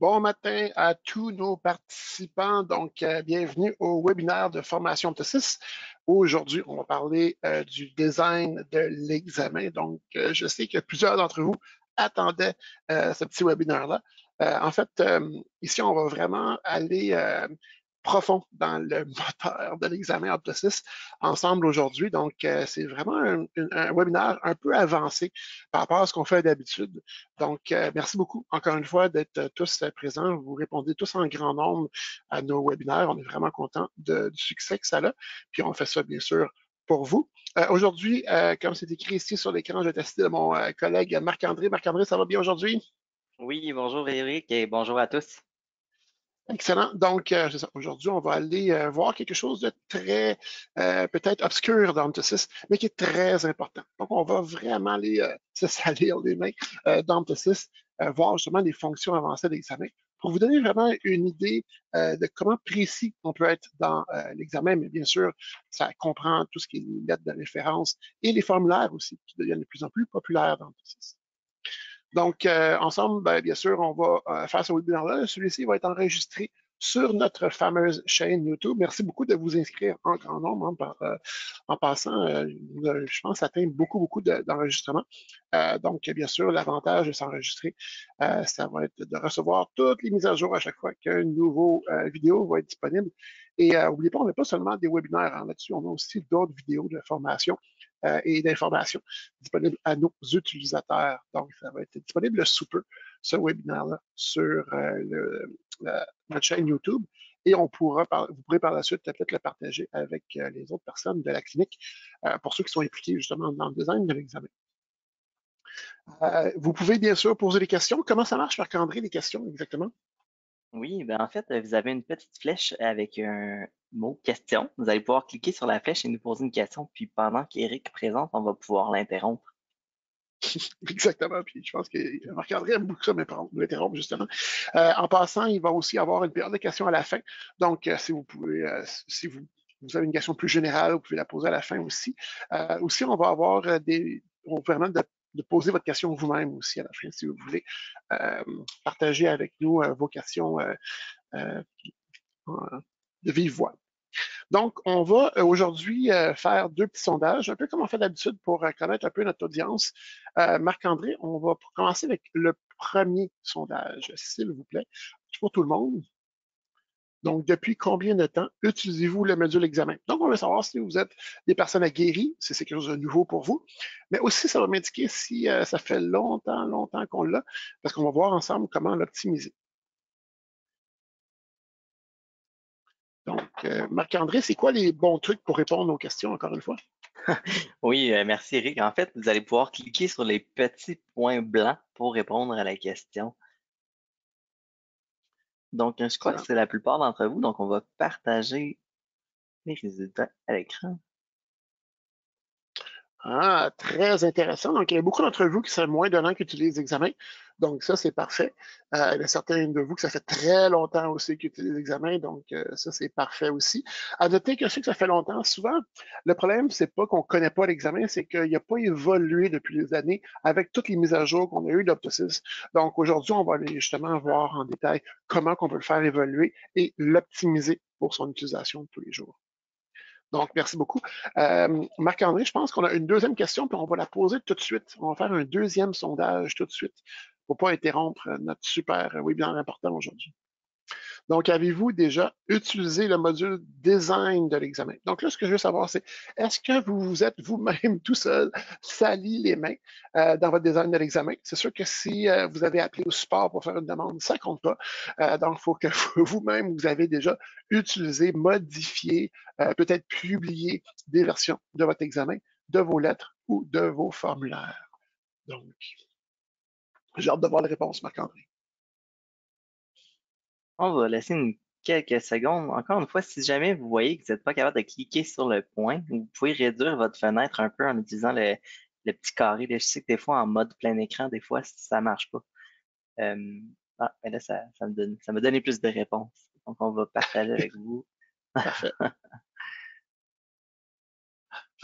Bon matin à tous nos participants. Donc, bienvenue au webinaire de formation Optosis. Aujourd'hui, on va parler du design de l'examen. Donc, je sais que plusieurs d'entre vous attendaient ce petit webinaire-là. En fait, ici, on va vraiment aller profond dans le moteur de l'examen Optosis ensemble aujourd'hui. Donc, c'est vraiment un webinaire un peu avancé par rapport à ce qu'on fait d'habitude. Donc, merci beaucoup, encore une fois, d'être tous présents. Vous répondez tous en grand nombre à nos webinaires. On est vraiment content du succès que ça a. Puis, on fait ça, bien sûr, pour vous. Aujourd'hui, comme c'est écrit ici sur l'écran, je vais tester de mon collègue Marc-André. Marc-André, ça va bien aujourd'hui? Oui, bonjour Eric et bonjour à tous. Excellent. Donc, c'est ça. Aujourd'hui, on va aller voir quelque chose de très, peut-être obscur dans Optosis, mais qui est très important. Donc, on va vraiment aller se salir les mains dans Optosis, voir justement les fonctions avancées de l'examen pour vous donner vraiment une idée de comment précis on peut être dans l'examen. Mais bien sûr, ça comprend tout ce qui est les lettres de référence et les formulaires aussi, qui deviennent de plus en plus populaires dans Optosis. Donc, ensemble, bien sûr, on va faire ce webinaire-là. Celui-ci va être enregistré sur notre fameuse chaîne YouTube. Merci beaucoup de vous inscrire en grand nombre. En passant, je pense que ça atteint beaucoup d'enregistrements. Donc, bien sûr, l'avantage de s'enregistrer, ça va être de recevoir toutes les mises à jour à chaque fois qu'un nouveau vidéo va être disponible. Et n'oubliez pas, on n'a pas seulement des webinaires là-dessus, on a aussi d'autres vidéos de formation et d'information disponibles à nos utilisateurs. Donc, ça va être disponible sous peu, ce webinaire-là, sur notre chaîne YouTube. Et vous pourrez par la suite peut-être le partager avec les autres personnes de la clinique pour ceux qui sont impliqués justement dans le design de l'examen. Vous pouvez bien sûr poser des questions. Comment ça marche, Marc-André, les questions exactement? Oui, en fait, vous avez une petite flèche avec un mot question. Vous allez pouvoir cliquer sur la flèche et nous poser une question. Puis pendant qu'Éric présente, on va pouvoir l'interrompre. Exactement. Puis je pense que Marc-André aime beaucoup ça, m'interrompre justement. En passant, il va aussi avoir une période de questions à la fin. Donc, si vous pouvez, si vous avez une question plus générale, vous pouvez la poser à la fin aussi. Aussi, on va avoir on vous permet de poser votre question vous-même aussi à la fin, si vous voulez partager avec nous vos questions de vive voix. Donc, on va aujourd'hui faire deux petits sondages, un peu comme on fait d'habitude pour connaître un peu notre audience. Marc-André, on va commencer avec le premier sondage, s'il vous plaît, pour tout le monde. Donc, depuis combien de temps utilisez-vous le module examen? Donc, on veut savoir si vous êtes des personnes aguerries, si c'est quelque chose de nouveau pour vous, mais aussi ça va m'indiquer si ça fait longtemps qu'on l'a, parce qu'on va voir ensemble comment l'optimiser. Donc, Marc-André, c'est quoi les bons trucs pour répondre aux questions, encore une fois? Oui, merci Eric. En fait, vous allez pouvoir cliquer sur les petits points blancs pour répondre à la question. Donc, je crois que c'est la plupart d'entre vous. Donc, on va partager les résultats à l'écran. Ah, très intéressant. Donc, il y a beaucoup d'entre vous qui sont moins d'un an qui utilisent l'examen. Donc, ça, c'est parfait. Il y a certains de vous que ça fait très longtemps aussi qu'ils utilisent l'examen. Donc, ça, c'est parfait aussi. À noter que ceux que ça fait longtemps, souvent, le problème, c'est pas qu'on connaît pas l'examen, c'est qu'il n'a pas évolué depuis des années avec toutes les mises à jour qu'on a eues d'Optosis. Donc, aujourd'hui, on va aller justement voir en détail comment on peut le faire évoluer et l'optimiser pour son utilisation tous les jours. Donc, merci beaucoup. Marc-André, je pense qu'on a une deuxième question, puis on va la poser tout de suite. On va faire un deuxième sondage tout de suite pour ne pas interrompre notre super webinaire important aujourd'hui. Donc, avez-vous déjà utilisé le module design de l'examen? Donc là, ce que je veux savoir, c'est est-ce que vous vous êtes vous-même tout seul sali les mains dans votre design de l'examen? C'est sûr que si vous avez appelé au support pour faire une demande, ça ne compte pas. Donc, il faut que vous-même, vous avez déjà utilisé, modifié, peut-être publié des versions de votre examen, de vos lettres ou de vos formulaires. Donc, j'ai hâte de voir les réponses, Marc-André. On va laisser quelques secondes. Encore une fois, si jamais vous voyez que vous n'êtes pas capable de cliquer sur le point, vous pouvez réduire votre fenêtre un peu en utilisant le petit carré. Là, je sais que des fois, en mode plein écran, des fois, ça ne marche pas. Mais là, ça m'a donné plus de réponses. Donc, on va partager avec vous. Parfait.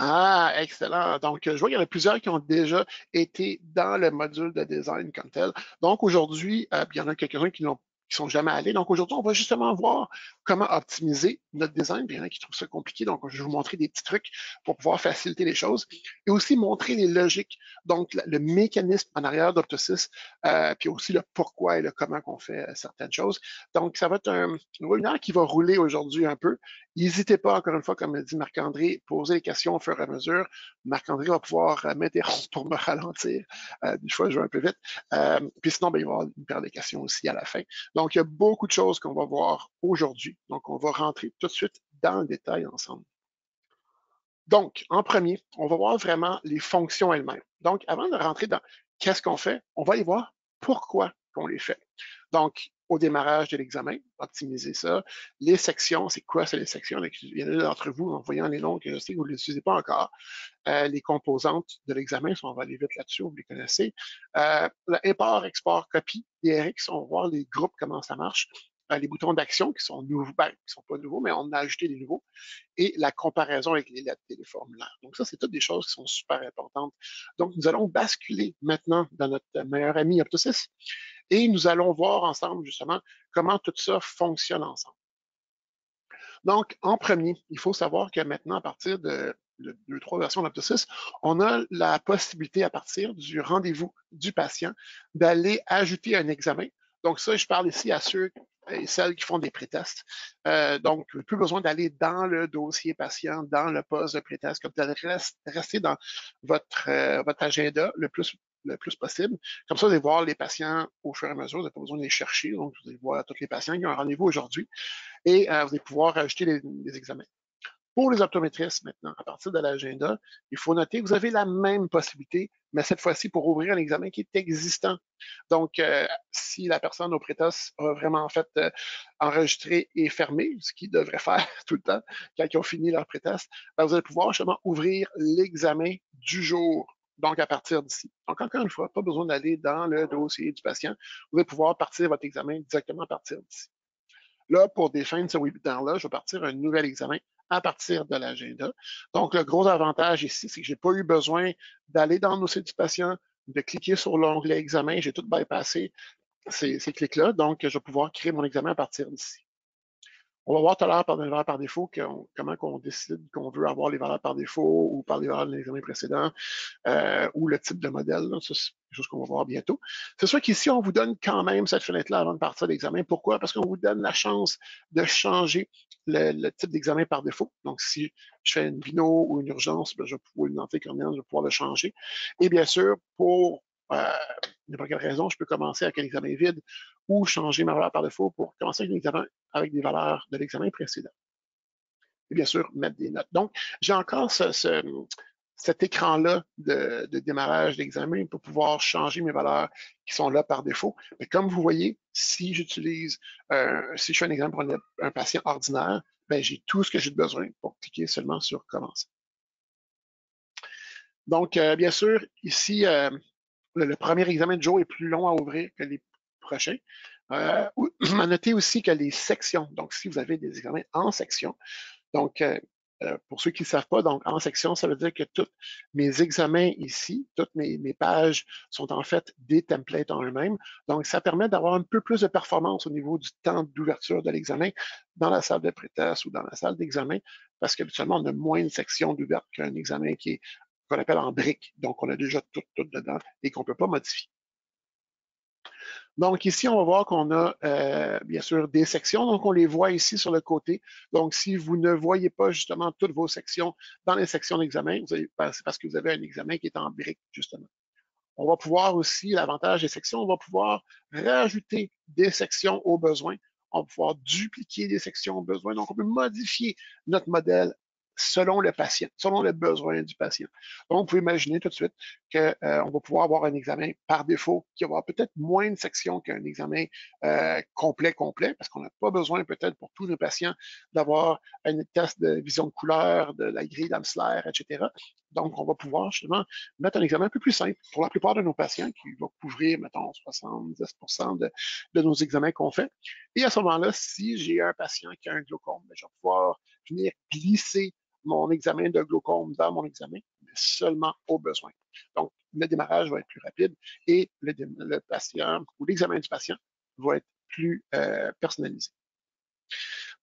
Ah, excellent. Donc, je vois qu'il y en a plusieurs qui ont déjà été dans le module de design comme tel. Donc, aujourd'hui, il y en a quelques-uns qui qui sont jamais allés. Donc aujourd'hui, on va justement voir comment optimiser notre design. Il y en a qui trouvent ça compliqué, donc je vais vous montrer des petits trucs pour pouvoir faciliter les choses et aussi montrer les logiques, donc le mécanisme en arrière d'Optosys, puis aussi le pourquoi et le comment qu'on fait certaines choses. Donc ça va être un webinaire qui va rouler aujourd'hui un peu. N'hésitez pas, encore une fois, comme dit Marc-André, poser les questions au fur et à mesure. Marc-André va pouvoir m'interrompre pour me ralentir. Des fois, je vais un peu vite. Puis sinon, ben, il va y avoir une paire de questions aussi à la fin. Donc, il y a beaucoup de choses qu'on va voir aujourd'hui. Donc, on va rentrer tout de suite dans le détail ensemble. Donc, en premier, on va voir vraiment les fonctions elles-mêmes. Donc, avant de rentrer dans qu'est-ce qu'on fait, on va aller voir pourquoi qu'on les fait. Donc, au démarrage de l'examen, optimiser ça. Les sections, c'est quoi, c'est les sections? Il y en a d'entre vous, en voyant les noms que je sais que vous ne les utilisez pas encore. Les composantes de l'examen, on va aller vite là-dessus, vous les connaissez. Import, export, copie, DRX, on va voir les groupes, comment ça marche. Les boutons d'action qui sont nouveaux, ben, qui sont pas nouveaux, mais on a ajouté des nouveaux, et la comparaison avec les lettres et les formulaires. Donc ça, c'est toutes des choses qui sont super importantes. Donc nous allons basculer maintenant dans notre meilleur ami Optosys et nous allons voir ensemble justement comment tout ça fonctionne ensemble. Donc, en premier, il faut savoir que maintenant, à partir de 2-3 versions d'Optosys, on a la possibilité, à partir du rendez-vous du patient, d'aller ajouter un examen. Donc ça, je parle ici à ceux et celles qui font des prétests. Donc, plus besoin d'aller dans le dossier patient, dans le poste de prétest, comme vous allez rester dans votre agenda le plus possible. Comme ça, vous allez voir les patients au fur et à mesure, vous n'avez pas besoin de les chercher. Donc, vous allez voir tous les patients qui ont un rendez-vous aujourd'hui et vous allez pouvoir ajouter les examens. Pour les optométristes, maintenant, à partir de l'agenda, il faut noter que vous avez la même possibilité, mais cette fois-ci pour ouvrir un examen qui est existant. Donc, si la personne au prétos a vraiment en fait enregistré et fermé, ce qu'ils devraient faire tout le temps quand ils ont fini leur prétest, ben, vous allez pouvoir justement ouvrir l'examen du jour. Donc, à partir d'ici. Donc, encore une fois, pas besoin d'aller dans le dossier du patient. Vous allez pouvoir partir votre examen directement à partir d'ici. Là, pour définir ce webinaire-là, je vais partir un nouvel examen à partir de l'agenda. Donc, le gros avantage ici, c'est que je n'ai pas eu besoin d'aller dans le dossier du patient, de cliquer sur l'onglet examen. J'ai tout bypassé ces clics-là. Donc, je vais pouvoir créer mon examen à partir d'ici. On va voir tout à l'heure par les valeurs par défaut comment on décide qu'on veut avoir les valeurs par défaut ou par les valeurs de l'examen précédent ou le type de modèle. Là. Ça, c'est quelque chose qu'on va voir bientôt. C'est sûr qu'ici, on vous donne quand même cette fenêtre-là avant de partir de l'examen. Pourquoi? Parce qu'on vous donne la chance de changer le type d'examen par défaut. Donc, si je fais une vino ou une urgence, ben, je vais pouvoir une dentée cornéenne, je vais pouvoir le changer. Et bien sûr, pour n'importe quelle raison, je peux commencer avec un examen vide ou changer ma valeur par défaut pour commencer avec un examen avec des valeurs de l'examen précédent. Et bien sûr, mettre des notes. Donc, j'ai encore cet écran-là de démarrage d'examen pour pouvoir changer mes valeurs qui sont là par défaut. Mais comme vous voyez, si j'utilise, si je fais un examen pour un patient ordinaire, ben, j'ai tout ce que j'ai besoin pour cliquer seulement sur commencer. Donc, bien sûr, ici, le premier examen de jour est plus long à ouvrir que les prochains. Notez aussi que les sections, donc si vous avez des examens en section, donc pour ceux qui ne savent pas, donc en section, ça veut dire que tous mes examens ici, toutes mes pages sont en fait des templates en eux-mêmes. Donc, ça permet d'avoir un peu plus de performance au niveau du temps d'ouverture de l'examen dans la salle de prétest ou dans la salle d'examen, parce qu'habituellement, on a moins de sections d'ouverture qu'un examen qu'on appelle en briques. Donc, on a déjà tout dedans et qu'on ne peut pas modifier. Donc ici, on va voir qu'on a bien sûr des sections. Donc on les voit ici sur le côté. Donc si vous ne voyez pas justement toutes vos sections dans les sections d'examen, c'est parce que vous avez un examen qui est en brique justement. On va pouvoir aussi, l'avantage des sections, on va pouvoir rajouter des sections au besoin. On va pouvoir dupliquer des sections au besoin. Donc on peut modifier notre modèle selon le patient, selon le besoin du patient. Donc, vous pouvez imaginer tout de suite qu'on va pouvoir avoir un examen par défaut qui va avoir peut-être moins de sections qu'un examen complet, parce qu'on n'a pas besoin peut-être pour tous nos patients d'avoir un test de vision de couleur, de la grille d'Amsler, etc. Donc, on va pouvoir justement mettre un examen un peu plus simple pour la plupart de nos patients qui va couvrir, mettons, 70% de nos examens qu'on fait. Et à ce moment-là, si j'ai un patient qui a un glaucome, je vais pouvoir venir glisser mon examen de glaucome dans mon examen, mais seulement au besoin. Donc, le démarrage va être plus rapide et le patient ou l'examen du patient va être plus personnalisé.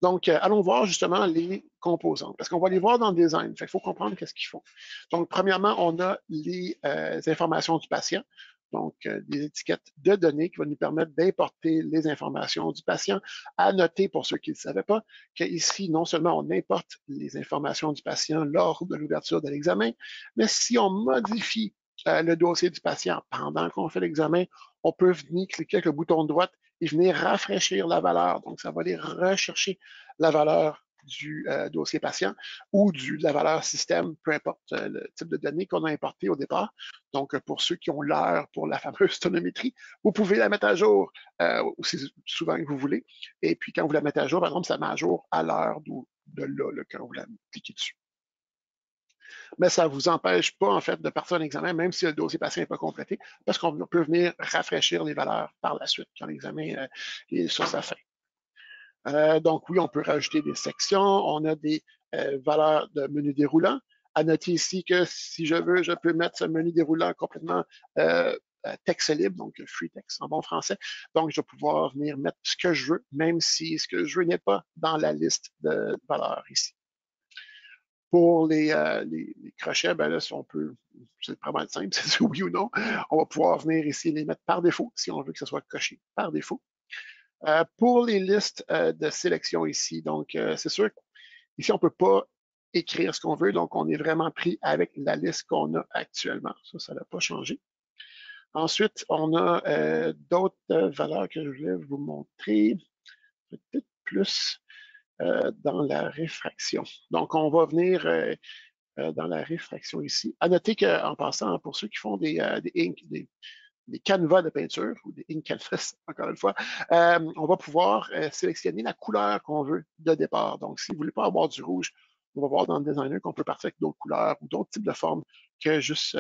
Donc, allons voir justement les composantes, parce qu'on va les voir dans le design. Il faut comprendre qu'est-ce qu'ils font. Donc, premièrement, on a les informations du patient, donc des étiquettes de données qui vont nous permettre d'importer les informations du patient. À noter, pour ceux qui ne le savaient pas, qu'ici, non seulement on importe les informations du patient lors de l'ouverture de l'examen, mais si on modifie le dossier du patient pendant qu'on fait l'examen, on peut venir cliquer avec le bouton de droite et venir rafraîchir la valeur. Donc, ça va aller rechercher la valeur du dossier patient ou de la valeur système, peu importe le type de données qu'on a importé au départ. Donc, pour ceux qui ont l'heure pour la fameuse tonométrie, vous pouvez la mettre à jour aussi souvent que vous voulez. Et puis, quand vous la mettez à jour, par exemple, ça met à jour à l'heure de là, quand vous la cliquez dessus. Mais ça ne vous empêche pas, en fait, de partir un examen, même si le dossier patient n'est pas complété, parce qu'on peut venir rafraîchir les valeurs par la suite quand l'examen est sur sa fin. Donc, oui, on peut rajouter des sections. On a des valeurs de menu déroulant. À noter ici que si je veux, je peux mettre ce menu déroulant complètement texte libre, donc free text en bon français. Donc, je vais pouvoir venir mettre ce que je veux, même si ce que je veux n'est pas dans la liste de valeurs ici. Pour les crochets, ben là, si on peut, c'est vraiment simple, c'est oui ou non. On va pouvoir venir ici les mettre par défaut, si on veut que ce soit coché par défaut. Pour les listes de sélection ici, donc c'est sûr, ici, on ne peut pas écrire ce qu'on veut, donc on est vraiment pris avec la liste qu'on a actuellement. Ça n'a pas changé. Ensuite, on a d'autres valeurs que je voulais vous montrer, peut-être plus dans la réfraction. Donc, on va venir dans la réfraction ici. À noter qu'en passant, pour ceux qui font des canevas de peinture ou des ink canvas, encore une fois, on va pouvoir sélectionner la couleur qu'on veut de départ. Donc, si vous ne voulez pas avoir du rouge, on va voir dans le designer qu'on peut partir avec d'autres couleurs ou d'autres types de formes que juste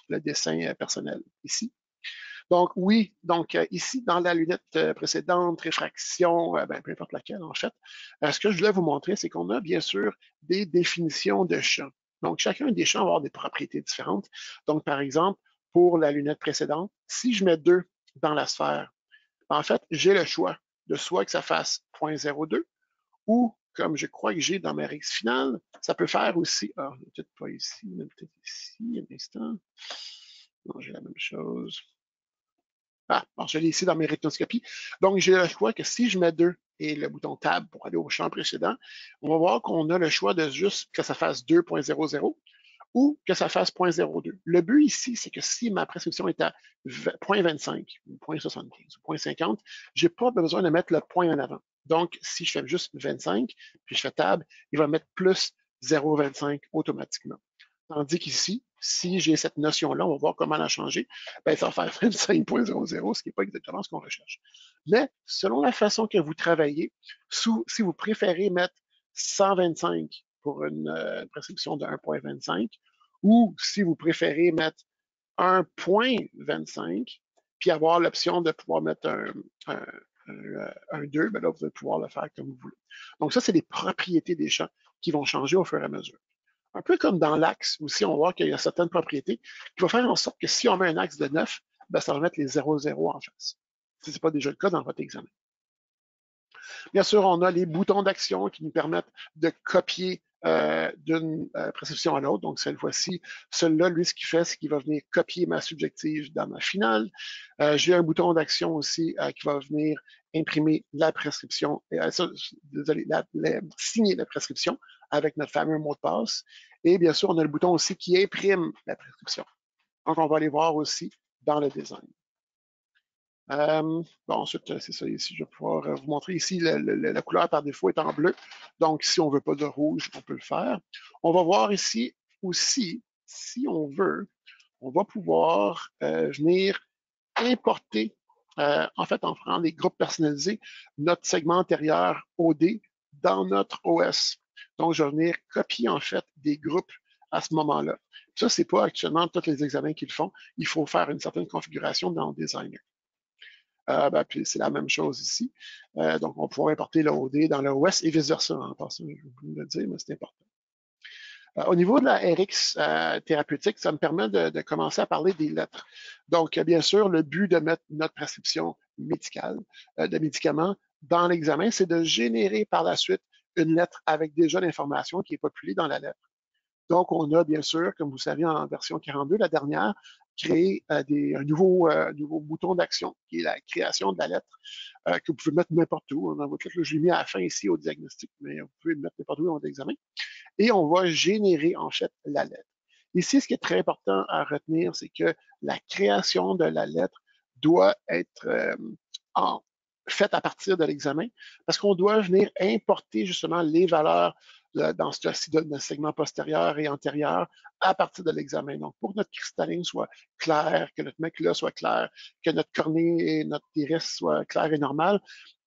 le dessin personnel ici. Donc, oui, donc ici, dans la lunette précédente, réfraction, peu importe laquelle, en fait, ce que je voulais vous montrer, c'est qu'on a bien sûr des définitions de champs. Donc, chacun des champs va avoir des propriétés différentes. Donc, par exemple, pour la lunette précédente, si je mets 2 dans la sphère, en fait, j'ai le choix de soit que ça fasse 0.02 ou, comme je crois que j'ai dans ma règle finale, ça peut faire aussi, peut-être pas ici, mais peut-être ici, un instant. Non, j'ai la même chose. Bon, je l'ai ici dans mes rhinoscopies. Donc, j'ai le choix que si je mets 2 et le bouton Tab pour aller au champ précédent, on va voir qu'on a le choix de juste que ça fasse 2.00 ou que ça fasse 0.02. Le but ici, c'est que si ma prescription est à 0.25 ou 0.75 ou 0.50, je n'ai pas besoin de mettre le point en avant. Donc, si je fais juste 25, puis je fais Tab, il va mettre plus 0.25 automatiquement. Tandis qu'ici, si j'ai cette notion-là, on va voir comment la changer, ben, ça va faire 25.00, ce qui n'est pas exactement ce qu'on recherche. Mais selon la façon que vous travaillez, si vous préférez mettre 125 pour une prescription de 1.25, ou si vous préférez mettre 1.25, puis avoir l'option de pouvoir mettre un 2, ben là, vous allez pouvoir le faire comme vous voulez. Donc ça, c'est les propriétés des champs qui vont changer au fur et à mesure. Un peu comme dans l'axe, aussi, on voit qu'il y a certaines propriétés qui vont faire en sorte que si on met un axe de 9, ben, ça va mettre les 0,0 en face. Si ce n'est pas déjà le cas dans votre examen. Bien sûr, on a les boutons d'action qui nous permettent de copier d'une prescription à l'autre. Donc, cette fois-ci, celui-là, lui, ce qu'il fait, c'est qu'il va venir copier ma subjective dans ma finale. J'ai un bouton d'action aussi qui va venir imprimer la prescription, signer la prescription avec notre fameux mot de passe. Et bien sûr, on a le bouton aussi qui imprime la prescription. Donc, on va aller voir aussi dans le design. Bon, ensuite, c'est ça ici. Je vais pouvoir vous montrer ici la couleur par défaut est en bleu. Donc, si on ne veut pas de rouge, on peut le faire. On va voir ici aussi, si on veut, on va pouvoir venir importer, en fait, en prenant des groupes personnalisés, notre segment antérieur OD dans notre OS. Donc, je vais venir copier, en fait, des groupes à ce moment-là. Ça, ce n'est pas actuellement tous les examens qu'ils font. Il faut faire une certaine configuration dans le Designer. Puis c'est la même chose ici. Donc, on pourra importer l'OD dans le OS et vice-versa. En passant, je vais vous le dire, mais c'est important. Au niveau de la RX thérapeutique, ça me permet de commencer à parler des lettres. Donc, bien sûr, le but de mettre notre prescription médical, de médicaments dans l'examen, c'est de générer par la suite une lettre avec déjà l'information qui est populée dans la lettre. Donc, on a bien sûr, comme vous savez, en version 42, la dernière, créé un nouveau bouton d'action, qui est la création de la lettre, que vous pouvez mettre n'importe où. Dans votre lettre, je l'ai mis à la fin ici au diagnostic, mais vous pouvez le mettre n'importe où dans votre examen. Et on va générer en fait la lettre. Ici, ce qui est très important à retenir, c'est que la création de la lettre doit être faite à partir de l'examen parce qu'on doit venir importer justement les valeurs dans ce cas-ci de notre segment postérieur et antérieur à partir de l'examen. Donc, pour que notre cristalline soit claire, que notre macula soit claire, que notre cornée et notre iris soient clairs et normales,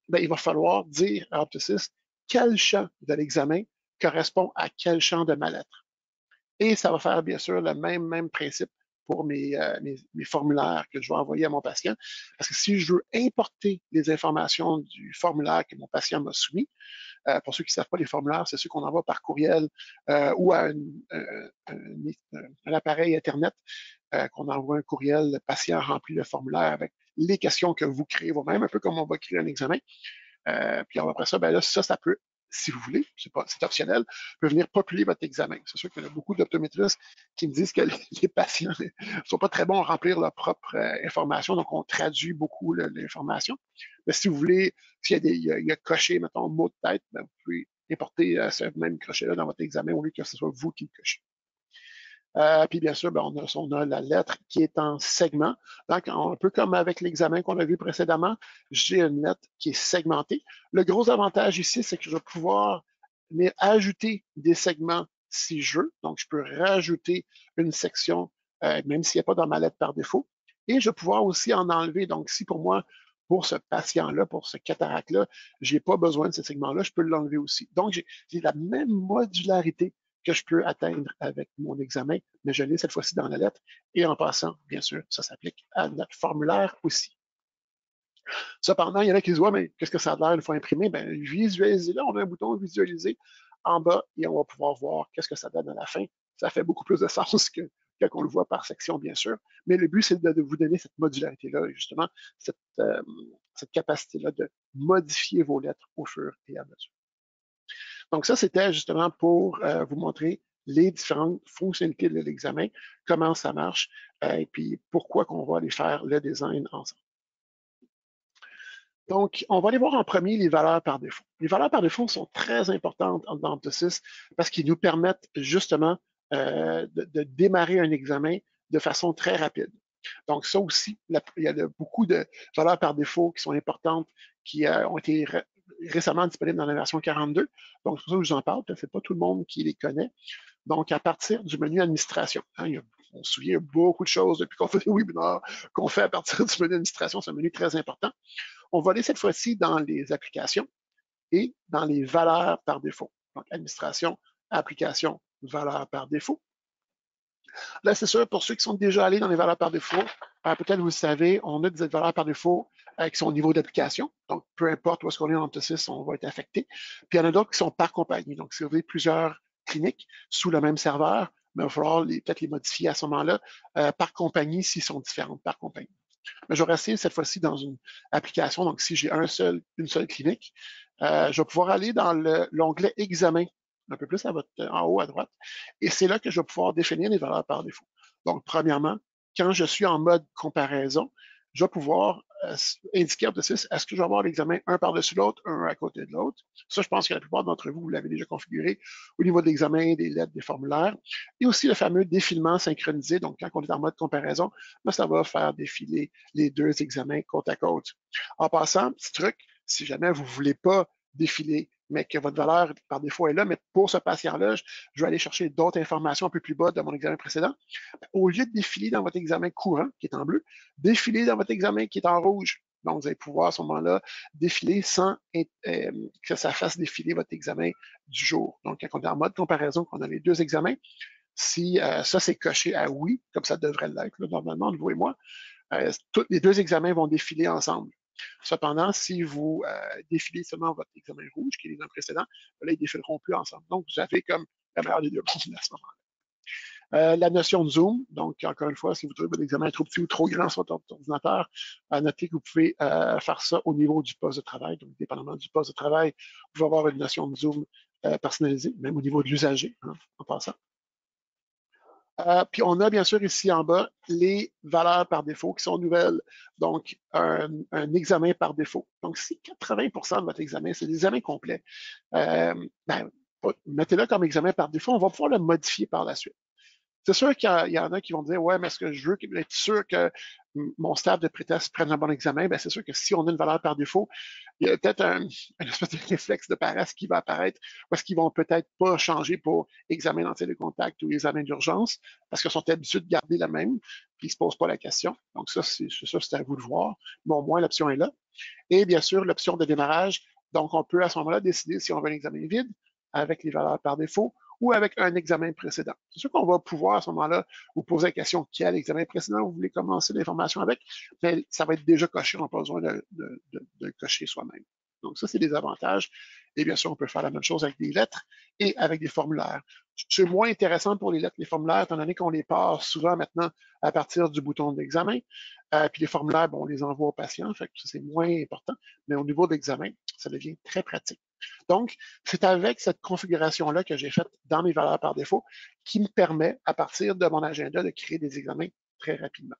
ben, il va falloir dire à Optosis quel champ de l'examen correspond à quel champ de ma lettre. Et ça va faire bien sûr le même principe pour mes formulaires que je vais envoyer à mon patient. Parce que si je veux importer les informations du formulaire que mon patient m'a soumis, pour ceux qui ne savent pas, les formulaires, c'est ceux qu'on envoie par courriel ou à un appareil Internet, qu'on envoie un courriel, le patient remplit le formulaire avec les questions que vous créez vous-même, un peu comme on va créer un examen. Puis après ça, ben là, ça peut, si vous voulez, c'est optionnel, peut venir populer votre examen. C'est sûr qu'il y a beaucoup d'optométristes qui me disent que les patients ne sont pas très bons à remplir leur propre information, donc on traduit beaucoup l'information. Mais si vous voulez, s'il y a coché, mettons, mot de tête, ben, vous pouvez importer ce même crochet-là dans votre examen au lieu que ce soit vous qui le cochez. Puis bien sûr, ben, on a la lettre qui est en segment. Donc, un peu comme avec l'examen qu'on a vu précédemment, j'ai une lettre qui est segmentée. Le gros avantage ici, c'est que je vais pouvoir venir ajouter des segments si je veux. Donc, je peux rajouter une section, même s'il n'y a pas dans ma lettre par défaut. Et je vais pouvoir aussi en enlever. Donc, si pour moi, pour ce patient-là, pour ce cataracte-là, je n'ai pas besoin de ce segment-là, je peux l'enlever aussi. Donc, j'ai la même modularité que je peux atteindre avec mon examen, mais je l'ai cette fois-ci dans la lettre. Et en passant, bien sûr, ça s'applique à notre formulaire aussi. Cependant, il y en a qui disent, ouais, mais qu'est-ce que ça a l'air une fois imprimé? Ben, visualisez là, on a un bouton visualiser en bas et on va pouvoir voir qu'est-ce que ça donne à la fin. Ça fait beaucoup plus de sens que quand on le voit par section, bien sûr. Mais le but, c'est de vous donner cette modularité-là, justement, cette capacité-là de modifier vos lettres au fur et à mesure. Donc ça, c'était justement pour vous montrer les différentes fonctionnalités de l'examen, comment ça marche, et puis pourquoi qu'on va aller faire le design ensemble. Donc, on va aller voir en premier les valeurs par défaut. Les valeurs par défaut sont très importantes dans Optosis parce qu'ils nous permettent justement de démarrer un examen de façon très rapide. Donc, ça aussi, il y a beaucoup de valeurs par défaut qui sont importantes, qui ont été récemment disponibles dans la version 42. Donc, c'est pour ça que je vous en parle, c'est pas tout le monde qui les connaît. Donc, à partir du menu administration, on se souvient beaucoup de choses depuis qu'on fait des webinars qu'on fait à partir du menu administration, c'est un menu très important. On va aller cette fois-ci dans les applications et dans les valeurs par défaut. Donc, administration, application, valeurs par défaut. Là, c'est sûr, pour ceux qui sont déjà allés dans les valeurs par défaut, peut-être vous le savez, on a des valeurs par défaut qui sont au niveau d'application. Donc, peu importe où est-ce qu'on est en Optosis, on va être affecté. Puis, il y en a d'autres qui sont par compagnie. Donc, si vous avez plusieurs cliniques sous le même serveur, mais il va falloir peut-être les modifier à ce moment-là par compagnie s'ils sont différentes par compagnie. Mais je vais rester cette fois-ci dans une application. Donc, si j'ai une seule clinique, je vais pouvoir aller dans l'onglet Examen, un peu plus en haut à droite. Et c'est là que je vais pouvoir définir les valeurs par défaut. Donc, premièrement, quand je suis en mode comparaison, je vais pouvoir indiquer est-ce que je vais avoir l'examen un par-dessus l'autre, un à côté de l'autre. Ça, je pense que la plupart d'entre vous, vous l'avez déjà configuré au niveau de l'examen, des lettres, des formulaires. Et aussi le fameux défilement synchronisé. Donc, quand on est en mode comparaison, ben, ça va faire défiler les deux examens côte à côte. En passant, petit truc, si jamais vous ne voulez pas défiler, mais que votre valeur par défaut est là, mais pour ce patient-là, je vais aller chercher d'autres informations un peu plus bas de mon examen précédent. Au lieu de défiler dans votre examen courant, qui est en bleu, défiler dans votre examen qui est en rouge. Donc, vous allez pouvoir à ce moment-là défiler sans que ça fasse défiler votre examen du jour. Donc, quand on est en mode comparaison, qu'on a les deux examens, si ça c'est coché à oui, comme ça devrait l'être, normalement, entre vous et moi, les deux examens vont défiler ensemble. Cependant, si vous défilez seulement votre examen rouge, qui est l'examen précédent, là, ils ne défileront plus ensemble. Donc, vous avez comme la meilleure des deux mondes à ce moment-là. La notion de zoom, donc encore une fois, si vous trouvez votre examen trop petit ou trop grand sur votre ordinateur, notez que vous pouvez faire ça au niveau du poste de travail. Donc, dépendamment du poste de travail, vous pouvez avoir une notion de zoom personnalisée, même au niveau de l'usager, hein, en passant. Puis on a bien sûr ici en bas les valeurs par défaut qui sont nouvelles. Donc, un examen par défaut. Donc, si 80% de votre examen, c'est des examens complets, ben, mettez-le comme examen par défaut, on va pouvoir le modifier par la suite. C'est sûr qu'il y en a qui vont dire, ouais, mais est-ce que je veux être sûr que mon staff de pré-test prenne un bon examen? Ben, c'est sûr que si on a une valeur par défaut, il y a peut-être un espèce de réflexe de paresse qui va apparaître parce qu'ils vont peut-être pas changer pour examen d'entier de contact ou examen d'urgence parce qu'ils sont habitués de garder la même puis ils se posent pas la question. Donc ça, c'est à vous de voir. Mais au moins, l'option est là. Et bien sûr, l'option de démarrage. Donc, on peut à ce moment-là décider si on veut un examen vide avec les valeurs par défaut ou avec un examen précédent. C'est sûr qu'on va pouvoir à ce moment-là vous poser la question quel examen précédent vous voulez commencer l'information avec, mais ça va être déjà coché, on n'a pas besoin de le cocher soi-même. Donc ça, c'est des avantages. Et bien sûr, on peut faire la même chose avec des lettres et avec des formulaires. C'est moins intéressant pour les lettres, les formulaires, étant donné qu'on les part souvent maintenant à partir du bouton d'examen. Puis les formulaires, bon, on les envoie aux patients, fait que ça, c'est moins important. Mais au niveau de l'examen, ça devient très pratique. Donc, c'est avec cette configuration-là que j'ai faite dans mes valeurs par défaut qui me permet, à partir de mon agenda, de créer des examens très rapidement.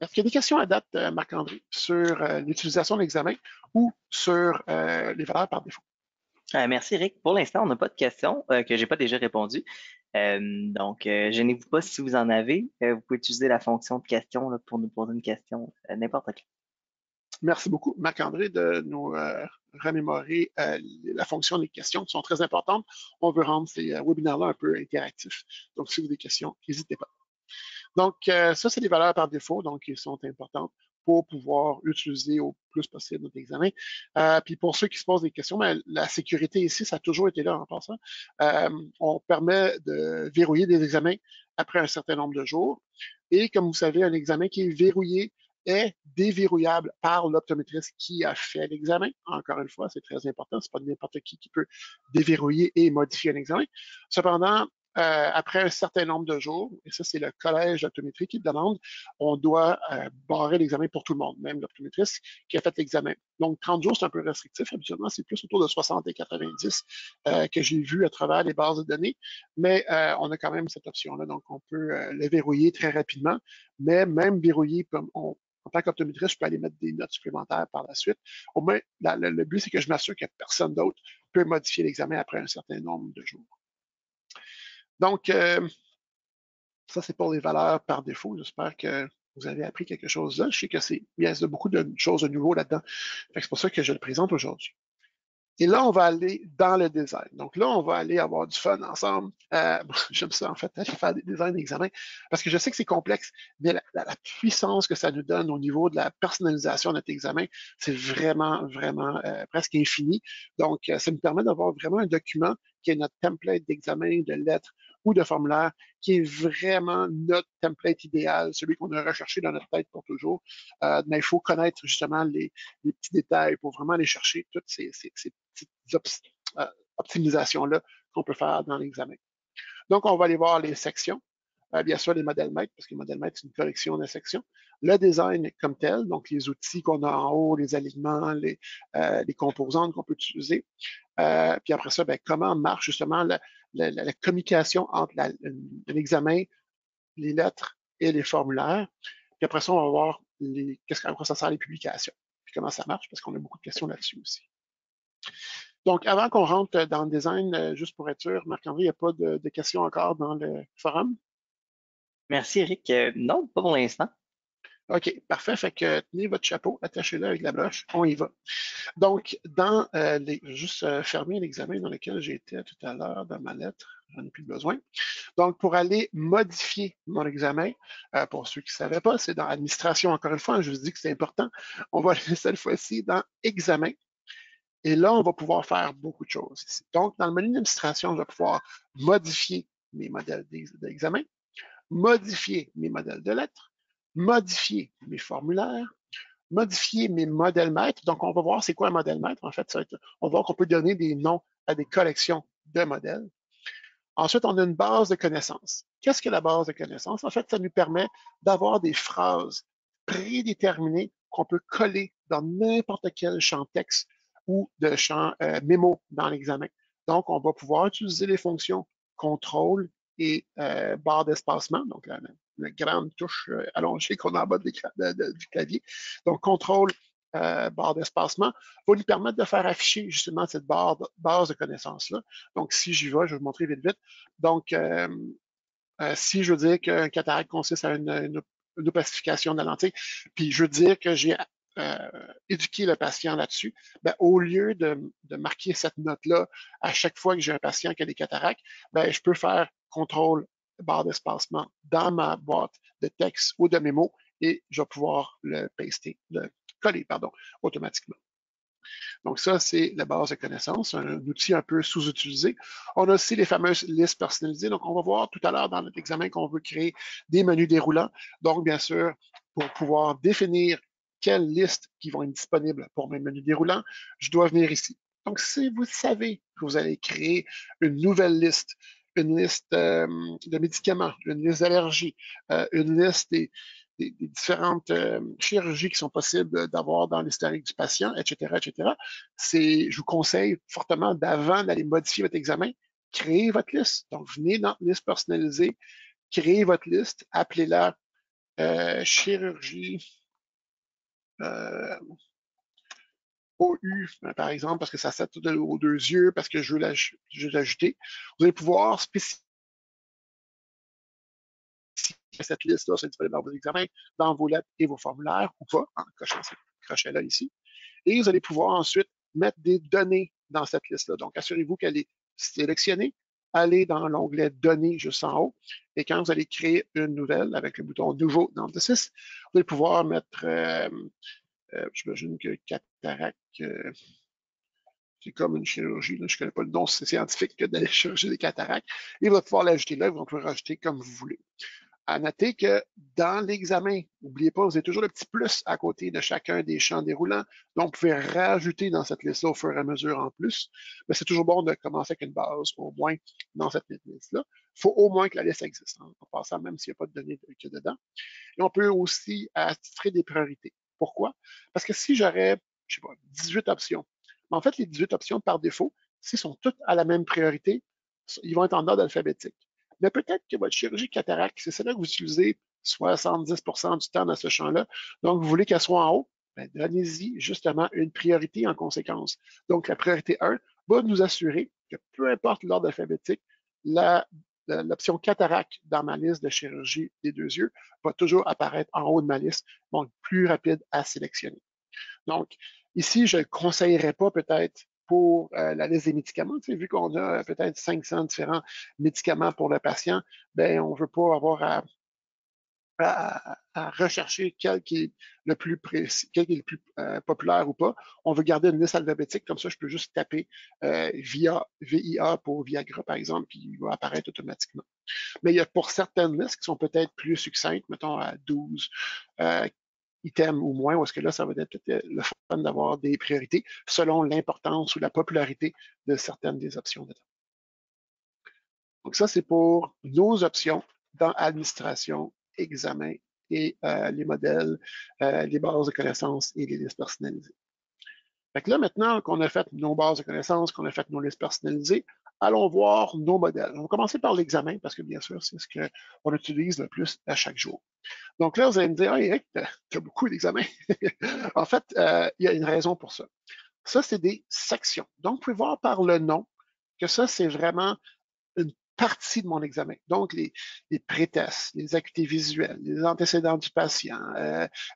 Est-ce qu'il y a des questions à date, Marc-André, sur l'utilisation de l'examen ou sur les valeurs par défaut? Merci, Eric. Pour l'instant, on n'a pas de questions que j'ai pas déjà répondu. Donc, gênez-vous pas si vous en avez. Vous pouvez utiliser la fonction de question là, pour nous poser une question n'importe quand. Merci beaucoup, Marc-André, de nous remémorer la fonction des questions qui sont très importantes. On veut rendre ces webinaires-là un peu interactifs. Donc, si vous avez des questions, n'hésitez pas. Donc, ça, c'est des valeurs par défaut, donc qui sont importantes pour pouvoir utiliser au plus possible notre examen. Puis pour ceux qui se posent des questions, ben, la sécurité ici, ça a toujours été là en passant. On permet de verrouiller des examens après un certain nombre de jours. Et comme vous savez, un examen qui est verrouillé est déverrouillable par l'optométriste qui a fait l'examen. Encore une fois, c'est très important. C'est pas n'importe qui peut déverrouiller et modifier un examen. Cependant, après un certain nombre de jours, et ça, c'est le collège d'optométrie qui le demande, on doit barrer l'examen pour tout le monde, même l'optométriste qui a fait l'examen. Donc, 30 jours, c'est un peu restrictif. Habituellement, c'est plus autour de 60 et 90 que j'ai vu à travers les bases de données, mais on a quand même cette option-là. Donc, on peut le verrouiller très rapidement, mais même verrouiller, en tant qu'optométriste, je peux aller mettre des notes supplémentaires par la suite. Au moins, le but, c'est que je m'assure que personne d'autre peut modifier l'examen après un certain nombre de jours. Donc, ça, c'est pour les valeurs par défaut. J'espère que vous avez appris quelque chose là. Je sais que il y a beaucoup de choses de nouveau là-dedans. C'est pour ça que je le présente aujourd'hui. Et là, on va aller dans le design. Donc là, on va aller avoir du fun ensemble. J'aime ça, en fait, aller faire des designs d'examen parce que je sais que c'est complexe, mais la puissance que ça nous donne au niveau de la personnalisation de notre examen, c'est vraiment, vraiment presque infini. Donc, ça nous permet d'avoir vraiment un document qui est notre template d'examen, de lettres ou de formulaire, qui est vraiment notre template idéal, celui qu'on a recherché dans notre tête pour toujours. Mais il faut connaître justement les petits détails pour vraiment aller chercher toutes ces petites optimisations-là qu'on peut faire dans l'examen. Donc, on va aller voir les sections. Bien sûr, les modèles maîtres, parce que les modèles maîtres, c'est une collection de sections. Le design comme tel, donc les outils qu'on a en haut, les alignements, les composantes qu'on peut utiliser. Puis après ça, ben, comment marche justement la communication entre l'examen, les lettres et les formulaires. Puis après ça, on va voir à quoi ça sert les publications, puis comment ça marche, parce qu'on a beaucoup de questions là-dessus aussi. Donc, avant qu'on rentre dans le design, juste pour être sûr, Marc-André, il n'y a pas de questions encore dans le forum? Merci, Eric. Non, pas pour l'instant. OK, parfait. Fait que tenez votre chapeau, attachez-le avec la broche, on y va. Donc, juste fermer l'examen dans lequel j'étais tout à l'heure dans ma lettre, j'en ai plus besoin. Donc, pour aller modifier mon examen, pour ceux qui ne savaient pas, c'est dans administration, encore une fois, je vous dis que c'est important. On va aller cette fois-ci dans examen. Et là, on va pouvoir faire beaucoup de choses ici. Donc, dans le menu d'administration, je vais pouvoir modifier mes modèles d'examen, modifier mes modèles de lettres, modifier mes formulaires, modifier mes modèles maîtres. Donc, on va voir c'est quoi un modèle maître. En fait, on va voir qu'on peut donner des noms à des collections de modèles. Ensuite, on a une base de connaissances. Qu'est-ce que la base de connaissances? En fait, ça nous permet d'avoir des phrases prédéterminées qu'on peut coller dans n'importe quel champ texte ou de champ mémo dans l'examen. Donc, on va pouvoir utiliser les fonctions contrôle et barre d'espacement, donc la grande touche allongée qu'on a en bas du clavier. Donc, contrôle, barre d'espacement, va nous permettre de faire afficher justement cette base de connaissances-là. Donc, si j'y vais, je vais vous montrer vite, vite. Donc, si je veux dire qu'un cataracte consiste à une opacification de la lentille, puis je veux dire que j'ai éduqué le patient là-dessus, ben, au lieu de marquer cette note-là à chaque fois que j'ai un patient qui a des cataractes, ben, je peux faire contrôle barre d'espacement dans ma boîte de texte ou de mémo et je vais pouvoir le coller, pardon, automatiquement. Donc ça, c'est la base de connaissances, un outil un peu sous-utilisé. On a aussi les fameuses listes personnalisées. Donc, on va voir tout à l'heure dans notre examen qu'on veut créer des menus déroulants. Donc, bien sûr, pour pouvoir définir quelles listes qui vont être disponibles pour mes menus déroulants, je dois venir ici. Donc, si vous savez que vous allez créer une nouvelle liste, une liste de médicaments, une liste d'allergies, une liste des différentes chirurgies qui sont possibles d'avoir dans l'historique du patient, etc., etc. Je vous conseille fortement d'avant d'aller modifier votre examen, créez votre liste. Donc, venez dans liste personnalisée, créez votre liste, appelez-la chirurgie OU, par exemple, parce que ça s'attend aux deux yeux, parce que je veux l'ajouter. Vous allez pouvoir spécifier cette liste-là, c'est disponible dans vos examens, dans vos lettres et vos formulaires, ou pas, en cochant ce crochet-là ici. Et vous allez pouvoir ensuite mettre des données dans cette liste-là. Donc, assurez-vous qu'elle est sélectionnée. Allez dans l'onglet Données juste en haut. Et quand vous allez créer une nouvelle avec le bouton Nouveau dans le 6, vous allez pouvoir mettre, j'imagine que cataracte, c'est comme une chirurgie, là, je ne connais pas le nom scientifique de la chirurgie des cataractes. Et vous allez pouvoir l'ajouter là, vous pouvez rajouter comme vous voulez. À noter que dans l'examen, n'oubliez pas, vous avez toujours le petit plus à côté de chacun des champs déroulants. Donc, vous pouvez rajouter dans cette liste-là au fur et à mesure en plus. Mais c'est toujours bon de commencer avec une base, au moins, dans cette liste-là. Il faut au moins que la liste existe, hein, en passant, même s'il n'y a pas de données dedans. Et on peut aussi attitrer des priorités. Pourquoi? Parce que si j'aurais, je sais pas, 18 options, mais en fait, les 18 options, par défaut, s'ils sont toutes à la même priorité, ils vont être en ordre alphabétique. Mais peut-être que votre chirurgie cataracte, c'est celle-là que vous utilisez 70% du temps dans ce champ-là. Donc, vous voulez qu'elle soit en haut, ben, donnez-y justement une priorité en conséquence. Donc, la priorité 1 va nous assurer que peu importe l'ordre alphabétique, l'option cataracte dans ma liste de chirurgie des deux yeux va toujours apparaître en haut de ma liste, donc plus rapide à sélectionner. Donc, ici, je ne conseillerais pas peut-être pour la liste des médicaments. Vu qu'on a peut-être 500 différents médicaments pour le patient, ben, on ne veut pas avoir à rechercher quel qui est le plus précis, quel qui est le plus populaire ou pas. On veut garder une liste alphabétique, comme ça, je peux juste taper VIA pour Viagra, par exemple, puis il va apparaître automatiquement. Mais il y a pour certaines listes qui sont peut-être plus succinctes, mettons à 12 items ou moins, parce que là, ça va être peut-être le fun d'avoir des priorités selon l'importance ou la popularité de certaines des options dedans. Donc ça, c'est pour nos options dans administration, examen et les modèles, les bases de connaissances et les listes personnalisées. Fait que là, maintenant qu'on a fait nos bases de connaissances, qu'on a fait nos listes personnalisées, allons voir nos modèles. On va commencer par l'examen parce que bien sûr, c'est ce qu'on utilise le plus à chaque jour. Donc là, vous allez me dire, ah, Eric, tu as beaucoup d'examens. En fait, il y a une raison pour ça. Ça, c'est des sections. Donc, vous pouvez voir par le nom que ça, c'est vraiment une partie de mon examen. Donc, les pré-tests, les acuités visuelles, les antécédents du patient,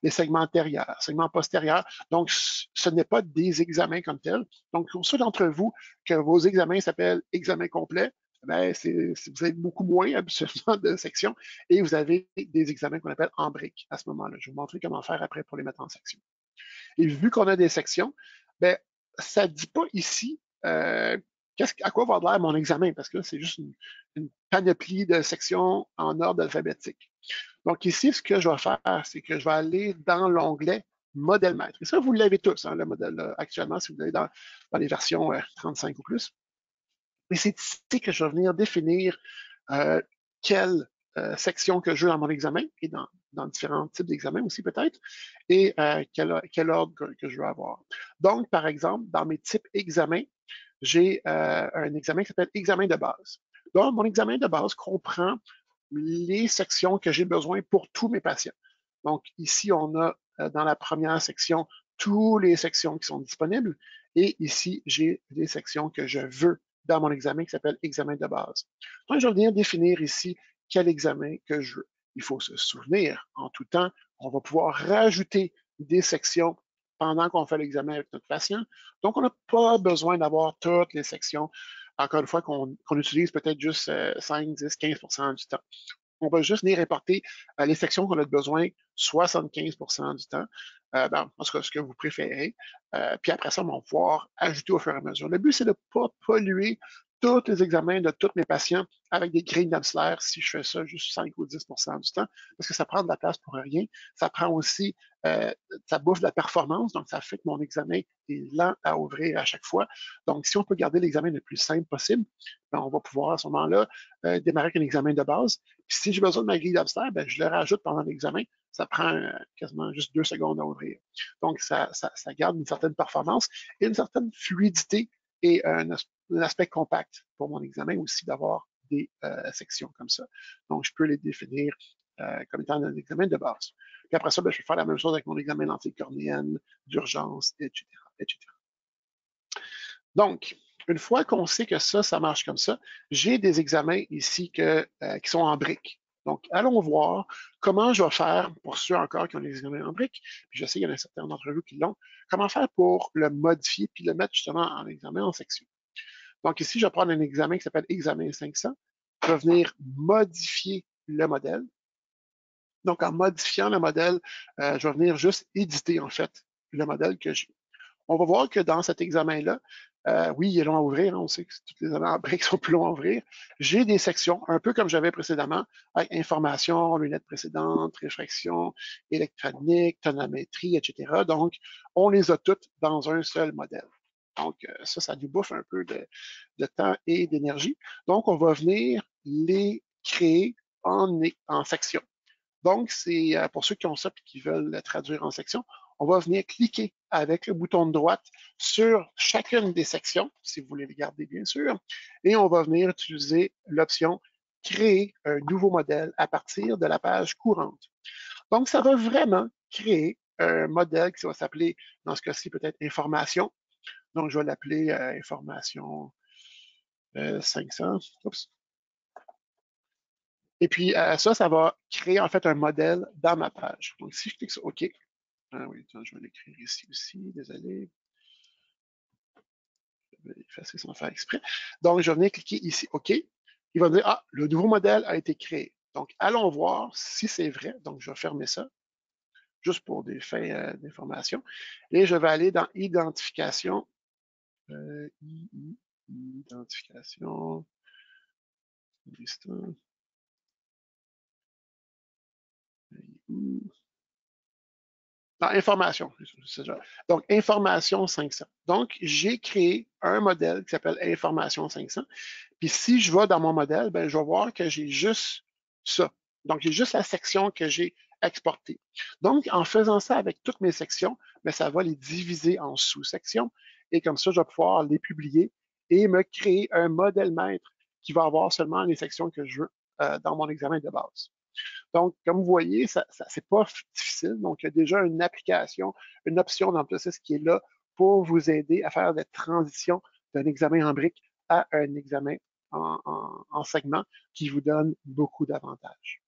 les segments antérieurs, segments postérieurs. Donc, ce n'est pas des examens comme tels. Donc, pour ceux d'entre vous que vos examens s'appellent examen complet, ben, vous avez beaucoup moins habituellement de sections et vous avez des examens qu'on appelle en briques à ce moment-là. Je vais vous montrer comment faire après pour les mettre en section. Et vu qu'on a des sections, ben, ça ne dit pas ici à quoi va l'air mon examen, parce que c'est juste une panoplie de sections en ordre alphabétique. Donc ici, ce que je vais faire, c'est que je vais aller dans l'onglet modèle maître. Et ça, vous l'avez tous, hein, le modèle actuellement, si vous allez dans les versions 35 ou plus. Et c'est ici que je vais venir définir quelle section que je veux dans mon examen et dans différents types d'examens aussi peut-être, et quel ordre que je veux avoir. Donc, par exemple, dans mes types examens, j'ai un examen qui s'appelle examen de base. Donc, mon examen de base comprend les sections que j'ai besoin pour tous mes patients. Donc, ici, on a dans la première section toutes les sections qui sont disponibles. Et ici, j'ai les sections que je veux dans mon examen qui s'appelle examen de base. Donc, je vais venir définir ici quel examen que je veux. Il faut se souvenir en tout temps, on va pouvoir rajouter des sections pendant qu'on fait l'examen avec notre patient. Donc, on n'a pas besoin d'avoir toutes les sections, encore une fois, qu'on utilise peut-être juste 5, 10, 15 du temps. On va juste venir importer les sections qu'on a besoin 75 du temps, en tout cas ce que vous préférez. Puis après ça, on va pouvoir ajouter au fur et à mesure. Le but, c'est de ne pas polluer tous les examens de tous mes patients avec des grilles d'ancillaires si je fais ça juste 5 ou 10 du temps, parce que ça prend de la place pour rien. Ça prend aussi, ça bouffe de la performance, donc ça fait que mon examen est lent à ouvrir à chaque fois. Donc, si on peut garder l'examen le plus simple possible, on va pouvoir à ce moment-là démarrer avec un examen de base. Puis si j'ai besoin de ma grille d'abstraire, ben, je le rajoute pendant l'examen. Ça prend quasiment juste 2 secondes à ouvrir. Donc, ça garde une certaine performance et une certaine fluidité et un aspect compact pour mon examen aussi d'avoir des sections comme ça. Donc, je peux les définir comme étant un examen de base. Puis après ça, ben, je vais faire la même chose avec mon examen d'antique cornéenne, d'urgence, etc., etc. Donc, une fois qu'on sait que ça marche comme ça, j'ai des examens ici qui sont en briques. Donc, allons voir comment je vais faire pour ceux encore qui ont des examens en briques. Puis je sais qu'il y en a certains d'entre vous qui l'ont. Comment faire pour le modifier puis le mettre justement en examen en section. Donc, ici, je vais prendre un examen qui s'appelle examen 500. Je vais venir modifier le modèle. Donc, en modifiant le modèle, je vais venir juste éditer en fait le modèle que j'ai. On va voir que dans cet examen-là, oui, il est long à ouvrir. Hein, on sait que tous les examens en briques sont plus longs à ouvrir. J'ai des sections, un peu comme j'avais précédemment, avec information, lunettes précédentes, réfraction, électronique, tonométrie, etc. Donc, on les a toutes dans un seul modèle. Donc, ça nous bouffe un peu de temps et d'énergie. Donc, on va venir les créer en sections. Donc, c'est pour ceux qui ont ça et qui veulent le traduire en section, on va venir cliquer avec le bouton de droite sur chacune des sections, si vous voulez les garder bien sûr, et on va venir utiliser l'option créer un nouveau modèle à partir de la page courante. Donc, ça va vraiment créer un modèle qui va s'appeler, dans ce cas-ci, peut-être information. Donc, je vais l'appeler information 500. Oups. Et puis, ça va créer en fait un modèle dans ma page. Donc, si je clique sur OK, ah oui, attends, je vais l'écrire ici aussi, désolé. Je vais l'effacer sans faire exprès. Donc, je vais venir cliquer ici OK. Il va me dire, ah, le nouveau modèle a été créé. Donc, allons voir si c'est vrai. Donc, je vais fermer ça, juste pour des fins d'information. Et je vais aller dans Identification. Identification. Information. Donc, information 500. Donc, j'ai créé un modèle qui s'appelle information 500. Puis, si je vais dans mon modèle, ben, je vais voir que j'ai juste ça. Donc, j'ai juste la section que j'ai exportée. Donc, en faisant ça avec toutes mes sections, ben, ça va les diviser en sous-sections. Et comme ça, je vais pouvoir les publier et me créer un modèle maître qui va avoir seulement les sections que je veux dans mon examen de base. Donc, comme vous voyez, c'est pas difficile. Donc, il y a déjà une application, une option dans Process qui est là pour vous aider à faire des transitions d'un examen en brique à un examen en segment qui vous donne beaucoup d'avantages.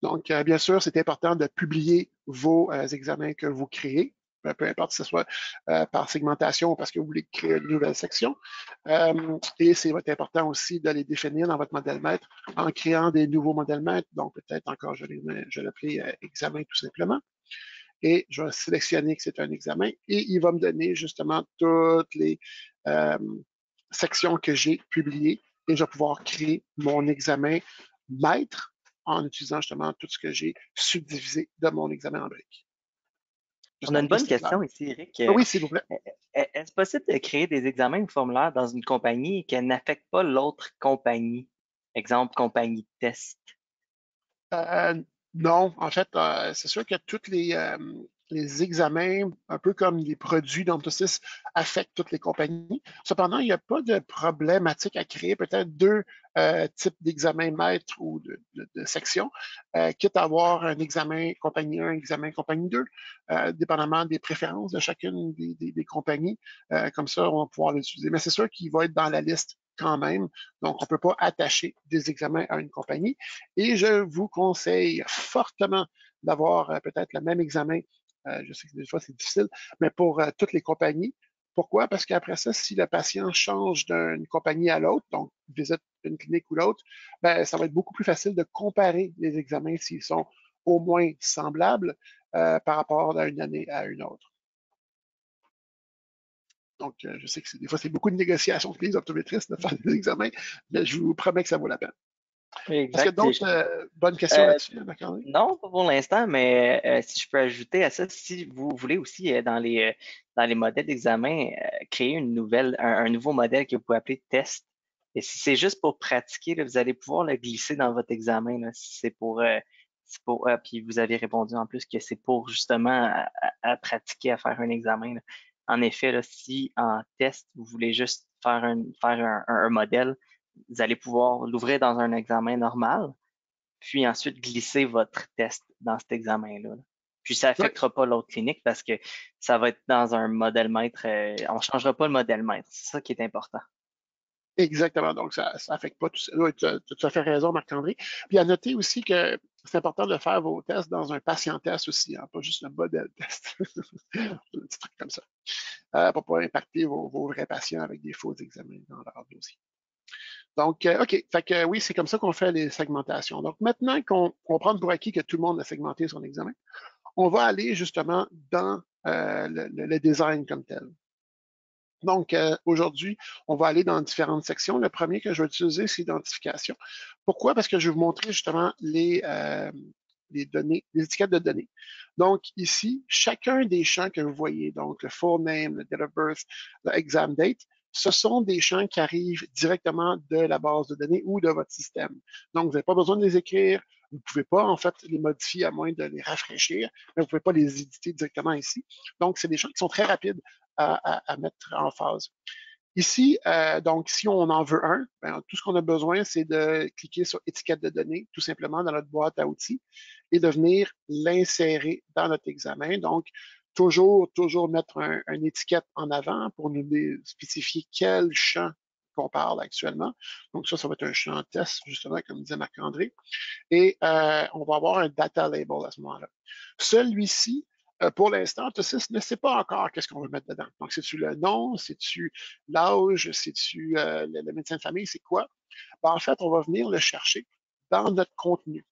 Donc, bien sûr, c'est important de publier vos examens que vous créez, peu importe si ce soit par segmentation ou parce que vous voulez créer une nouvelle section. Et c'est important aussi de les définir dans votre modèle maître en créant des nouveaux modèles maîtres. Donc, peut-être encore, je vais l'appeler examen tout simplement. Et je vais sélectionner que c'est un examen et il va me donner justement toutes les sections que j'ai publiées et je vais pouvoir créer mon examen maître en utilisant justement tout ce que j'ai subdivisé de mon examen en briques. On a une bonne Est-ce que c'est clair? question ici, Eric. Ah oui, s'il vous plaît. Est-ce possible de créer des examens ou formulaires dans une compagnie qui n'affectent pas l'autre compagnie? Exemple, compagnie de test. Euh, non, en fait, c'est sûr que tous les examens, un peu comme les produits d'Antosys, affectent toutes les compagnies. Cependant, il n'y a pas de problématique à créer peut-être deux types d'examens maîtres ou de sections, quitte à avoir un examen compagnie 1, un examen compagnie 2, dépendamment des préférences de chacune des compagnies. Comme ça, on va pouvoir l'utiliser. Mais c'est sûr qu'il va être dans la liste quand même. Donc, on ne peut pas attacher des examens à une compagnie. Et je vous conseille fortement d'avoir peut-être le même examen. Je sais que des fois, c'est difficile, mais pour toutes les compagnies. Pourquoi? Parce qu'après ça, si le patient change d'une compagnie à l'autre, donc visite une clinique ou l'autre, ben, ça va être beaucoup plus facile de comparer les examens s'ils sont au moins semblables par rapport d'une année à une autre. Donc, je sais que des fois, c'est beaucoup de négociations avec les optométristes de faire des examens, mais je vous promets que ça vaut la peine. Oui, Est-ce qu'il y a exact. d'autres bonnes questions Euh, là-dessus, Marc-André? non, pas pour l'instant, mais si je peux ajouter à ça, si vous voulez aussi dans les modèles d'examen, créer un nouveau modèle que vous pouvez appeler test. Et si c'est juste pour pratiquer, là, vous allez pouvoir le glisser dans votre examen. Là, si puis vous avez répondu en plus que c'est pour justement à pratiquer, à faire un examen. Là. En effet, là, si en test, vous voulez juste faire un modèle, vous allez pouvoir l'ouvrir dans un examen normal puis ensuite glisser votre test dans cet examen-là. Puis ça Oui, affectera pas l'autre clinique parce que ça va être dans un modèle maître. On ne changera pas le modèle maître. C'est ça qui est important. exactement. Donc, ça n'affecte pas tout ça. Oui, tu as tout à fait raison, Marc-André. Puis à noter aussi que c'est important de faire vos tests dans un patient test aussi, hein, pas juste un modèle test. Un petit truc comme ça. Pour pas impacter vos vrais patients avec des faux examens dans leur dossier. Donc, OK. Fait que oui, c'est comme ça qu'on fait les segmentations. Donc, maintenant qu'on prend pour acquis que tout le monde a segmenté son examen, on va aller justement dans le design comme tel. Donc, aujourd'hui, on va aller dans différentes sections. Le premier que je vais utiliser, c'est l'identification. Pourquoi? Parce que je vais vous montrer justement les données, les étiquettes de données. Donc, ici, chacun des champs que vous voyez, donc le full name, le date of birth, le exam date, ce sont des champs qui arrivent directement de la base de données ou de votre système. Donc, vous n'avez pas besoin de les écrire. Vous ne pouvez pas, en fait, les modifier à moins de les rafraîchir, mais vous ne pouvez pas les éditer directement ici. Donc, c'est des champs qui sont très rapides à mettre en phase. Ici, donc, si on en veut un, ben, tout ce qu'on a besoin, c'est de cliquer sur étiquette de données, tout simplement dans notre boîte à outils, et de venir l'insérer dans notre examen. Donc, toujours mettre une étiquette en avant pour nous spécifier quel champ qu'on parle actuellement. Donc, ça va être un champ test, justement, comme disait Marc-André. Et on va avoir un data label à ce moment-là. Celui-ci, pour l'instant, Tosys ne sait pas encore qu'est-ce qu'on veut mettre dedans. Donc, c'est-tu le nom, c'est-tu l'âge, c'est-tu le médecin de famille, c'est quoi? Ben, en fait, on va venir le chercher dans notre contenu.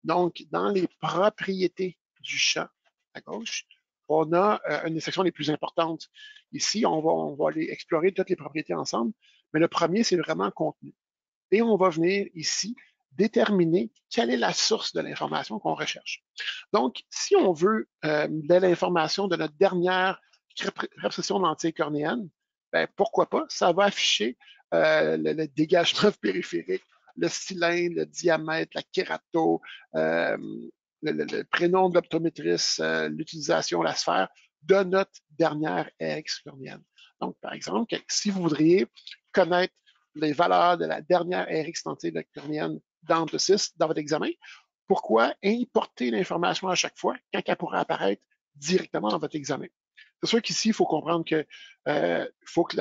Donc, dans les propriétés du champ à gauche, on a une des sections les plus importantes. Ici, on va aller explorer toutes les propriétés ensemble, mais le premier, c'est vraiment contenu. Et on va venir ici déterminer quelle est la source de l'information qu'on recherche. Donc, si on veut de l'information de notre dernière réception de lentilles cornéenne, ben, pourquoi pas? Ça va afficher le dégagement périphérique, le cylindre, le diamètre, la kérato, le prénom de l'optométriste, l'utilisation, la sphère de notre dernière RX cornéenne. Donc, par exemple, si vous voudriez connaître les valeurs de la dernière RX lentille cornéenne dans votre examen, pourquoi importer l'information à chaque fois quand elle pourrait apparaître directement dans votre examen? C'est sûr qu'ici, il faut comprendre que faut que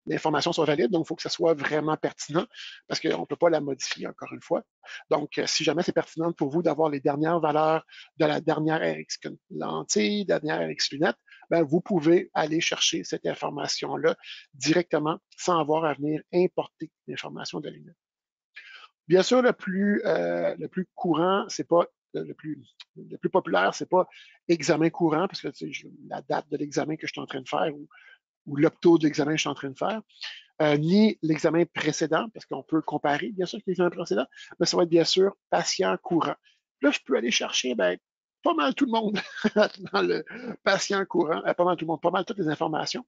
l'information soit valide, donc il faut que ça soit vraiment pertinent parce qu'on ne peut pas la modifier encore une fois. Donc, si jamais c'est pertinent pour vous d'avoir les dernières valeurs de la dernière RX lentille, dernière RX lunette, ben, vous pouvez aller chercher cette information-là directement sans avoir à venir importer l'information de la lunette. Bien sûr, le plus courant, c'est pas le plus populaire, c'est pas examen courant, parce que la date de l'examen que je suis en train de faire ou l'opto de l'examen que je suis en train de faire, ni l'examen précédent, parce qu'on peut comparer, bien sûr, avec l'examen précédent, mais ça va être bien sûr patient courant. Là, je peux aller chercher, ben, pas mal tout le monde dans le patient courant, pas mal tout le monde, pas mal toutes les informations.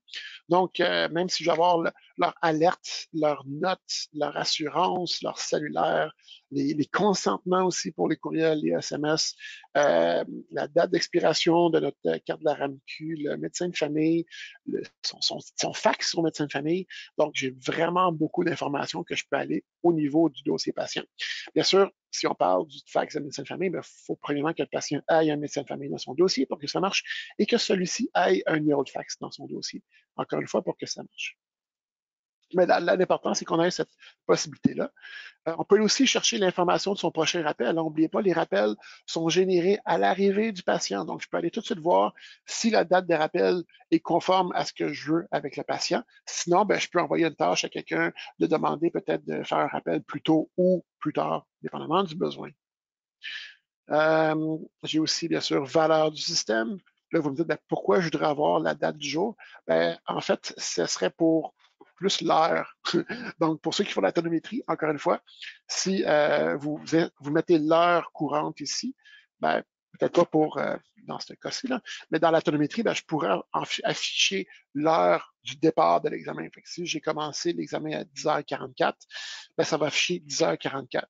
Donc, même si je vais avoir leur alerte, leurs notes, leur assurance, leur cellulaire, les consentements aussi pour les courriels, les SMS, la date d'expiration de notre carte de la RAMQ, le médecin de famille, son fax au médecin de famille. Donc, j'ai vraiment beaucoup d'informations que je peux aller au niveau du dossier patient. Bien sûr, si on parle du fax de médecin de famille, il faut premièrement que le patient ait un médecin de famille dans son dossier pour que ça marche et que celui-ci ait un numéro de fax dans son dossier, encore une fois, pour que ça marche. Mais l'important, c'est qu'on ait cette possibilité-là. On peut aussi chercher l'information de son prochain rappel. N'oubliez pas, les rappels sont générés à l'arrivée du patient. Donc, je peux aller tout de suite voir si la date de rappel est conforme à ce que je veux avec le patient. Sinon, ben, je peux envoyer une tâche à quelqu'un de demander peut-être de faire un rappel plus tôt ou plus tard, dépendamment du besoin. J'ai aussi, bien sûr, valeur du système. Là, vous me dites, ben, pourquoi je voudrais avoir la date du jour? Ben, en fait, ce serait pour plus l'heure. Donc, pour ceux qui font la tonométrie, encore une fois, si vous mettez l'heure courante ici, ben, peut-être pas pour dans ce cas-ci, là, mais dans la tonométrie, ben, je pourrais afficher l'heure du départ de l'examen. Si j'ai commencé l'examen à 10h44, ben, ça va afficher 10h44.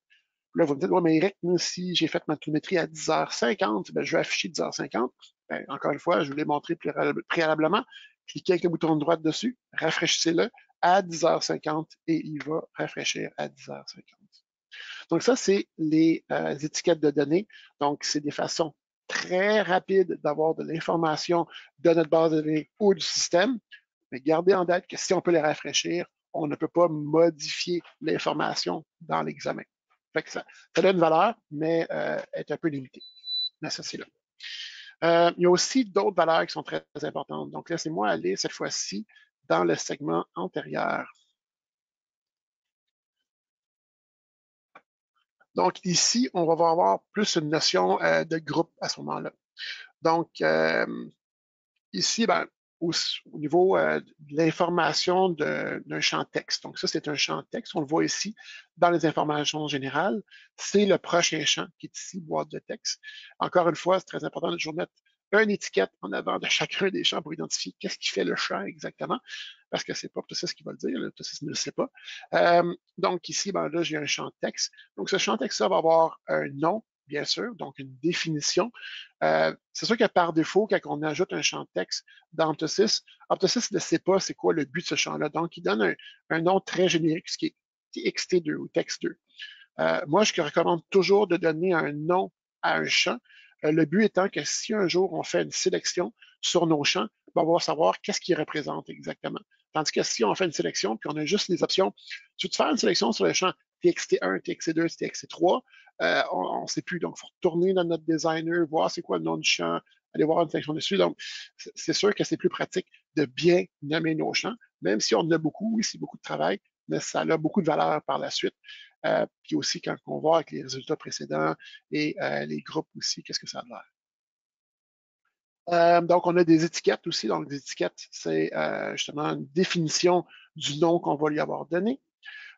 Là, vous me dites, ouais, mais Eric, moi, si j'ai fait ma tonométrie à 10h50, ben, je vais afficher 10h50. Ben, encore une fois, je vous l'ai montré préalablement. Cliquez avec le bouton de droite dessus, rafraîchissez-le à 10h50 et il va rafraîchir à 10h50. Donc, ça, c'est les étiquettes de données. Donc, c'est des façons très rapides d'avoir de l'information de notre base de données ou du système. Mais gardez en tête que si on peut les rafraîchir, on ne peut pas modifier l'information dans l'examen. Fait que ça donne une valeur, mais est un peu limitée. Mais ça, c'est là. Il y a aussi d'autres valeurs qui sont très importantes. Donc, laissez-moi aller cette fois-ci dans le segment antérieur. Donc, ici, on va avoir plus une notion de groupe à ce moment-là. Donc, ici, ben, au niveau de l'information d'un champ texte. Donc, ça, c'est un champ texte. On le voit ici dans les informations générales. C'est le prochain champ qui est ici, boîte de texte. Encore une fois, c'est très important de toujours mettre une étiquette en avant de chacun des champs pour identifier qu'est-ce qui fait le champ exactement, parce que c'est pas tout ça ce qui va le dire, tout ça ne le sait pas. Donc ici, ben là, j'ai un champ texte. Donc ce champ texte-là va avoir un nom, bien sûr, donc une définition. C'est sûr que par défaut, quand on ajoute un champ texte dans Optosys, Optosys ne sait pas c'est quoi le but de ce champ-là. Donc, il donne un nom très générique, ce qui est TXT2 ou Text2. Moi, je recommande toujours de donner un nom à un champ. Le but étant que si un jour on fait une sélection sur nos champs, ben, on va savoir qu'est-ce qu'ils représentent exactement. Tandis que si on fait une sélection, puis on a juste les options, tu veux faire une sélection sur le champ TXT1, TXT2, TXT3, on ne sait plus. Donc, il faut retourner dans notre designer, voir c'est quoi le nom du champ, aller voir une sélection dessus. Donc, c'est sûr que c'est plus pratique de bien nommer nos champs, même si on en a beaucoup, oui, c'est beaucoup de travail, mais ça a beaucoup de valeur par la suite. Puis aussi, quand on voit avec les résultats précédents et les groupes aussi, qu'est-ce que ça a l'air. Donc, on a des étiquettes aussi. Donc, des étiquettes, c'est justement une définition du nom qu'on va lui avoir donné.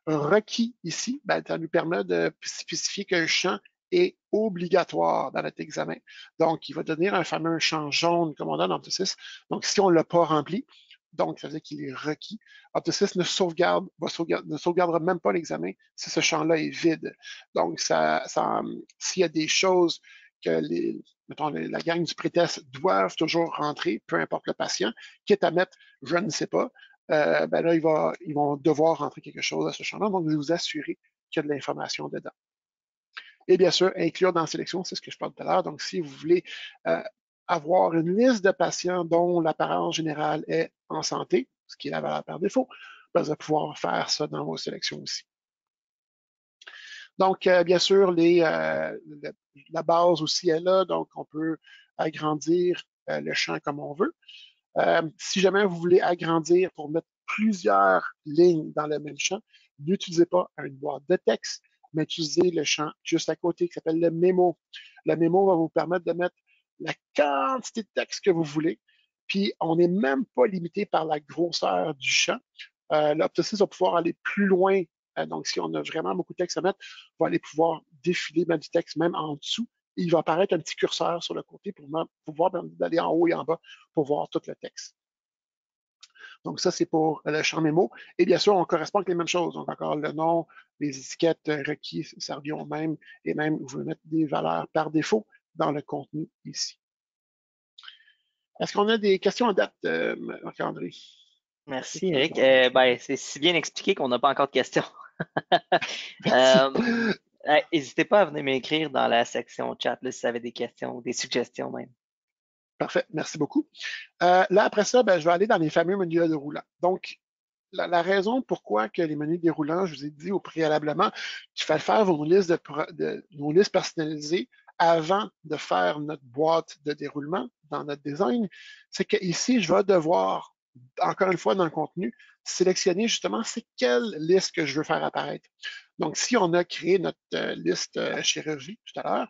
Un requis ici, ben, ça nous permet de spécifier qu'un champ est obligatoire dans notre examen. Donc, il va donner un fameux champ jaune comme on a dans Optosys. Donc, si on ne l'a pas rempli, donc ça veut dire qu'il est requis. Optosys ne sauvegardera même pas l'examen si ce champ-là est vide. Donc, s'il y a des choses que mettons, la gang du pré-test doivent toujours rentrer, peu importe le patient, quitte à mettre je ne sais pas, ben là, ils vont devoir rentrer quelque chose à ce champ-là. Donc, vous assurez qu'il y a de l'information dedans. Et bien sûr, inclure dans la sélection, c'est ce que je parle tout à l'heure. Donc, si vous voulez avoir une liste de patients dont l'apparence générale est en santé, ce qui est la valeur par défaut, ben, vous allez pouvoir faire ça dans vos sélections aussi. Donc, bien sûr, la base aussi est là, donc on peut agrandir le champ comme on veut. Si jamais vous voulez agrandir pour mettre plusieurs lignes dans le même champ, n'utilisez pas une boîte de texte, mais utilisez le champ juste à côté qui s'appelle le mémo. Le mémo va vous permettre de mettre la quantité de texte que vous voulez. Puis, on n'est même pas limité par la grosseur du champ. L'Optosys va pouvoir aller plus loin. Donc, si on a vraiment beaucoup de texte à mettre, on va aller pouvoir défiler du texte même en dessous il va apparaître un petit curseur sur le côté pour pouvoir d'aller en haut et en bas pour voir tout le texte. Donc, ça, c'est pour le champ mémo. Et bien sûr, on correspond avec les mêmes choses. Donc, encore le nom, les étiquettes requises, ça revient au même. Et même, vous pouvez mettre des valeurs par défaut dans le contenu ici. Est-ce qu'on a des questions à date, Marc-André? Merci, Eric. Ben, c'est si bien expliqué qu'on n'a pas encore de questions. Merci. N'hésitez pas à venir m'écrire dans la section chat là, si vous avez des questions ou des suggestions même. Parfait, merci beaucoup. Là, après ça, ben, je vais aller dans les fameux menus déroulants. Donc, la raison pourquoi que les menus déroulants, je vous ai dit au préalablement qu'il fallait faire vos listes, nos listes personnalisées avant de faire notre boîte de déroulement dans notre design, c'est que ici, je vais devoir, encore une fois dans le contenu, sélectionner justement c'est quelle liste que je veux faire apparaître. Donc, si on a créé notre liste chirurgie tout à l'heure,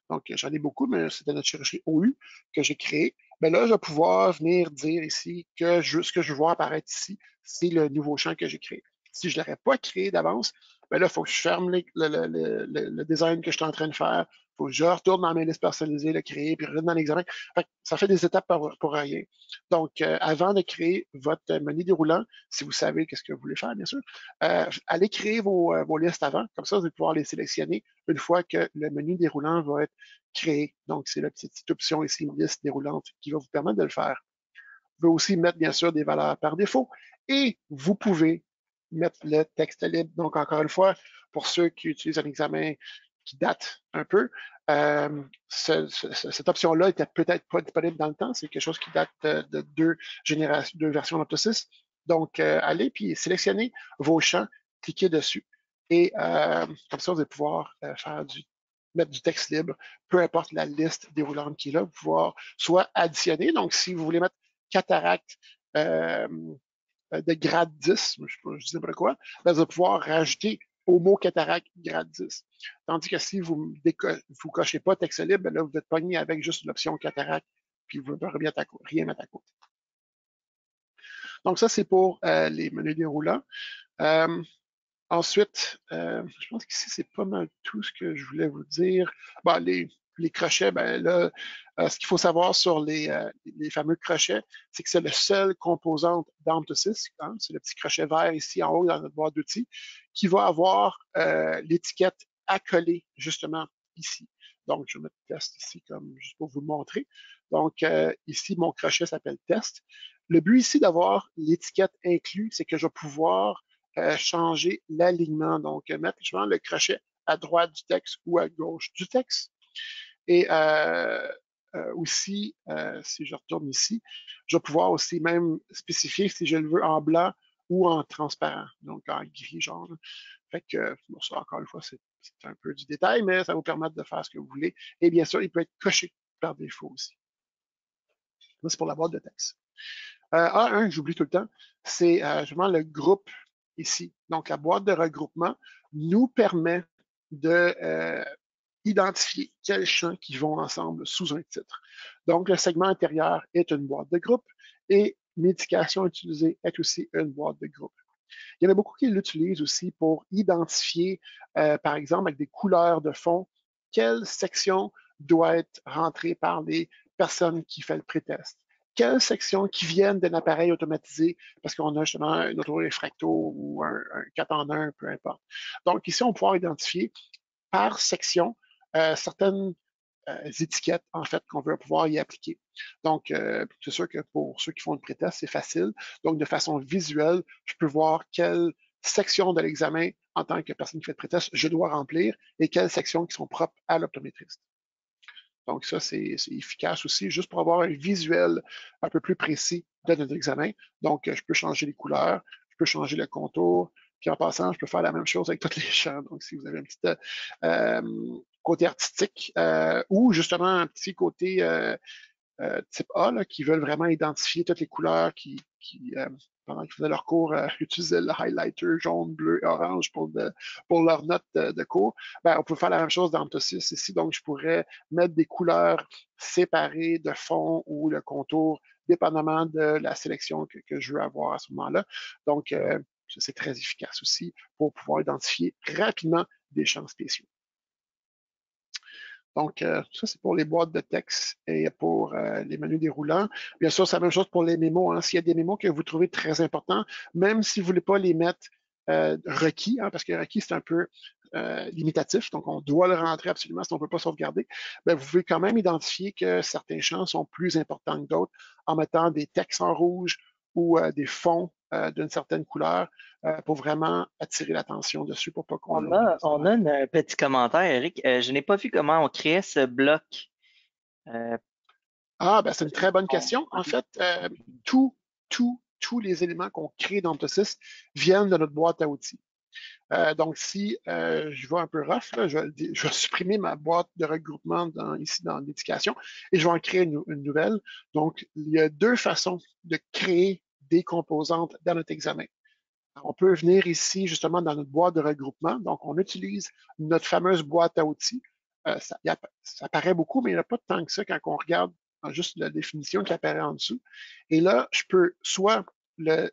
donc j'en ai beaucoup, mais c'était notre chirurgie OU que j'ai créée. Ben là, je vais pouvoir venir dire ici que ce que je vois apparaître ici, c'est le nouveau champ que j'ai créé. Si je ne l'aurais pas créé d'avance, ben là, il faut que je ferme le design que je suis en train de faire. Il faut que je retourne dans mes listes personnalisées, le créer, puis revenir dans l'examen. Ça fait des étapes pour rien. Donc, avant de créer votre menu déroulant, si vous savez qu'est-ce que vous voulez faire, bien sûr, allez créer vos listes avant. Comme ça, vous allez pouvoir les sélectionner une fois que le menu déroulant va être créé. Donc, c'est la petite option ici, une liste déroulante, qui va vous permettre de le faire. Vous pouvez aussi mettre, bien sûr, des valeurs par défaut et vous pouvez mettre le texte libre. Donc, encore une fois, pour ceux qui utilisent un examen qui date un peu, cette option-là était peut-être pas disponible dans le temps. C'est quelque chose qui date de deux versions d'Auto6. Donc, allez puis sélectionnez vos champs, cliquez dessus et comme ça, vous allez pouvoir mettre du texte libre, peu importe la liste déroulante qui est là, vous pouvoir soit additionner. Donc, si vous voulez mettre cataracte de grade 10, je ne sais pas quoi, ben, vous allez pouvoir rajouter au mot cataracte grade 10. Tandis que si vous ne cochez pas texte libre, ben là, vous êtes pogné avec juste l'option cataracte, puis vous ne pouvez rien mettre à côté. Donc, ça, c'est pour les menus déroulants. Ensuite, je pense qu'ici, c'est pas mal tout ce que je voulais vous dire. Bon, les crochets, ben là, ce qu'il faut savoir sur les fameux crochets, c'est que c'est le seul composant d'Amptosys, hein, c'est le petit crochet vert ici en haut dans notre boîte d'outils, qui va avoir l'étiquette accolée justement ici. Donc, je vais mettre test ici comme juste pour vous le montrer. Donc, ici, mon crochet s'appelle test. Le but ici d'avoir l'étiquette inclus, c'est que je vais pouvoir changer l'alignement. Donc, mettre justement le crochet à droite du texte ou à gauche du texte. Et aussi, si je retourne ici, je vais pouvoir aussi même spécifier si je le veux en blanc ou en transparent, donc en gris jaune. Fait que, bon, ça, encore une fois, c'est un peu du détail, mais ça va vous permettre de faire ce que vous voulez. Et bien sûr, il peut être coché par défaut aussi. Ça, c'est pour la boîte de texte. Un que j'oublie tout le temps, c'est justement le groupe ici. Donc, la boîte de regroupement nous permet de identifier quels champs qui vont ensemble sous un titre. Donc, le segment intérieur est une boîte de groupe et médication utilisée est aussi une boîte de groupe. Il y en a beaucoup qui l'utilisent aussi pour identifier, par exemple, avec des couleurs de fond, quelle section doit être rentrée par les personnes qui font le pré-test. Quelles sections qui viennent d'un appareil automatisé parce qu'on a justement un auto-réfracto ou un 4 en 1, peu importe. Donc, ici, on va pouvoir identifier par section certaines étiquettes, en fait, qu'on veut pouvoir y appliquer. Donc, c'est sûr que pour ceux qui font le pré-test, c'est facile. Donc, de façon visuelle, je peux voir quelle section de l'examen, en tant que personne qui fait le pré-test, je dois remplir et quelles sections qui sont propres à l'optométriste. Donc, ça, c'est efficace aussi, juste pour avoir un visuel un peu plus précis de notre examen. Donc, je peux changer les couleurs, je peux changer le contour, puis en passant, je peux faire la même chose avec tous les champs. Donc, si vous avez un petit côté artistique ou justement un petit côté type A là, qui veulent vraiment identifier toutes les couleurs pendant qu'ils faisaient leur cours, utilisaient le highlighter jaune, bleu et orange pour leurs notes de cours. Ben, on peut faire la même chose dans Antosys ici. Donc, je pourrais mettre des couleurs séparées de fond ou le contour, dépendamment de la sélection que je veux avoir à ce moment-là. Donc, c'est très efficace aussi pour pouvoir identifier rapidement des champs spéciaux. Donc, ça, c'est pour les boîtes de texte et pour les menus déroulants. Bien sûr, c'est la même chose pour les mémos, hein. S'il y a des mémos que vous trouvez très importants, même si vous ne voulez pas les mettre requis, hein, parce que requis, c'est un peu limitatif, donc on doit le rentrer absolument si on ne peut pas sauvegarder, bien, vous pouvez quand même identifier que certains champs sont plus importants que d'autres en mettant des textes en rouge ou des fonds d'une certaine couleur pour vraiment attirer l'attention dessus pour pas qu'on l'oublie On nécessairement. a un petit commentaire, Eric. Je n'ai pas vu comment on créait ce bloc. Euh, Ah, ben, c'est une très bonne on- question. En fait, tous les éléments qu'on crée dans TOSIS viennent de notre boîte à outils. Donc, si je vais un peu rough, là, je vais supprimer ma boîte de regroupement ici dans l'éducation et je vais en créer une nouvelle. Donc, il y a deux façons de créer des composantes dans notre examen. On peut venir ici justement dans notre boîte de regroupement. Donc, on utilise notre fameuse boîte à outils. Ça paraît beaucoup, mais il n'y en a pas tant que ça quand on regarde juste la définition qui apparaît en dessous. Et là, je peux soit le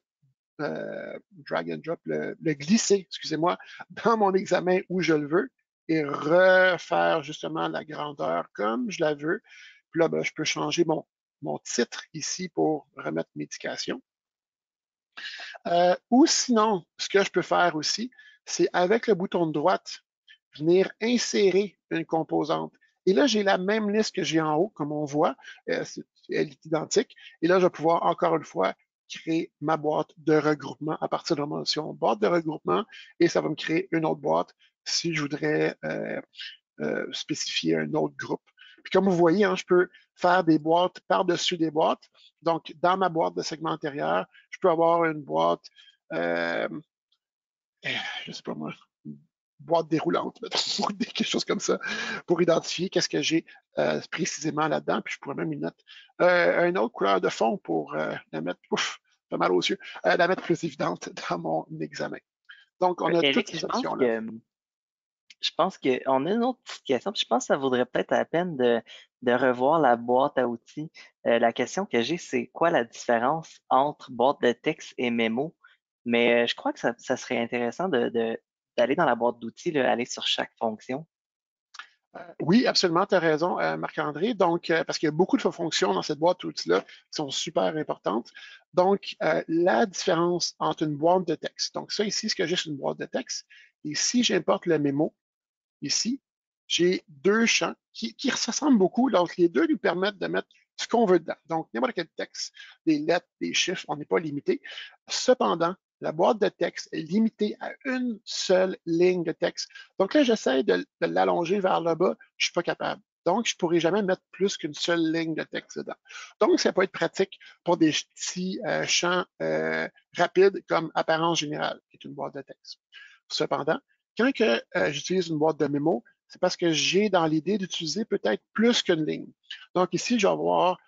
drag and drop, le glisser, excusez-moi, dans mon examen où je le veux et refaire justement la grandeur comme je la veux. Puis là, ben, je peux changer mon titre ici pour remettre médication. Ou sinon, ce que je peux faire aussi, c'est avec le bouton de droite, venir insérer une composante. Et là, j'ai la même liste que j'ai en haut, comme on voit, elle est identique. Et là, je vais pouvoir encore une fois créer ma boîte de regroupement à partir de la mention boîte de regroupement et ça va me créer une autre boîte si je voudrais spécifier un autre groupe. Puis comme vous voyez, hein, je peux faire des boîtes par-dessus des boîtes. Donc, dans ma boîte de segment antérieur, je peux avoir une boîte, euh, je ne sais pas moi, une boîte déroulante, ou quelque chose comme ça, pour identifier qu'est-ce que j'ai précisément là-dedans. Puis je pourrais même y mettre une autre couleur de fond pour la mettre, ouf, pas mal aux yeux, la mettre plus évidente dans mon examen. Donc, on a toutes Eric, ces options-là. je pense qu'on a une autre petite question. Puis je pense que ça vaudrait peut-être la peine de revoir la boîte à outils. La question que j'ai, c'est quoi la différence entre boîte de texte et mémo? Mais je crois que ça serait intéressant d'aller dans la boîte d'outils, là, aller sur chaque fonction. Oui, absolument, tu as raison, Marc-André. Donc, parce qu'il y a beaucoup de fonctions dans cette boîte d'outils-là qui sont super importantes. Donc, la différence entre une boîte de texte. Donc, ça ici, ce que j'ai, c'est une boîte de texte. Et si j'importe le mémo, ici, j'ai deux champs qui se ressemblent beaucoup. Donc, les deux nous permettent de mettre ce qu'on veut dedans. Donc, n'importe quel texte, des lettres, des chiffres, on n'est pas limité. Cependant, la boîte de texte est limitée à une seule ligne de texte. Donc là, j'essaie de l'allonger vers le bas, je ne suis pas capable. Donc, je ne pourrai jamais mettre plus qu'une seule ligne de texte dedans. Donc, ça peut être pratique pour des petits champs rapides comme apparence générale, qui est une boîte de texte. Cependant, quand j'utilise une boîte de mémo, c'est parce que j'ai dans l'idée d'utiliser peut-être plus qu'une ligne. Donc ici, je vais avoir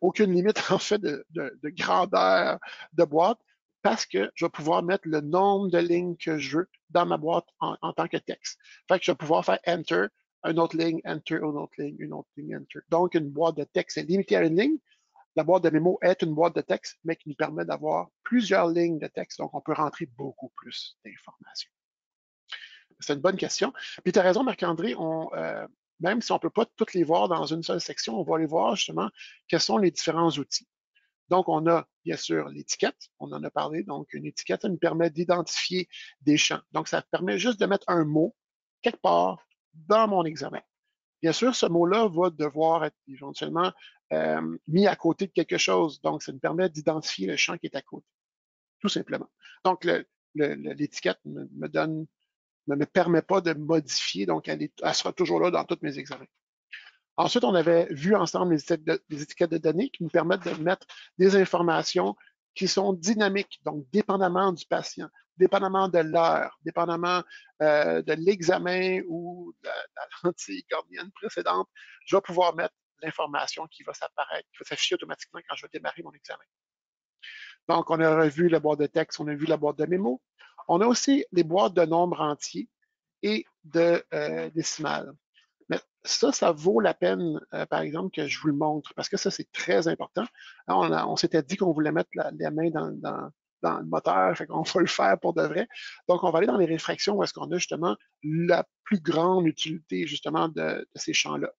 aucune limite en fait de grandeur de boîte parce que je vais pouvoir mettre le nombre de lignes que je veux dans ma boîte en tant que texte. Fait que je vais pouvoir faire Enter, une autre ligne, Enter, une autre ligne, une autre ligne, Enter. Donc, une boîte de texte est limitée à une ligne. La boîte de mémo est une boîte de texte, mais qui nous permet d'avoir plusieurs lignes de texte. Donc, on peut rentrer beaucoup plus d'informations. C'est une bonne question. Puis tu as raison, Marc-André, même si on ne peut pas toutes les voir dans une seule section, on va aller voir justement quels sont les différents outils. Donc, on a bien sûr l'étiquette, on en a parlé. Donc, une étiquette, ça nous permet d'identifier des champs. Donc, ça permet juste de mettre un mot quelque part dans mon examen. Bien sûr, ce mot-là va devoir être éventuellement mis à côté de quelque chose. Donc, ça nous permet d'identifier le champ qui est à côté, tout simplement. Donc, l'étiquette ne me permet pas de modifier, donc elle sera toujours là dans tous mes examens. Ensuite, on avait vu ensemble les étiquettes de données qui nous permettent de mettre des informations qui sont dynamiques, donc dépendamment du patient, dépendamment de l'heure, dépendamment de l'examen ou de la lentille cornéenne précédente, je vais pouvoir mettre l'information qui va s'apparaître, qui va s'afficher automatiquement quand je vais démarrer mon examen. Donc, on a revu la boîte de texte, on a vu la boîte de mémo. On a aussi les boîtes de nombres entiers et de décimales. Mais ça vaut la peine, par exemple, que je vous le montre, parce que ça, c'est très important. On s'était dit qu'on voulait mettre la main dans le moteur, fait qu'on va le faire pour de vrai. Donc, on va aller dans les réfractions où est-ce qu'on a justement la plus grande utilité justement de ces champs-là.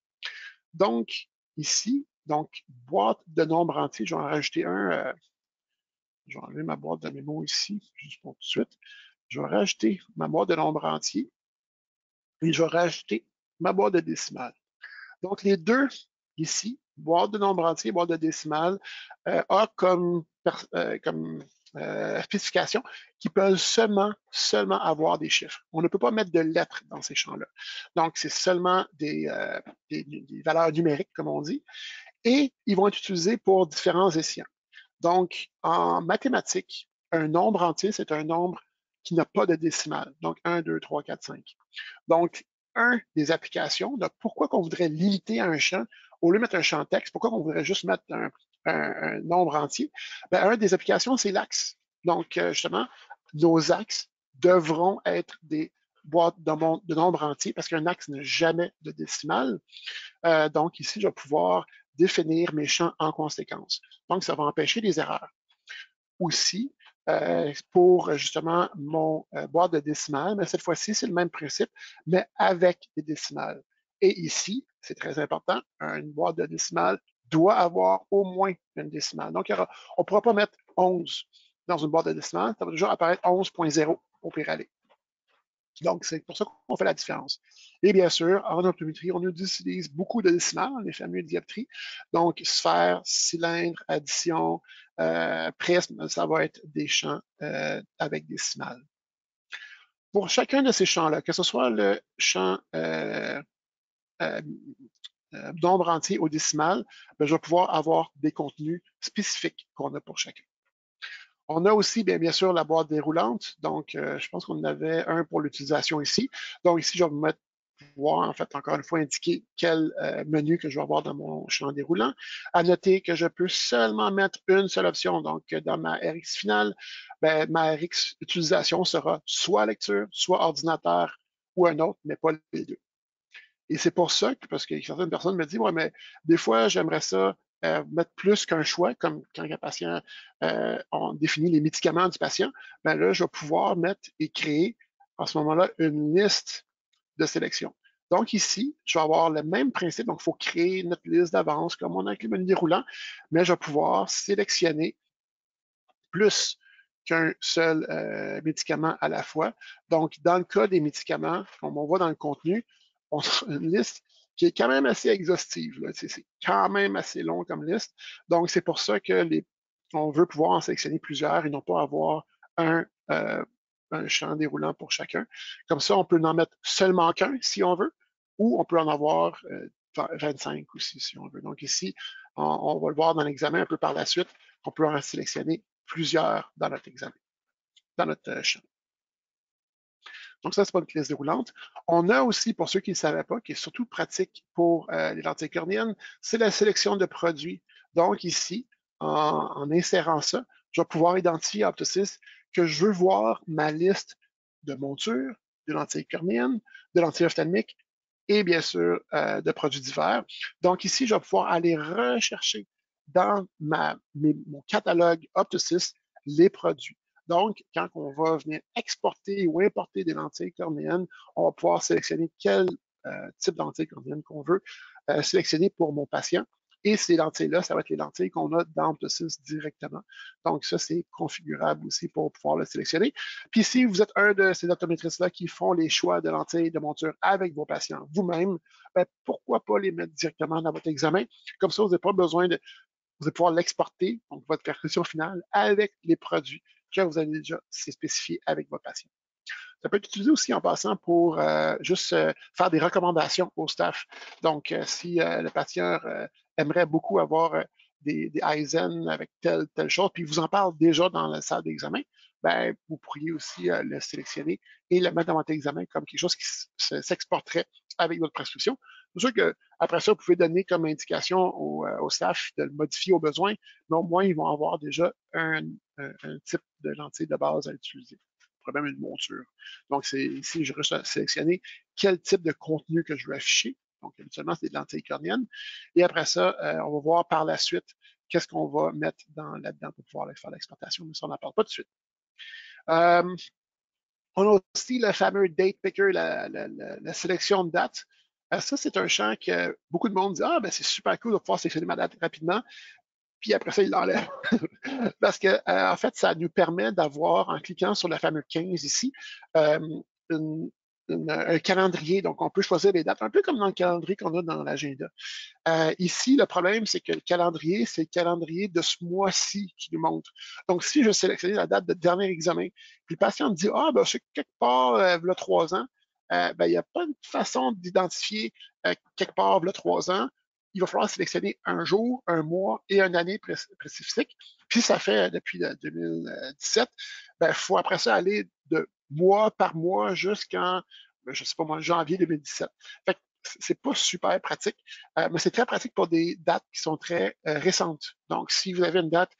Donc, ici, donc, boîte de nombres entiers, je vais en rajouter un. Je vais enlever ma boîte de mémo ici, juste pour tout de suite. Je vais rajouter ma boîte de nombres entiers et je vais rajouter ma boîte de décimales. Donc, les deux ici, boîte de nombres entiers, boîte de décimales, a comme spécification qu'ils peuvent seulement avoir des chiffres. On ne peut pas mettre de lettres dans ces champs-là. Donc, c'est seulement des valeurs numériques, comme on dit, et ils vont être utilisés pour différents escients. Donc, en mathématiques, un nombre entier, c'est un nombre qui n'a pas de décimale. Donc, 1, 2, 3, 4, 5. Donc, un des applications, de pourquoi qu'on voudrait limiter un champ, au lieu de mettre un champ texte, pourquoi qu'on voudrait juste mettre un nombre entier? Ben, un des applications, c'est l'axe. Donc, justement, nos axes devront être des boîtes de nombres entiers parce qu'un axe n'a jamais de décimale. Donc, ici, je vais pouvoir définir mes champs en conséquence. Donc, ça va empêcher les erreurs. Aussi, pour justement mon boîte de décimales, mais cette fois-ci, c'est le même principe, mais avec des décimales. Et ici, c'est très important, une boîte de décimales doit avoir au moins une décimale. Donc, on ne pourra pas mettre 11 dans une boîte de décimales, ça va toujours apparaître 11.0 au pire aller. Donc, c'est pour ça qu'on fait la différence. Et bien sûr, en optométrie, on utilise beaucoup de décimales, les fameux dioptries. Donc, sphère, cylindre, addition, prisme, ça va être des champs avec décimales. Pour chacun de ces champs-là, que ce soit le champ nombre entier ou décimal, ben, je vais pouvoir avoir des contenus spécifiques qu'on a pour chacun. On a aussi, bien sûr, la boîte déroulante. Donc, je pense qu'on en avait un pour l'utilisation ici. Donc, ici, je vais pouvoir, en fait, encore une fois, indiquer quel menu que je vais avoir dans mon champ déroulant. À noter que je peux seulement mettre une seule option. Donc, dans ma RX finale, ben, ma RX utilisation sera soit lecture, soit ordinateur ou un autre, mais pas les deux. Et c'est pour ça que, parce que certaines personnes me disent, ouais, mais des fois, j'aimerais ça mettre plus qu'un choix, comme quand un patient, on définit les médicaments du patient, ben là, je vais pouvoir mettre et créer, à ce moment-là, une liste de sélection. Donc ici, je vais avoir le même principe, donc il faut créer notre liste d'avance, comme on a avec le menu déroulant, mais je vais pouvoir sélectionner plus qu'un seul médicament à la fois. Donc, dans le cas des médicaments, comme on voit dans le contenu, on a une liste qui est quand même assez exhaustive. C'est quand même assez long comme liste. Donc, c'est pour ça que on veut pouvoir en sélectionner plusieurs et non pas avoir un champ déroulant pour chacun. Comme ça, on peut en mettre seulement qu'un si on veut, ou on peut en avoir 25 aussi si on veut. Donc ici, on va le voir dans l'examen un peu par la suite, on peut en sélectionner plusieurs dans notre examen, dans notre champ. Donc ça, c'est pas une liste déroulante. On a aussi, pour ceux qui ne savaient pas, qui est surtout pratique pour les lentilles cornéennes, c'est la sélection de produits. Donc ici, en insérant ça, je vais pouvoir identifier à Opto6 que je veux voir ma liste de montures, de lentilles cornéennes, de lentilles ophtalmiques et bien sûr de produits divers. Donc ici, je vais pouvoir aller rechercher dans mon catalogue Opto6 les produits. Donc, quand on va venir exporter ou importer des lentilles cornéennes, on va pouvoir sélectionner quel type de lentilles cornéennes qu'on veut sélectionner pour mon patient. Et ces lentilles-là, ça va être les lentilles qu'on a dans Opto6 directement. Donc, ça, c'est configurable aussi pour pouvoir le sélectionner. Puis, si vous êtes un de ces optométristes-là qui font les choix de lentilles de monture avec vos patients vous-même, ben, pourquoi pas les mettre directement dans votre examen? Comme ça, vous n'avez pas besoin de vous allez pouvoir l'exporter, donc votre percussion finale, avec les produits que vous avez déjà spécifiés avec votre patient. Ça peut être utilisé aussi en passant pour juste faire des recommandations au staff. Donc, si le patient aimerait beaucoup avoir des Aizen avec telle chose, puis il vous en parle déjà dans la salle d'examen, ben, vous pourriez aussi le sélectionner et le mettre dans votre examen comme quelque chose qui s'exporterait avec votre prescription. C'est sûr qu'après ça, vous pouvez donner comme indication au staff de le modifier au besoin, mais au moins, ils vont avoir déjà un type de lentille de base à utiliser. Même une monture. Donc, ici, je vais sélectionner quel type de contenu que je veux afficher. Donc, habituellement, c'est des lentilles cornéennes. Et après ça, on va voir par la suite qu'est-ce qu'on va mettre là-dedans pour pouvoir faire l'exportation, mais ça, on n'en parle pas tout de suite. Euh, on a aussi le fameux date picker, la sélection de dates. Ça, c'est un champ que beaucoup de monde dit, ah, ben c'est super cool de pouvoir sélectionner ma date rapidement, puis après ça, il l'enlève. Parce que, en fait, ça nous permet d'avoir, en cliquant sur le fameux 15 ici, euh, une, un calendrier. Donc, on peut choisir les dates, un peu comme dans le calendrier qu'on a dans l'agenda. Ici, le problème, c'est que le calendrier, c'est le calendrier de ce mois-ci qui nous montre. Donc, si je sélectionne la date de dernier examen, puis le patient me dit, ah, ben, c'est quelque part, il y a 3 ans, ben, il n'y a pas de façon d'identifier quelque part, il y a 3 ans. Il va falloir sélectionner un jour, un mois et une année spécifique. Puis, ça fait depuis 2017, ben, il faut après ça aller de mois par mois jusqu'en, je ne sais pas moi, janvier 2017. Fait que c'est pas super pratique, mais c'est très pratique pour des dates qui sont très récentes. Donc, si vous avez une date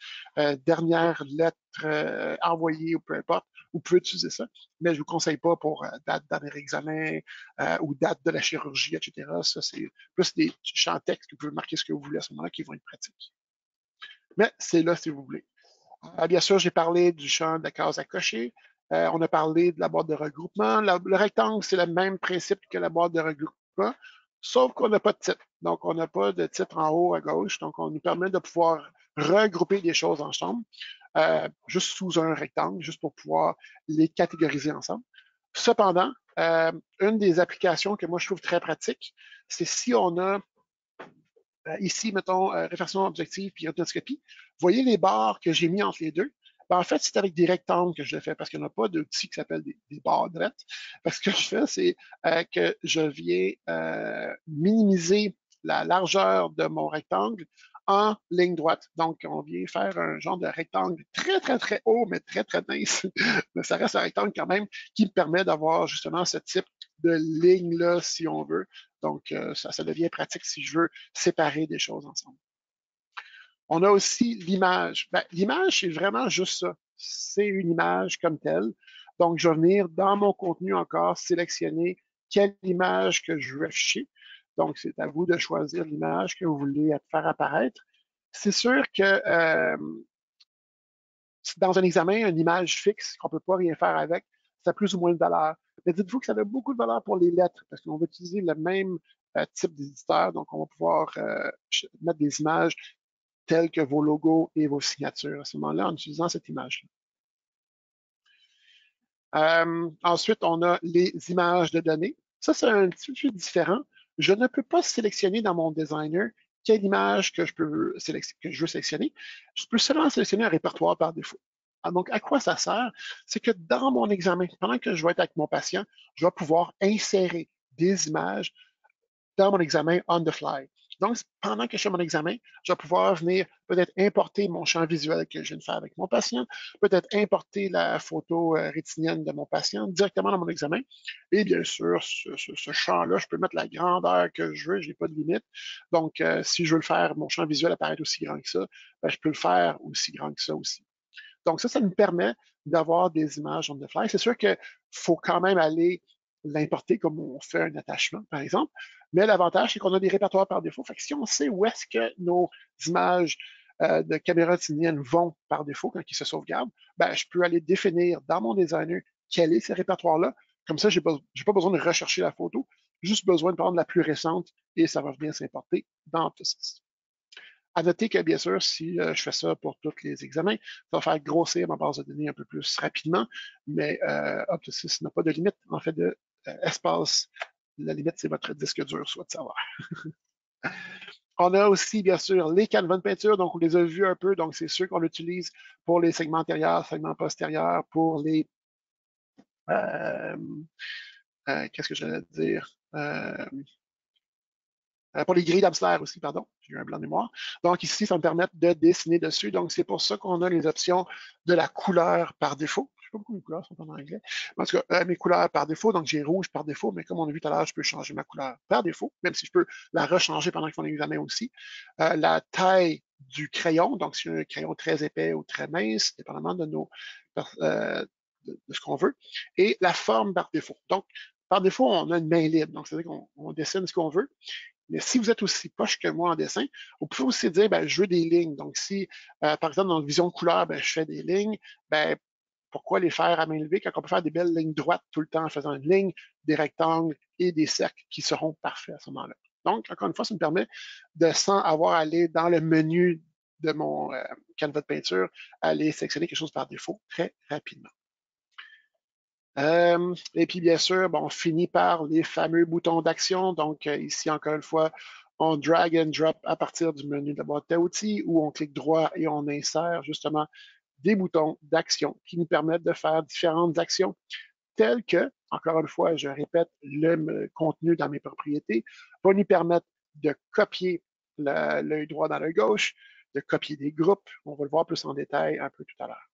dernière lettre envoyée ou peu importe, vous pouvez utiliser ça, mais je ne vous conseille pas pour date dernier examen ou date de la chirurgie, etc. Ça, c'est plus des champs textes que vous pouvez marquer ce que vous voulez à ce moment-là qui vont être pratiques. Mais c'est là si vous voulez. Bien sûr, j'ai parlé du champ de la case à cocher. On a parlé de la boîte de regroupement. Le rectangle, c'est le même principe que la boîte de regroupement, sauf qu'on n'a pas de titre. Donc, on n'a pas de titre en haut à gauche. Donc, on nous permet de pouvoir regrouper des choses ensemble, juste sous un rectangle, juste pour pouvoir les catégoriser ensemble. Cependant, une des applications que moi je trouve très pratique, c'est si on a ici, mettons, réflexion objective puis rhinoscopie. Vous voyez les barres que j'ai mis entre les deux? Ben, en fait, c'est avec des rectangles que je le fais parce qu'il n'y en a pas d'outils qui s'appellent des barres drettes. Parce que ce que je fais, c'est que je viens minimiser la largeur de mon rectangle en ligne droite. Donc, on vient faire un genre de rectangle très, très, très haut, mais très, très mince. Mais ça reste un rectangle quand même qui me permet d'avoir justement ce type de ligne-là, si on veut. Donc, ça devient pratique si je veux séparer des choses ensemble. On a aussi l'image. Ben, l'image, c'est vraiment juste ça. C'est une image comme telle. Donc, je vais venir dans mon contenu encore sélectionner quelle image que je veux afficher. Donc, c'est à vous de choisir l'image que vous voulez faire apparaître. C'est sûr que dans un examen, une image fixe qu'on ne peut pas rien faire avec, ça a plus ou moins de valeur. Mais dites-vous que ça a beaucoup de valeur pour les lettres, parce qu'on va utiliser le même type d'éditeur, donc on va pouvoir mettre des images telles que vos logos et vos signatures à ce moment-là en utilisant cette image-là. Ensuite, on a les images de données. Ça, c'est un petit peu différent. Je ne peux pas sélectionner dans mon designer quelle image que je veux sélectionner. Je peux seulement sélectionner un répertoire par défaut. Donc, à quoi ça sert? C'est que dans mon examen, pendant que je vais être avec mon patient, je vais pouvoir insérer des images dans mon examen on the fly. Donc, pendant que je fais mon examen, je vais pouvoir venir peut-être importer mon champ visuel que je viens de faire avec mon patient, peut-être importer la photo rétinienne de mon patient directement dans mon examen. Et bien sûr, ce champ-là, je peux mettre la grandeur que je veux, je n'ai pas de limite. Donc, si je veux le faire, mon champ visuel apparaît aussi grand que ça, ben, je peux le faire aussi grand que ça aussi. Donc, ça nous permet d'avoir des images on the fly. C'est sûr qu'il faut quand même aller l'importer comme on fait un attachement, par exemple. Mais l'avantage, c'est qu'on a des répertoires par défaut. Fait que si on sait où est-ce que nos images de caméra rétinienne vont par défaut quand ils se sauvegardent, ben, je peux aller définir dans mon designer quel est ces répertoires-là. Comme ça, je n'ai pas besoin de rechercher la photo, juste besoin de prendre la plus récente et ça va venir s'importer dans AutoSys. À noter que, bien sûr, si je fais ça pour tous les examens, ça va faire grossir ma base de données un peu plus rapidement, mais AutoSys n'a pas de limite, en fait, d'espace. La limite, c'est votre disque dur, soit de savoir. On a aussi, bien sûr, les canevas de peinture, donc on les a vus un peu, donc c'est ceux qu'on utilise pour les segments antérieurs, segments postérieurs, pour les... qu'est-ce que j'allais dire? Pour les grilles d'Amsler aussi, pardon, j'ai eu un blanc de mémoire. Donc ici, ça me permet de dessiner dessus. Donc c'est pour ça qu'on a les options de la couleur par défaut. Je ne sais pas pourquoi mes couleurs sont en anglais. En tout cas, mes couleurs par défaut, donc j'ai rouge par défaut, mais comme on a vu tout à l'heure, je peux changer ma couleur par défaut, même si je peux la rechanger pendant qu'ils font l'examen aussi. La taille du crayon, donc si un crayon très épais ou très mince, dépendamment de de ce qu'on veut, et la forme par défaut. Donc, par défaut, on a une main libre, donc c'est-à-dire qu'on dessine ce qu'on veut. Mais si vous êtes aussi poche que moi en dessin, vous pouvez aussi dire, ben, je veux des lignes. Donc, si, par exemple, dans Vision couleur, ben, je fais des lignes, ben, pourquoi les faire à main levée quand on peut faire des belles lignes droites tout le temps en faisant une ligne, des rectangles et des cercles qui seront parfaits à ce moment-là. Donc, encore une fois, ça me permet de, sans avoir à aller dans le menu de mon canevas de peinture, aller sélectionner quelque chose par défaut très rapidement. Et puis, bien sûr, bon, on finit par les fameux boutons d'action. Donc, ici, encore une fois, on drag and drop à partir du menu de la boîte à outils où on clique droit et on insère justement des boutons d'action qui nous permettent de faire différentes actions telles que, encore une fois, je répète, le contenu dans mes propriétés va nous permettre de copier l'œil droit dans l'œil gauche, de copier des groupes. On va le voir plus en détail un peu tout à l'heure.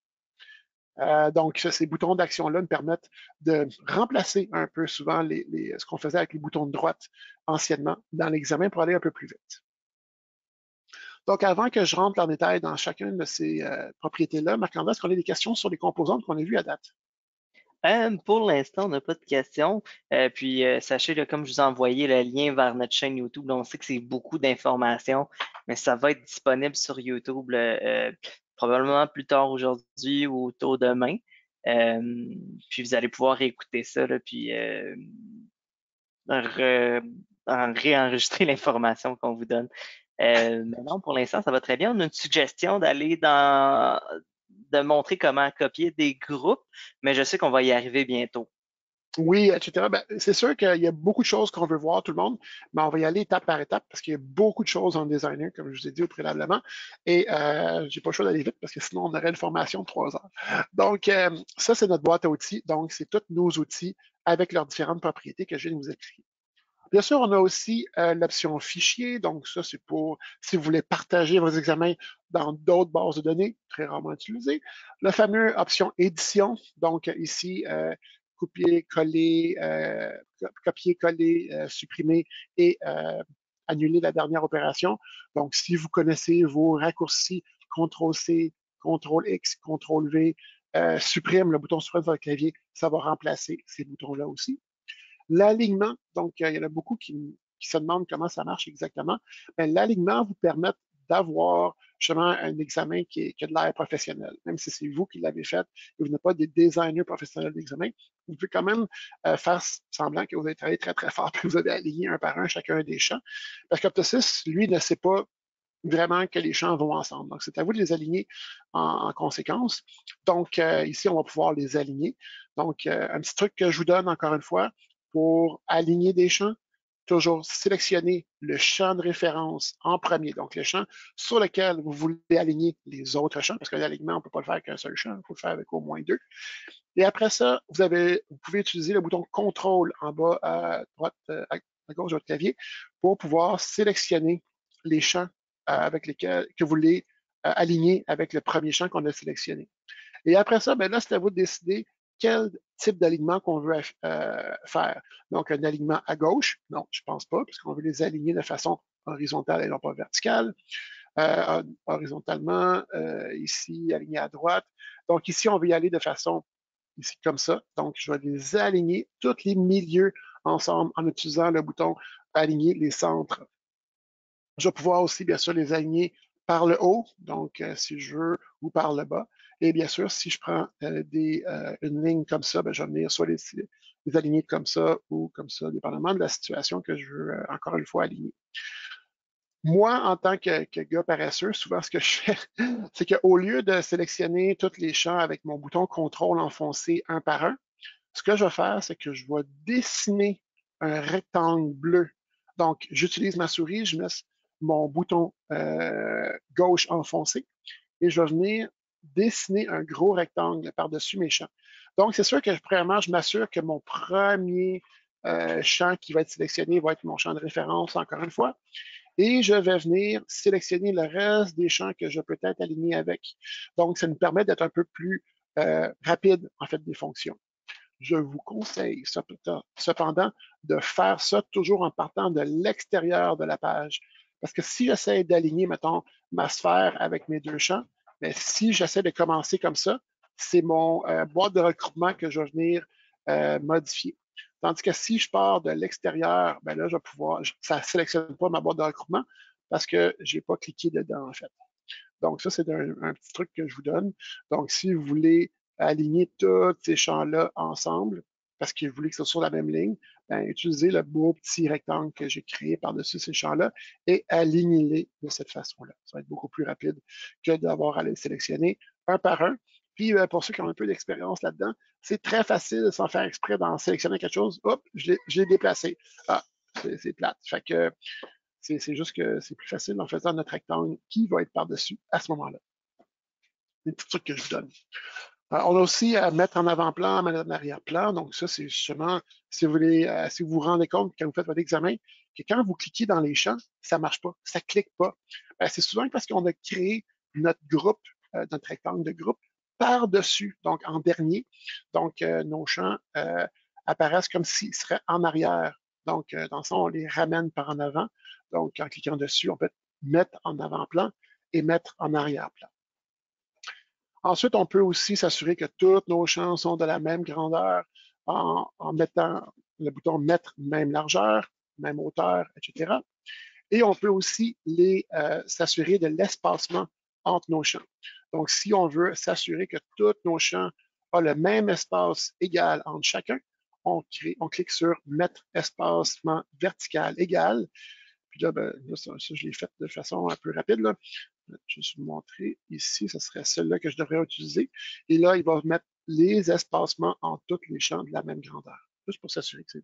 Donc, ces boutons d'action-là nous permettent de remplacer un peu souvent ce qu'on faisait avec les boutons de droite anciennement dans l'examen pour aller un peu plus vite. Donc, avant que je rentre en détail dans chacune de ces propriétés-là, Marc-André, est-ce qu'on a des questions sur les composantes qu'on a vues à date? Pour l'instant, on n'a pas de questions. Puis sachez, là, comme je vous ai envoyé le lien vers notre chaîne YouTube, là, on sait que c'est beaucoup d'informations, mais ça va être disponible sur YouTube probablement plus tard aujourd'hui ou tôt demain. Puis vous allez pouvoir écouter ça, là, puis réenregistrer l'information qu'on vous donne. Mais non, pour l'instant, ça va très bien. On a une suggestion de montrer comment copier des groupes, mais je sais qu'on va y arriver bientôt. Oui, etc. Ben, c'est sûr qu'il y a beaucoup de choses qu'on veut voir, tout le monde, mais on va y aller étape par étape parce qu'il y a beaucoup de choses en designer, comme je vous ai dit au préalablement. Et j'ai pas le choix d'aller vite parce que sinon, on aurait une formation de 3 heures. Donc, ça, c'est notre boîte à outils. Donc, c'est tous nos outils avec leurs différentes propriétés que je viens de vous expliquer. Bien sûr, on a aussi l'option fichier. Donc, ça, c'est pour si vous voulez partager vos examens dans d'autres bases de données, très rarement utilisées. La fameuse option édition. Donc, ici, copier, coller, supprimer et annuler la dernière opération. Donc, si vous connaissez vos raccourcis CTRL-C, CTRL-X, CTRL-V, supprime le bouton supprime sur le clavier, ça va remplacer ces boutons-là aussi. L'alignement, donc il y en a beaucoup qui se demandent comment ça marche exactement. Mais l'alignement vous permet d'avoir justement un examen qui a de l'air professionnel. Même si c'est vous qui l'avez fait et vous n'êtes pas des designers professionnels d'examen, vous pouvez quand même faire semblant que vous avez travaillé très, très fort puis vous avez aligné un par un chacun des champs. Parce qu'Optosis, lui, ne sait pas vraiment que les champs vont ensemble. Donc, c'est à vous de les aligner en conséquence. Donc, ici, on va pouvoir les aligner. Donc, un petit truc que je vous donne encore une fois pour aligner des champs, toujours sélectionner le champ de référence en premier, donc le champ sur lequel vous voulez aligner les autres champs, parce que l'alignement, on ne peut pas le faire avec un seul champ, il faut le faire avec au moins 2. Et après ça, vous pouvez utiliser le bouton contrôle en bas à droite, à gauche de votre clavier pour pouvoir sélectionner les champs avec lesquels que vous voulez aligner avec le premier champ qu'on a sélectionné. Et après ça, ben là, c'est à vous de décider quel type d'alignement qu'on veut faire. Donc, un alignement à gauche, non, je ne pense pas, puisqu'on veut les aligner de façon horizontale et non pas verticale. Horizontalement, ici, aligné à droite. Donc, ici, on veut y aller de façon ici comme ça. Donc, je vais les aligner tous les milieux ensemble en utilisant le bouton aligner les centres. Je vais pouvoir aussi, bien sûr, les aligner par le haut, donc si je veux, ou par le bas. Et bien sûr, si je prends une ligne comme ça, ben, je vais venir soit les aligner comme ça ou comme ça, dépendamment de la situation que je veux encore une fois aligner. Moi, en tant que gars paresseux, souvent ce que je fais, c'est qu'au lieu de sélectionner tous les champs avec mon bouton contrôle enfoncé un par un, ce que je vais faire, c'est que je vais dessiner un rectangle bleu. Donc, j'utilise ma souris, je mets mon bouton gauche enfoncé et je vais venir dessiner un gros rectangle par-dessus mes champs. Donc, c'est sûr que premièrement, je m'assure que mon premier champ qui va être sélectionné va être mon champ de référence, encore une fois. Et je vais venir sélectionner le reste des champs que je peux être aligné avec. Donc, ça nous permet d'être un peu plus rapide, en fait, des fonctions. Je vous conseille cependant de faire ça toujours en partant de l'extérieur de la page. Parce que si j'essaie d'aligner, mettons, ma sphère avec mes 2 champs, mais si j'essaie de commencer comme ça, c'est mon boîte de regroupement que je vais venir modifier. Tandis que si je pars de l'extérieur, ben là, je vais pouvoir, ça ne sélectionne pas ma boîte de recrutement parce que je n'ai pas cliqué dedans, en fait. Donc, ça, c'est un petit truc que je vous donne. Donc, si vous voulez aligner tous ces champs-là ensemble, parce que vous voulez que ce soit sur la même ligne, ben, utilisez le beau petit rectangle que j'ai créé par-dessus ces champs-là et alignez-les de cette façon-là. Ça va être beaucoup plus rapide que d'avoir à les sélectionner un par un. Puis, pour ceux qui ont un peu d'expérience là-dedans, c'est très facile, sans faire exprès, d'en sélectionner quelque chose. Hop, je l'ai déplacé. Ah, c'est plate. Fait que c'est juste que c'est plus facile en faisant notre rectangle qui va être par-dessus à ce moment-là. Des petits trucs que je vous donne. On a aussi à mettre en avant-plan, mettre en arrière-plan. Donc, ça, c'est justement, si vous voulez, si vous vous rendez compte quand vous faites votre examen, que quand vous cliquez dans les champs, ça ne marche pas, ça ne clique pas. C'est souvent parce qu'on a créé notre groupe, notre rectangle de groupe par-dessus, donc en dernier. Donc, nos champs apparaissent comme s'ils seraient en arrière. Donc, dans le fond, on les ramène par en avant. Donc, en cliquant dessus, on peut mettre en avant-plan et mettre en arrière-plan. Ensuite, on peut aussi s'assurer que tous nos champs sont de la même grandeur en mettant le bouton Mettre même largeur, même hauteur, etc. Et on peut aussi s'assurer de l'espacement entre nos champs. Donc, si on veut s'assurer que tous nos champs ont le même espace égal entre chacun, on clique sur Mettre espacement vertical égal. Puis là, ben, ça, je l'ai fait de façon un peu rapide. Là. Je vais juste vous montrer ici, ce serait celle-là que je devrais utiliser. Et là, il va mettre les espacements en tous les champs de la même grandeur, juste pour s'assurer que c'est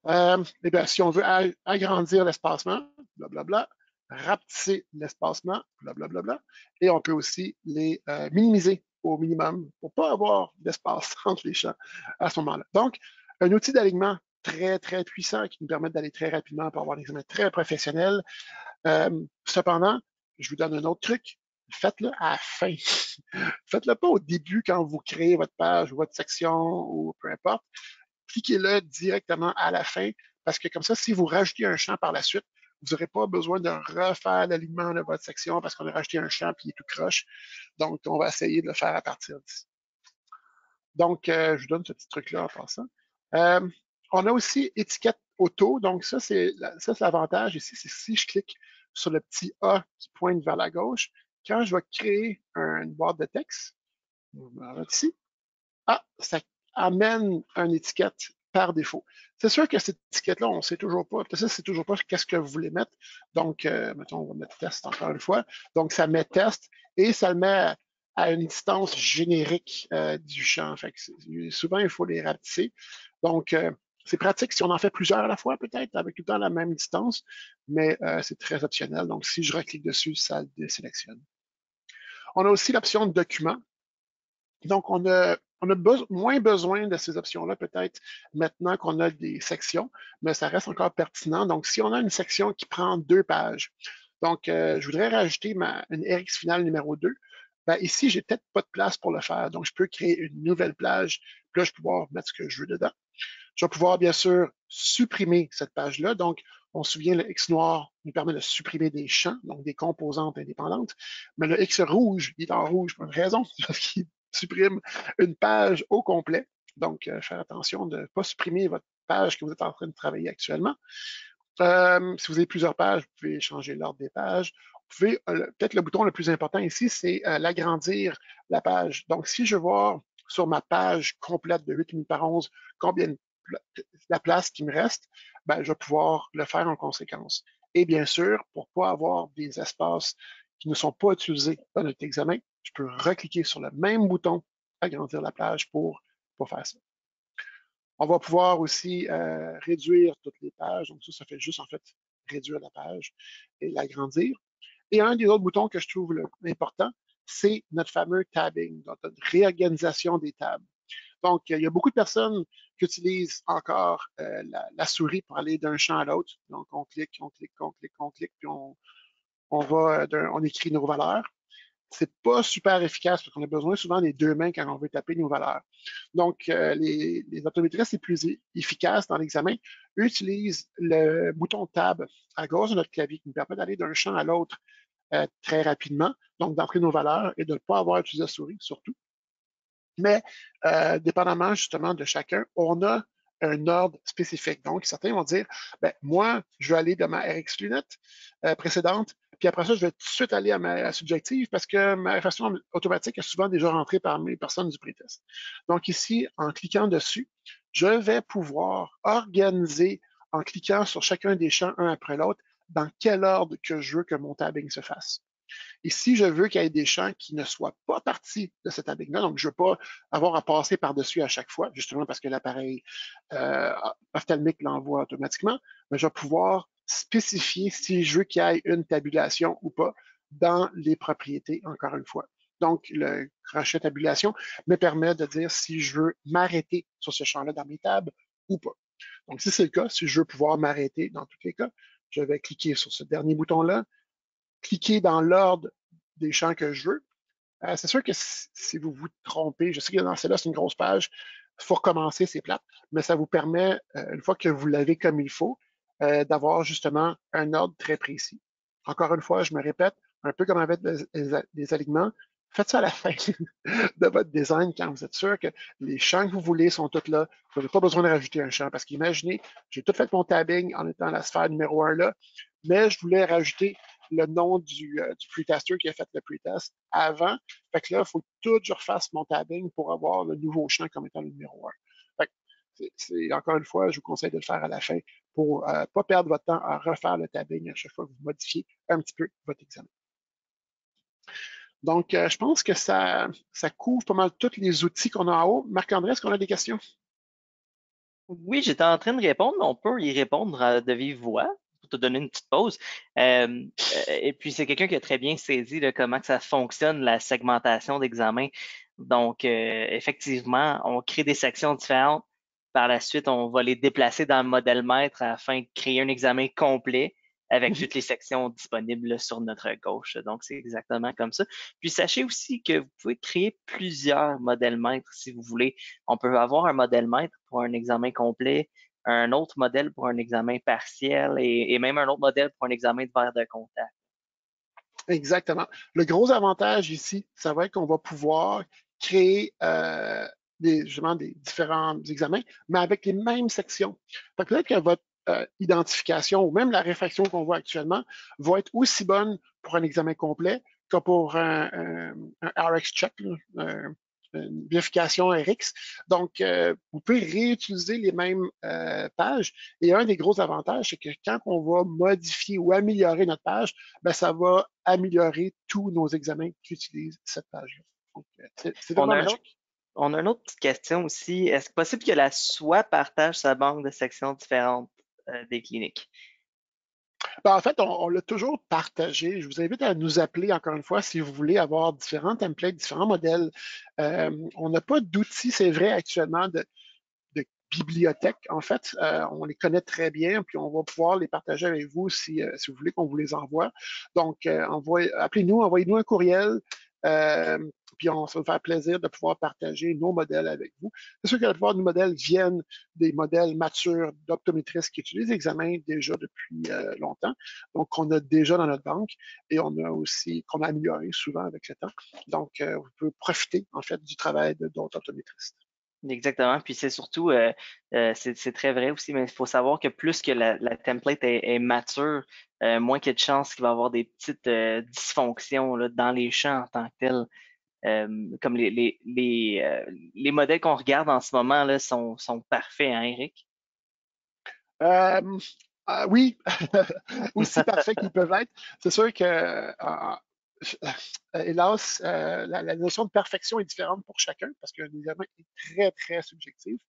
bon. Et bien, si on veut agrandir l'espacement, blablabla, rapetisser l'espacement, blablabla, et on peut aussi les minimiser au minimum pour ne pas avoir d'espace entre les champs à ce moment-là. Donc, un outil d'alignement très, très puissant qui nous permet d'aller très rapidement pour avoir un examen très professionnel. Cependant, je vous donne un autre truc. Faites-le à la fin. Faites-le pas au début quand vous créez votre page ou votre section ou peu importe. Cliquez-le directement à la fin parce que comme ça, si vous rajoutez un champ par la suite, vous n'aurez pas besoin de refaire l'alignement de votre section parce qu'on a rajouté un champ et il est tout croche. Donc, on va essayer de le faire à partir d'ici. Donc, je vous donne ce petit truc-là en passant. On a aussi étiquette auto. Donc, ça, c'est l'avantage ici. C'est si je clique sur le petit A qui pointe vers la gauche, quand je vais créer une boîte de texte, on va ici, ça amène une étiquette par défaut. C'est sûr que cette étiquette-là, on ne sait toujours pas. Ça, c'est toujours pas qu'est-ce que vous voulez mettre. Donc, mettons, on va mettre test encore une fois. Donc, ça met test et ça le met à une distance générique du champ. Fait que souvent, il faut les rapetisser. Donc, c'est pratique si on en fait plusieurs à la fois, peut-être, avec tout le temps la même distance, mais c'est très optionnel. Donc, si je reclique dessus, ça le désélectionne. On a aussi l'option de document. Donc, on a moins besoin de ces options-là peut-être maintenant qu'on a des sections, mais ça reste encore pertinent. Donc, si on a une section qui prend 2 pages, donc je voudrais rajouter une RX finale numéro 2, ben, ici, j'ai peut-être pas de place pour le faire. Donc, je peux créer une nouvelle plage, puis là, je vais pouvoir mettre ce que je veux dedans. Je vais pouvoir, bien sûr, supprimer cette page-là. Donc, on se souvient, le X noir nous permet de supprimer des champs, donc des composantes indépendantes. Mais le X rouge, il est en rouge pour une raison, parce qu'il supprime une page au complet. Donc, faire attention de ne pas supprimer votre page que vous êtes en train de travailler actuellement. Si vous avez plusieurs pages, vous pouvez changer l'ordre des pages. Vous pouvez, peut-être le bouton le plus important ici, c'est l'agrandir la page. Donc, si je veux voir sur ma page complète de 8 minutes par 11 combien la place qui me reste, ben, je vais pouvoir le faire en conséquence. Et bien sûr, pour ne pas avoir des espaces qui ne sont pas utilisés dans notre examen, je peux recliquer sur le même bouton, agrandir la page pour faire ça. On va pouvoir aussi réduire toutes les pages. Donc, ça fait juste en fait réduire la page et l'agrandir. Et un des autres boutons que je trouve important, c'est notre fameux tabbing, donc notre réorganisation des tables. Donc, il y a beaucoup de personnes qui utilisent encore la souris pour aller d'un champ à l'autre. Donc, on clique, on clique, on clique, on clique, puis on écrit nos valeurs. C'est pas super efficace parce qu'on a besoin souvent des 2 mains quand on veut taper nos valeurs. Donc, les optométristes les plus efficaces dans l'examen utilisent le bouton Tab à gauche de notre clavier qui nous permet d'aller d'un champ à l'autre très rapidement, donc d'entrer nos valeurs et de ne pas avoir utilisé la souris surtout. Mais dépendamment justement de chacun, on a un ordre spécifique. Donc, certains vont dire, ben, moi, je vais aller de ma RX lunette précédente, puis après ça, je vais tout de suite aller à ma subjective parce que ma réflexion automatique est souvent déjà rentrée par mes personnes du pretest. Donc ici, en cliquant dessus, je vais pouvoir organiser en cliquant sur chacun des champs un après l'autre dans quel ordre que je veux que mon tabbing se fasse. Et si je veux qu'il y ait des champs qui ne soient pas partis de cet tabbing-là, donc je ne veux pas avoir à passer par-dessus à chaque fois, justement parce que l'appareil ophtalmique l'envoie automatiquement, mais je vais pouvoir spécifier si je veux qu'il y ait une tabulation ou pas dans les propriétés, encore une fois. Donc, le crochet tabulation me permet de dire si je veux m'arrêter sur ce champ-là dans mes tables ou pas. Donc, si c'est le cas, si je veux pouvoir m'arrêter dans tous les cas, je vais cliquer sur ce dernier bouton-là, cliquer dans l'ordre des champs que je veux. C'est sûr que si vous vous trompez, je sais que dans celle-là, c'est une grosse page, il faut recommencer, c'est plate, mais ça vous permet, une fois que vous l'avez comme il faut, d'avoir justement un ordre très précis. Encore une fois, je me répète, un peu comme avec des alignements, faites ça à la fin de votre design quand vous êtes sûr que les champs que vous voulez sont tous là. Vous n'avez pas besoin de rajouter un champ parce qu'imaginez, j'ai tout fait mon tabbing en étant la sphère numéro 1 là, mais je voulais rajouter le nom du pretester qui a fait le pretest avant. Fait que là, il faut tout que je refasse mon tabbing pour avoir le nouveau champ comme étant le numéro 1. Fait que encore une fois, je vous conseille de le faire à la fin pour ne pas perdre votre temps à refaire le tabbing à chaque fois que vous modifiez un petit peu votre examen. Donc, je pense que ça couvre pas mal tous les outils qu'on a en haut. Marc-André, est-ce qu'on a des questions? Oui, j'étais en train de répondre, mais on peut y répondre de vive voix pour te donner une petite pause. Et puis, c'est quelqu'un qui a très bien saisi là, comment que ça fonctionne, la segmentation d'examen. Donc, effectivement, on crée des sections différentes. Par la suite, on va les déplacer dans le modèle maître afin de créer un examen complet avec toutes les sections disponibles là, sur notre gauche. Donc, c'est exactement comme ça. Puis, sachez aussi que vous pouvez créer plusieurs modèles maîtres si vous voulez. On peut avoir un modèle maître pour un examen complet, un autre modèle pour un examen partiel et même un autre modèle pour un examen de verre de contact. Exactement. Le gros avantage ici, ça va être qu'on va pouvoir créer justement des différents examens, mais avec les mêmes sections. Fait que peut-être que votre identification ou même la réfraction qu'on voit actuellement va être aussi bonne pour un examen complet que pour un RX check, là, une vérification RX. Donc, vous pouvez réutiliser les mêmes pages. Et un des gros avantages, c'est que quand on va modifier ou améliorer notre page, ben, ça va améliorer tous nos examens qui utilisent cette page-là. Donc, c'est On vraiment a un autre, magique. on a une autre petite question aussi. Est-ce possible que la SOI partage sa banque de sections différentes des cliniques? Ben, en fait, on l'a toujours partagé. Je vous invite à nous appeler encore une fois si vous voulez avoir différents templates, différents modèles. On n'a pas d'outils, c'est vrai, actuellement, de bibliothèque. En fait, on les connaît très bien, puis on va pouvoir les partager avec vous si vous voulez qu'on vous les envoie. Donc, appelez-nous, envoyez-nous un courriel, euh, puis ça va nous faire plaisir de pouvoir partager nos modèles avec vous. C'est sûr que la plupart de nos modèles viennent des modèles matures d'optométristes qui utilisent l'examen déjà depuis longtemps, donc qu'on a déjà dans notre banque et on a aussi qu'on a amélioré souvent avec le temps. Donc, vous pouvez profiter en fait du travail d'autres optométristes. Exactement. Puis c'est surtout, c'est très vrai aussi, mais il faut savoir que plus que la template est mature, moins qu'il y a de chances qu'il va y avoir des petites dysfonctions là, dans les champs en tant que tels. Comme les modèles qu'on regarde en ce moment là, sont parfaits, hein, Eric? Euh, oui, aussi parfait qu'ils peuvent être. C'est sûr que, hélas, la notion de perfection est différente pour chacun parce que l'examen est très, très subjectif.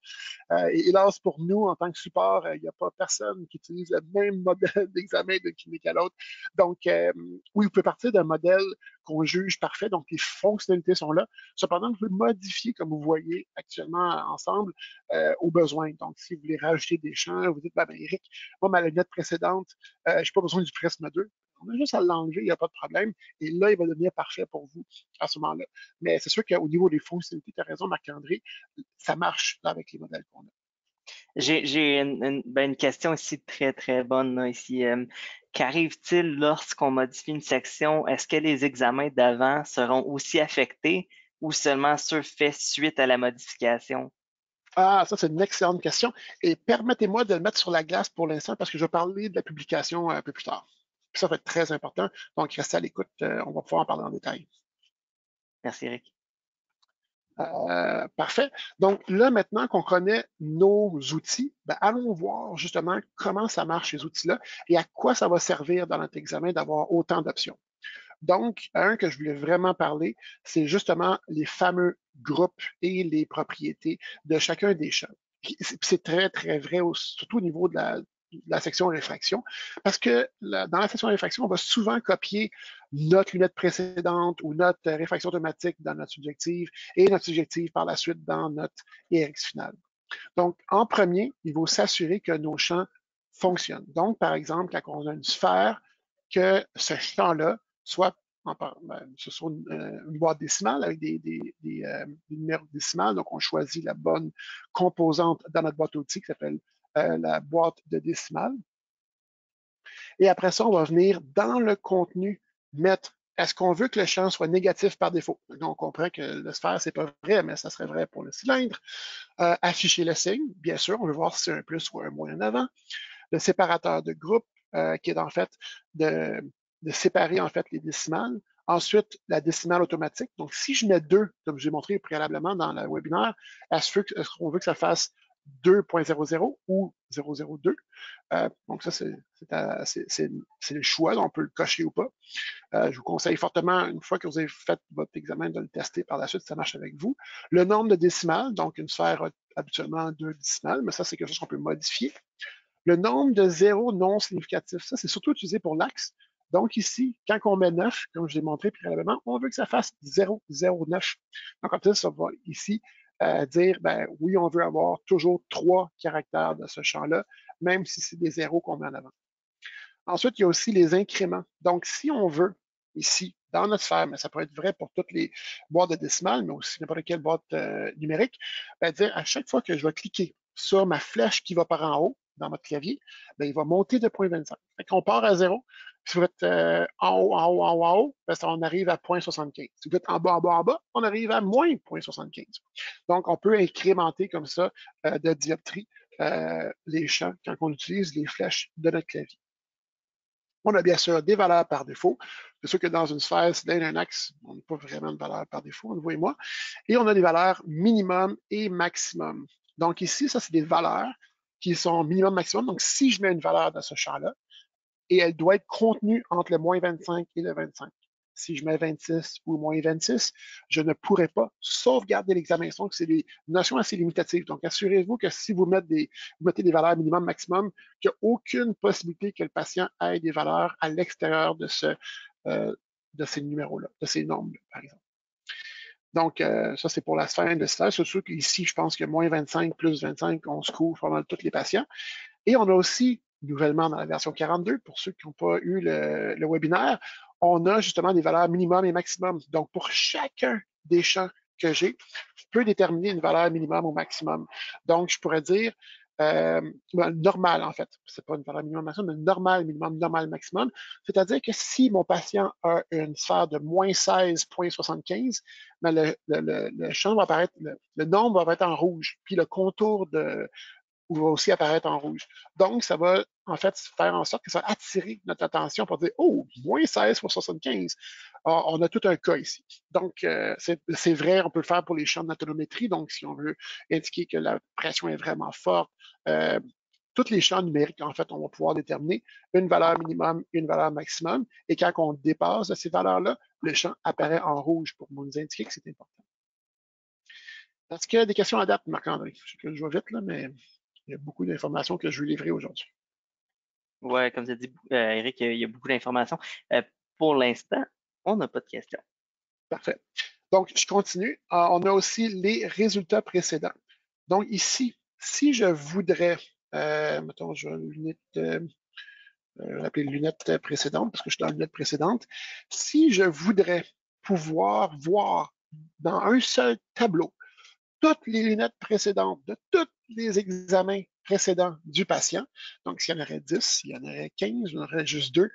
Et hélas, pour nous, en tant que support, il n'y a pas personne qui utilise le même modèle d'examen d'une clinique à l'autre. Donc, oui, vous pouvez partir d'un modèle qu'on juge parfait, donc les fonctionnalités sont là. Cependant, vous pouvez modifier, comme vous voyez actuellement ensemble, aux besoins. Donc, si vous voulez rajouter des champs, vous dites, ben, Eric, moi, ma lunette précédente, je n'ai pas besoin du prisme 2. On a juste à l'enlever, il n'y a pas de problème. Et là, il va devenir parfait pour vous à ce moment-là. Mais c'est sûr qu'au niveau des fonctionnalités, tu as raison, Marc-André, ça marche là, avec les modèles qu'on a. J'ai une question ici très, très bonne là, ici. Qu'arrive-t-il lorsqu'on modifie une section? Est-ce que les examens d'avant seront aussi affectés ou seulement ceux faits suite à la modification? Ah, ça, c'est une excellente question. Et permettez-moi de le mettre sur la glace pour l'instant parce que je vais parler de la publication un peu plus tard. Puis ça va être très important. Donc, restez à l'écoute. On va pouvoir en parler en détail. Merci, Eric. Parfait. Donc là, maintenant qu'on connaît nos outils, ben, allons voir justement comment ça marche, ces outils-là, et à quoi ça va servir dans notre examen d'avoir autant d'options. Donc, un que je voulais vraiment parler, c'est justement les fameux groupes et les propriétés de chacun des champs. C'est très, très vrai, surtout au niveau de la section réfraction, parce que dans la section réfraction, on va souvent copier notre lunette précédente ou notre réfraction automatique dans notre subjective et notre subjective par la suite dans notre ERX final. Donc, en premier, il faut s'assurer que nos champs fonctionnent. Donc, par exemple, quand on a une sphère, que ce champ-là soit ce soit une boîte décimale avec des numéros décimales. Donc, on choisit la bonne composante dans notre boîte outils qui s'appelle la boîte de décimales. Et après ça, on va venir dans le contenu mettre est-ce qu'on veut que le champ soit négatif par défaut? Donc, on comprend que le sphère, c'est pas vrai, mais ça serait vrai pour le cylindre. Afficher le signe, bien sûr, on veut voir si c'est un plus ou un moins en avant. Le séparateur de groupe, qui est en fait de, de séparer en fait les décimales. Ensuite, la décimale automatique. Donc, si je mets 2, comme j'ai montré préalablement dans le webinaire, est-ce qu'on veut que ça fasse 2.00 ou 002? Donc, ça, c'est le choix. On peut le cocher ou pas. Je vous conseille fortement, une fois que vous avez fait votre examen, de le tester par la suite si ça marche avec vous. Le nombre de décimales, donc une sphère a habituellement 2 décimales, mais ça, c'est quelque chose qu'on peut modifier. Le nombre de zéros non significatifs, ça, c'est surtout utilisé pour l'axe. Donc ici, quand on met 9, comme je l'ai montré préalablement, on veut que ça fasse 0,09. Donc comme ça va ici dire, ben oui, on veut avoir toujours 3 caractères de ce champ-là, même si c'est des zéros qu'on met en avant. Ensuite, il y a aussi les incréments. Donc, si on veut, ici, dans notre sphère, mais ça peut être vrai pour toutes les boîtes de décimales, mais aussi n'importe quelle boîte numérique, ben, dire à chaque fois que je vais cliquer sur ma flèche qui va par en haut dans votre clavier, ben, il va monter de 0,25. Fait qu'on part à 0, si vous êtes en haut, en haut, en haut, en haut, ben, on arrive à 0,75. Si vous êtes en bas, en bas, en bas, on arrive à moins 0,75. Donc, on peut incrémenter comme ça de dioptrie les champs quand on utilise les flèches de notre clavier. On a bien sûr des valeurs par défaut. C'est sûr que dans une sphère, si dans un axe, on n'a pas vraiment de valeur par défaut, vous voyez moi. Et on a des valeurs minimum et maximum. Donc ici, ça, c'est des valeurs qui sont minimum, maximum. Donc si je mets une valeur dans ce champ-là, et elle doit être contenue entre le moins 25 et le 25. Si je mets 26 ou moins 26, je ne pourrais pas sauvegarder l'examen. Donc, c'est des notions assez limitatives. Donc, assurez-vous que si vous mettez des valeurs minimum, maximum, qu'il n'y a aucune possibilité que le patient ait des valeurs à l'extérieur de ces numéros-là, de ces nombres, par exemple. Donc, ça, c'est pour la sphère de stage. C'est sûr qu'ici, je pense que moins 25 plus 25, on se couvre pas mal tous les patients. Et on a aussi, nouvellement dans la version 42, pour ceux qui n'ont pas eu le webinaire, on a justement des valeurs minimum et maximum. Donc, pour chacun des champs que j'ai, je peux déterminer une valeur minimum ou maximum. Donc, je pourrais dire normal, en fait. C'est pas une valeur minimum maximum, mais normal, minimum, normal, maximum. C'est-à-dire que si mon patient a une sphère de moins 16,75, ben le champ va apparaître, le nombre va apparaître en rouge, puis le contour va aussi apparaître en rouge. Donc, ça va en fait faire en sorte que ça va attirer notre attention pour dire oh, moins 16 pour 75. Alors, on a tout un cas ici. Donc, c'est vrai, on peut le faire pour les champs de natonométrie. Donc, si on veut indiquer que la pression est vraiment forte, tous les champs numériques, en fait, on va pouvoir déterminer une valeur minimum, une valeur maximum. Et quand on dépasse ces valeurs-là, le champ apparaît en rouge pour nous indiquer que c'est important. Est-ce qu'il y a des questions à date, Marc-André? Je sais que je vais vite, là, mais il y a beaucoup d'informations que je veux livrer aujourd'hui. Ouais, comme tu as dit, Eric, il y a beaucoup d'informations. Pour l'instant, on n'a pas de questions. Parfait. Donc, je continue. On a aussi les résultats précédents. Donc, ici, si je voudrais, mettons, je vais l'appeler lunette précédente, parce que je suis dans la lunette précédente. Si je voudrais pouvoir voir dans un seul tableau toutes les lunettes précédentes de tous les examens précédents du patient, donc s'il y en aurait 10, s'il y en aurait 15, il y en aurait juste 2,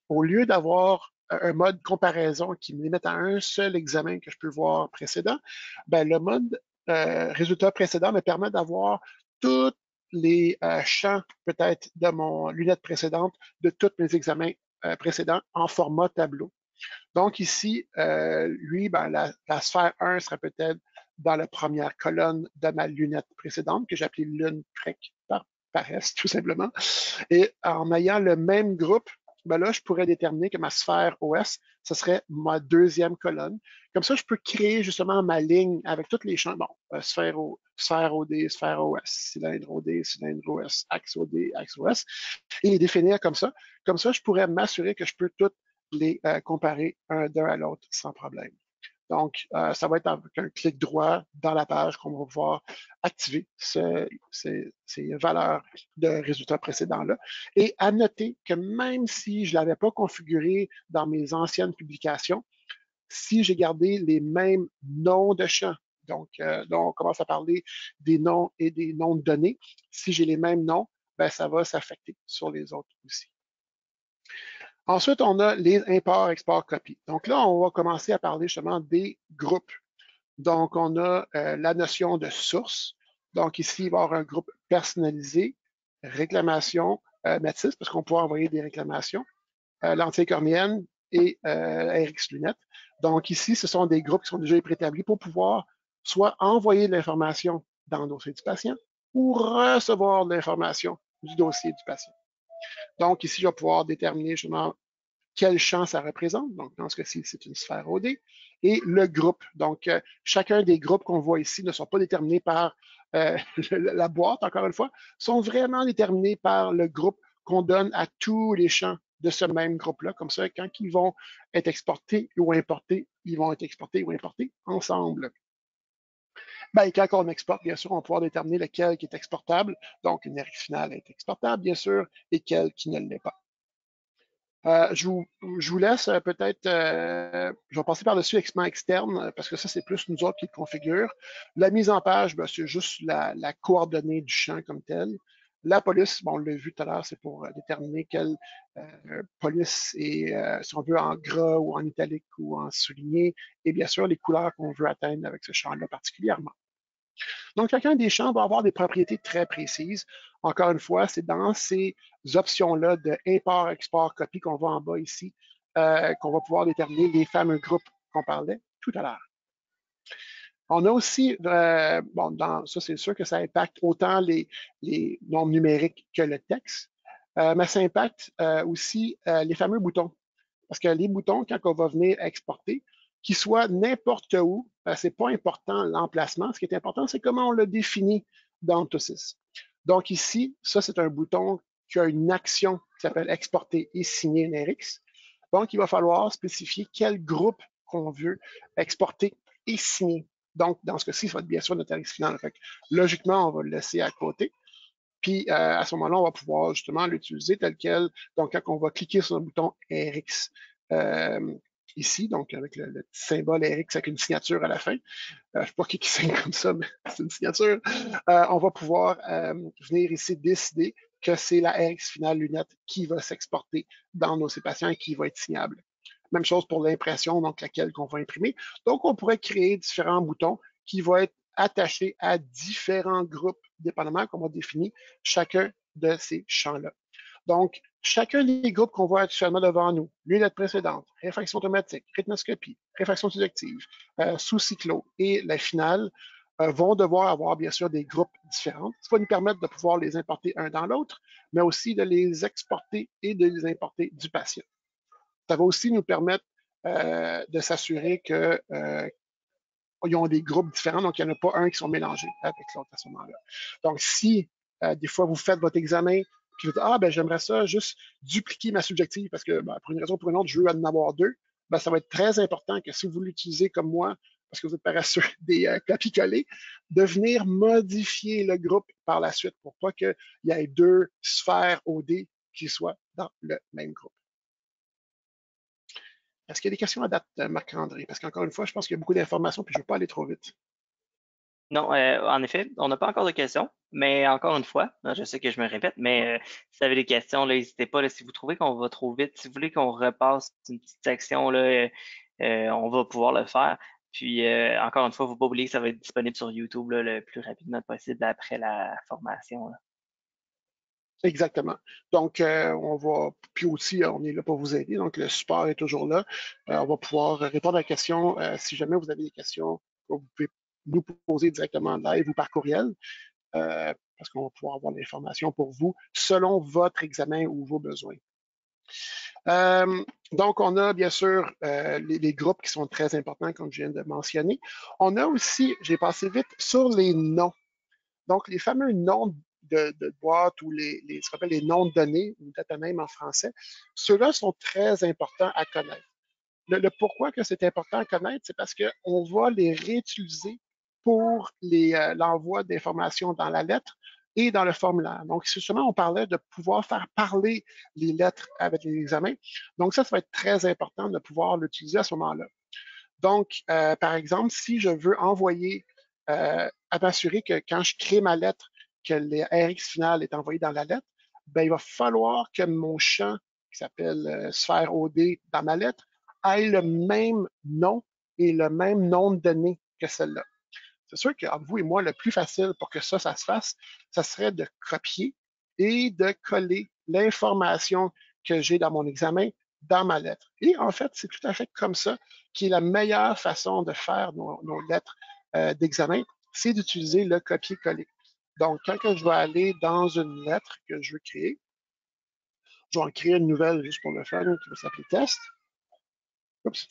au lieu d'avoir un mode comparaison qui me limite à un seul examen que je peux voir précédent, ben, le mode résultat précédent me permet d'avoir tous les champs peut-être de mon lunette précédente, de tous mes examens précédents en format tableau. Donc ici, lui, ben, la sphère 1 serait peut-être dans la première colonne de ma lunette précédente, que j'ai appelée lune PREC par paresse, tout simplement. Et en ayant le même groupe, ben là, je pourrais déterminer que ma sphère OS, ce serait ma deuxième colonne. Comme ça, je peux créer justement ma ligne avec tous les champs. Bon, sphère OD, sphère OS, cylindre OD, cylindre OS, axe OD, axe OS, et les définir comme ça. Comme ça, je pourrais m'assurer que je peux toutes les comparer d'un à l'autre sans problème. Donc, ça va être avec un clic droit dans la page qu'on va pouvoir activer ces valeurs de résultats précédents-là. Et à noter que même si je ne l'avais pas configuré dans mes anciennes publications, si j'ai gardé les mêmes noms de champs, donc on commence à parler des noms et des noms de données, si j'ai les mêmes noms, ben, ça va s'affecter sur les autres aussi. Ensuite, on a les imports, exports, copies. Donc là, on va commencer à parler justement des groupes. Donc, on a la notion de source. Donc ici, il va y avoir un groupe personnalisé, réclamation, Métis, parce qu'on peut envoyer des réclamations, lentille cornéenne et RX lunettes. Donc ici, ce sont des groupes qui sont déjà préétablis pour pouvoir soit envoyer de l'information dans le dossier du patient ou recevoir de l'information du dossier du patient. Donc ici, je vais pouvoir déterminer justement quel champ ça représente. Donc, dans ce cas-ci, c'est une sphère OD. Et le groupe. Donc, chacun des groupes qu'on voit ici ne sont pas déterminés par la boîte, encore une fois, sont vraiment déterminés par le groupe qu'on donne à tous les champs de ce même groupe-là. Comme ça, quand ils vont être exportés ou importés, ils vont être exportés ou importés ensemble. Ben, et quand on exporte, bien sûr, on va pouvoir déterminer lequel qui est exportable. Donc, une RX finale est exportable, bien sûr, et quel qui ne l'est pas. Je vous laisse peut-être, je vais passer par-dessus équipement externe parce que ça, c'est plus nous autres qui le configurent. La mise en page, ben, c'est juste la coordonnée du champ comme tel. La police, bon, on l'a vu tout à l'heure, c'est pour déterminer quelle police est, si on veut, en gras ou en italique ou en souligné, et bien sûr, les couleurs qu'on veut atteindre avec ce champ-là particulièrement. Donc, chacun des champs va avoir des propriétés très précises. Encore une fois, c'est dans ces options-là de import, export, copie qu'on voit en bas ici, qu'on va pouvoir déterminer les fameux groupes qu'on parlait tout à l'heure. On a aussi, bon, ça c'est sûr que ça impacte autant les nombres numériques que le texte, mais ça impacte aussi les fameux boutons. Parce que les boutons, quand on va venir exporter, qu'ils soient n'importe où, c'est pas important l'emplacement. Ce qui est important, c'est comment on le définit dans TOSIS. Donc ici, ça, c'est un bouton qui a une action qui s'appelle exporter et signer une RX. Donc, il va falloir spécifier quel groupe qu'on veut exporter et signer. Donc, dans ce cas-ci, ça va être bien sûr notre RX final. Fait que, logiquement, on va le laisser à côté. Puis, à ce moment-là, on va pouvoir justement l'utiliser tel quel. Donc, quand on va cliquer sur le bouton RX ici, donc avec le petit symbole RX avec une signature à la fin, je ne sais pas qui signe comme ça, mais c'est une signature, on va pouvoir venir ici décider que c'est la RX finale lunette qui va s'exporter dans nos patients et qui va être signable. Même chose pour l'impression, donc laquelle qu'on va imprimer. Donc, on pourrait créer différents boutons qui vont être attachés à différents groupes, dépendamment qu'on va définir chacun de ces champs-là. Donc, chacun des groupes qu'on voit actuellement devant nous, lunettes précédentes, réfraction automatique, rythmoscopie, réfraction subjective, sous-cyclo et la finale, vont devoir avoir bien sûr des groupes différents. Ça va nous permettre de pouvoir les importer un dans l'autre, mais aussi de les exporter et de les importer du patient. Ça va aussi nous permettre de s'assurer que ils ont des groupes différents, donc il n'y en a pas un qui sont mélangés avec l'autre à ce moment-là. Donc, si des fois vous faites votre examen, puis vous dites, ah, ben j'aimerais ça juste dupliquer ma subjective parce que pour une raison ou pour une autre, je veux en avoir deux, ben, ça va être très important que si vous l'utilisez comme moi, parce que vous êtes paresseux des copies-collées, de venir modifier le groupe par la suite pour pas qu'il y ait deux sphères OD qui soient dans le même groupe. Est-ce qu'il y a des questions à date, Marc-André? Parce qu'encore une fois, je pense qu'il y a beaucoup d'informations puis je ne veux pas aller trop vite. Non, en effet, on n'a pas encore de questions, mais encore une fois, je sais que je me répète, mais si vous avez des questions, là, n'hésitez pas. Là, si vous trouvez qu'on va trop vite, si vous voulez qu'on repasse une petite section, là, on va pouvoir le faire. Puis, encore une fois, il ne faut pas oublier que ça va être disponible sur YouTube là, le plus rapidement possible après la formation, là. Exactement. Donc, on va, puis aussi, on est là pour vous aider. Donc, le support est toujours là. On va pouvoir répondre à la question. Si jamais vous avez des questions, vous pouvez nous poser directement en live ou par courriel, parce qu'on va pouvoir avoir l'information pour vous selon votre examen ou vos besoins. Donc, on a bien sûr les groupes qui sont très importants, comme je viens de mentionner. On a aussi, j'ai passé vite, sur les noms. Donc, les fameux noms de boîtes ou ce qu'on appelle les noms de données, ou data name en français, ceux-là sont très importants à connaître. Le pourquoi que c'est important à connaître, c'est parce qu'on va les réutiliser pour l'envoi d'informations dans la lettre et dans le formulaire. Donc, justement, on parlait de pouvoir faire parler les lettres avec les examens. Donc, ça va être très important de pouvoir l'utiliser à ce moment-là. Donc, par exemple, si je veux envoyer, à m'assurer que quand je crée ma lettre, que le RX final est envoyé dans la lettre, ben, il va falloir que mon champ qui s'appelle sphère OD dans ma lettre ait le même nom et le même nom de données que celle-là. C'est sûr qu'entre vous et moi, le plus facile pour que ça se fasse, ça serait de copier et de coller l'information que j'ai dans mon examen dans ma lettre. Et en fait, c'est tout à fait comme ça qui est la meilleure façon de faire nos lettres d'examen, c'est d'utiliser le copier-coller. Donc, quand je vais aller dans une lettre que je veux créer, je vais en créer une nouvelle juste pour le fun qui va s'appeler test. Oups.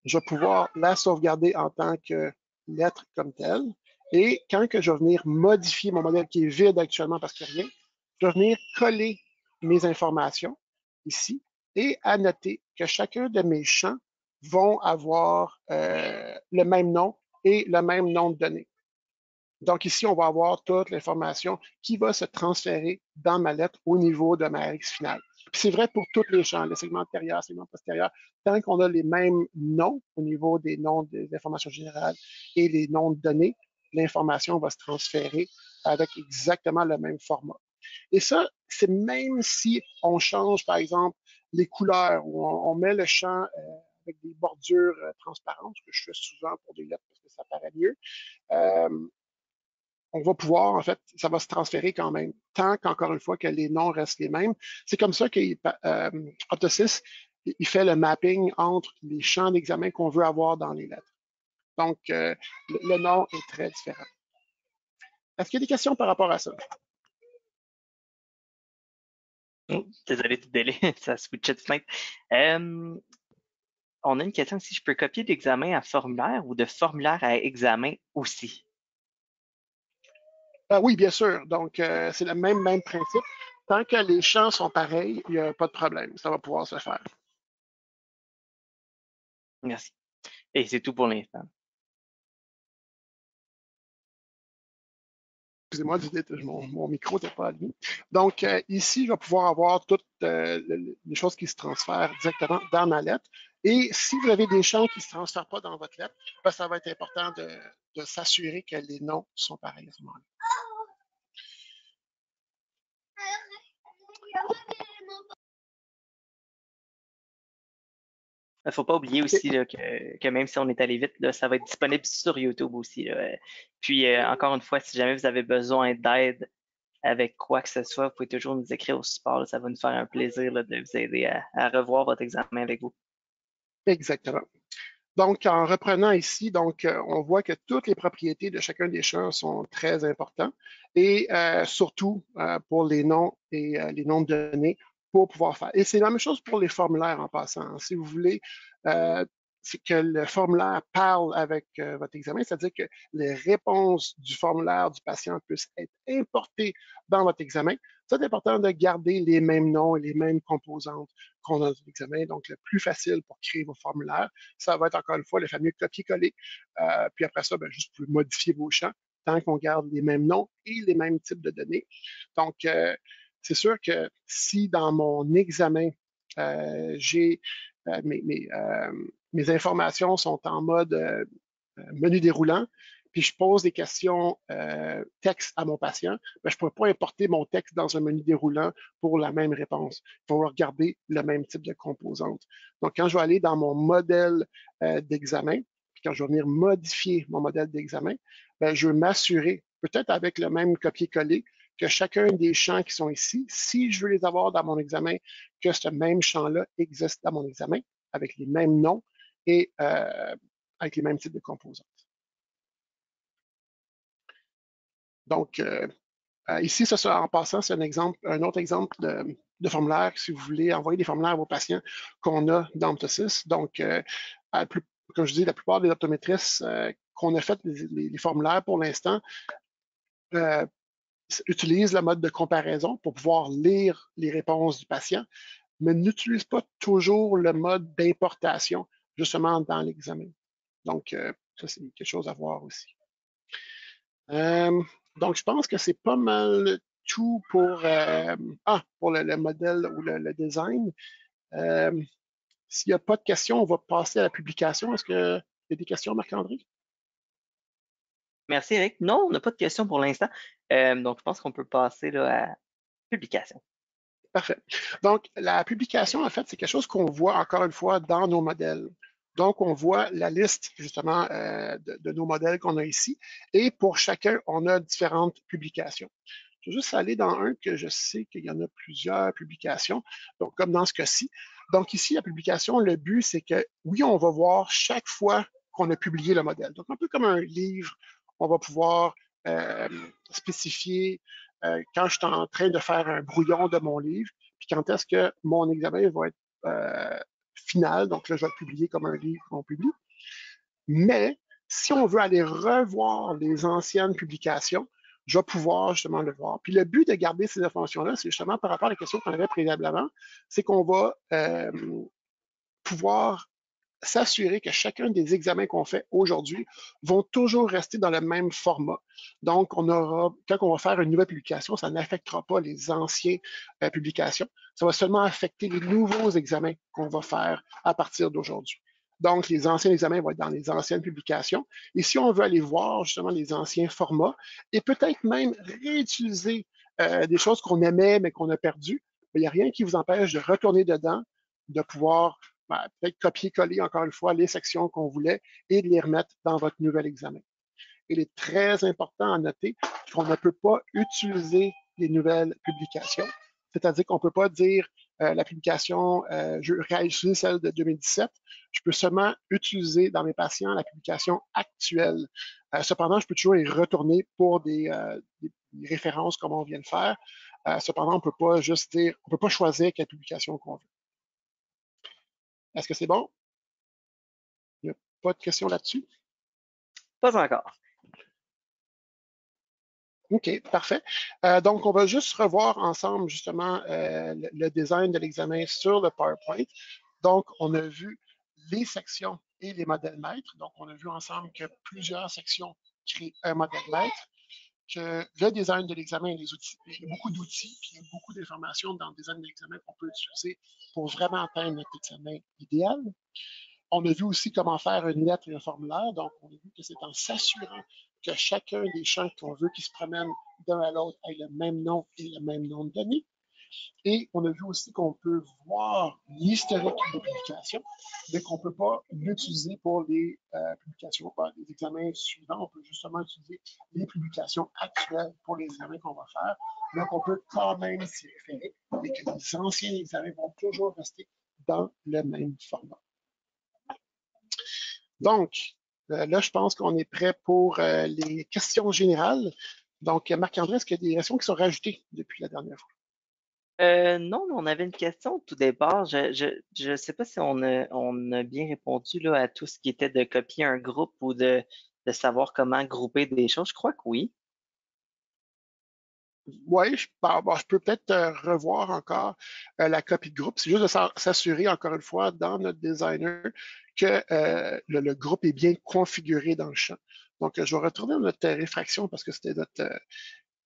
Je vais pouvoir la sauvegarder en tant que lettre comme telle. Et quand que je vais venir modifier mon modèle qui est vide actuellement parce qu'il n'y a rien, je vais venir coller mes informations ici et annoter que chacun de mes champs vont avoir le même nom et le même nom de données. Donc ici, on va avoir toute l'information qui va se transférer dans ma lettre au niveau de ma RX finale. C'est vrai pour tous les champs, le segment antérieur, le segment postérieur, tant qu'on a les mêmes noms au niveau des noms des informations générales et les noms de données, l'information va se transférer avec exactement le même format. Et ça, c'est même si on change, par exemple, les couleurs, ou on met le champ avec des bordures transparentes, ce que je fais souvent pour des lettres parce que ça paraît mieux. Euh, on va pouvoir, en fait, ça va se transférer quand même, tant qu'encore une fois que les noms restent les mêmes. C'est comme ça que Optosys, il fait le mapping entre les champs d'examen qu'on veut avoir dans les lettres. Donc, le nom est très différent. Est-ce qu'il y a des questions par rapport à ça? Oh, désolé du délai, ça switchait de fenêtre. On a une question si je peux copier d'examen à formulaire ou de formulaire à examen aussi. Oui, bien sûr. Donc, c'est le même principe. Tant que les champs sont pareils, il n'y a pas de problème. Ça va pouvoir se faire. Merci. Et c'est tout pour l'instant. Excusez-moi, mon micro n'était pas allumé. Donc, ici, je vais pouvoir avoir toutes les choses qui se transfèrent directement dans ma lettre. Et si vous avez des champs qui ne se transfèrent pas dans votre lettre, ben, ça va être important de s'assurer que les noms sont pareils à ce moment-là. Il ne faut pas oublier OK. aussi là, que même si on est allé vite, là, ça va être disponible sur YouTube aussi, là. Puis, encore une fois, si jamais vous avez besoin d'aide avec quoi que ce soit, vous pouvez toujours nous écrire au support, là. Ça va nous faire un plaisir là, de vous aider à revoir votre examen avec vous. Exactement. Donc, en reprenant ici, donc, on voit que toutes les propriétés de chacun des champs sont très importantes et surtout pour les noms et les noms de données pour pouvoir faire. Et c'est la même chose pour les formulaires en passant. Si vous voulez c'est que le formulaire parle avec votre examen, c'est-à-dire que les réponses du formulaire du patient puissent être importées dans votre examen. C'est important de garder les mêmes noms et les mêmes composantes qu'on a dans l'examen. Donc, le plus facile pour créer vos formulaires, ça va être encore une fois le fameux copier-coller. Puis après ça, ben, juste vous pouvez modifier vos champs tant qu'on garde les mêmes noms et les mêmes types de données. Donc, c'est sûr que si dans mon examen, j'ai mes informations sont en mode menu déroulant, puis je pose des questions texte à mon patient, ben, je ne pourrais pas importer mon texte dans un menu déroulant pour la même réponse. Il faut regarder le même type de composante. Donc, quand je vais aller dans mon modèle d'examen, puis quand je vais venir modifier mon modèle d'examen, ben, je veux m'assurer, peut-être avec le même copier-coller, que chacun des champs qui sont ici, si je veux les avoir dans mon examen, que ce même champ-là existe dans mon examen, avec les mêmes noms et avec les mêmes types de composantes. Donc, ici, ça sera en passant, c'est un autre exemple de formulaire, si vous voulez envoyer des formulaires à vos patients qu'on a dans Optosis. Donc, comme je dis, la plupart des optométristes qu'on a fait les formulaires pour l'instant utilisent le mode de comparaison pour pouvoir lire les réponses du patient, mais n'utilisent pas toujours le mode d'importation, justement dans l'examen. Donc, ça, c'est quelque chose à voir aussi. Donc, je pense que c'est pas mal tout pour, pour le modèle ou le design. S'il n'y a pas de questions, on va passer à la publication. Est-ce qu'il y a des questions, Marc-André? Merci, Eric. Non, on n'a pas de questions pour l'instant. Donc, je pense qu'on peut passer là, à la publication. Parfait. Donc, la publication, en fait, c'est quelque chose qu'on voit encore une fois dans nos modèles. Donc, on voit la liste, justement, de nos modèles qu'on a ici. Et pour chacun, on a différentes publications. Je vais juste aller dans un que je sais qu'il y en a plusieurs publications, donc comme dans ce cas-ci. Donc ici, la publication, le but, c'est que oui, on va voir chaque fois qu'on a publié le modèle. Donc un peu comme un livre, on va pouvoir spécifier quand je suis en train de faire un brouillon de mon livre, puis quand est-ce que mon examen va être final. Donc là, je vais le publier comme un livre qu'on publie. Mais si on veut aller revoir les anciennes publications, je vais pouvoir justement le voir. Puis le but de garder ces informations-là, c'est justement par rapport à la question qu'on avait préalablement, c'est qu'on va pouvoir s'assurer que chacun des examens qu'on fait aujourd'hui vont toujours rester dans le même format. Donc, quand on va faire une nouvelle publication, ça n'affectera pas les anciennes publications. Ça va seulement affecter les nouveaux examens qu'on va faire à partir d'aujourd'hui. Donc, les anciens examens vont être dans les anciennes publications. Et si on veut aller voir justement les anciens formats et peut-être même réutiliser des choses qu'on aimait mais qu'on a perdues, il n'y a rien qui vous empêche de retourner dedans, de pouvoir peut-être copier-coller encore une fois les sections qu'on voulait et de les remettre dans votre nouvel examen. Il est très important à noter qu'on ne peut pas utiliser les nouvelles publications. C'est-à-dire qu'on ne peut pas dire la publication, je réutilise celle de 2017. Je peux seulement utiliser dans mes patients la publication actuelle. Cependant, je peux toujours y retourner pour des références comme on vient de faire. Cependant, on ne peut pas juste dire, on ne peut pas choisir quelle publication qu'on veut. Est-ce que c'est bon? Il n'y a pas de questions là-dessus? Pas encore. OK, parfait. Donc, on va juste revoir ensemble justement le design de l'examen sur le PowerPoint. Donc, on a vu les sections et les modèles maîtres. Donc, on a vu ensemble que plusieurs sections créent un modèle maître, que le design de l'examen et les outils, il y a beaucoup d'outils, puis il y a beaucoup d'informations dans le design de l'examen qu'on peut utiliser pour vraiment atteindre notre examen idéal. On a vu aussi comment faire une lettre et un formulaire. Donc, on a vu que c'est en s'assurant que chacun des champs qu'on veut qui se promènent d'un à l'autre ait le même nom et le même nom de données. Et on a vu aussi qu'on peut voir l'historique des publications, mais qu'on ne peut pas l'utiliser pour les publications, les examens suivants. On peut justement utiliser les publications actuelles pour les examens qu'on va faire. Donc, on peut quand même s'y référer, mais que les anciens examens vont toujours rester dans le même format. Donc, là, je pense qu'on est prêt pour les questions générales. Donc, Marc-André, est-ce qu'il y a des questions qui sont rajoutées depuis la dernière fois? Non, mais on avait une question au tout départ. Je sais pas si on a bien répondu là, à tout ce qui était de copier un groupe ou de savoir comment grouper des choses. Je crois que oui. Oui, je peux peut-être revoir encore la copie de groupe. C'est juste de s'assurer, encore une fois, dans notre designer, que le groupe est bien configuré dans le champ. Donc, je vais retourner à notre réfraction parce que c'était notre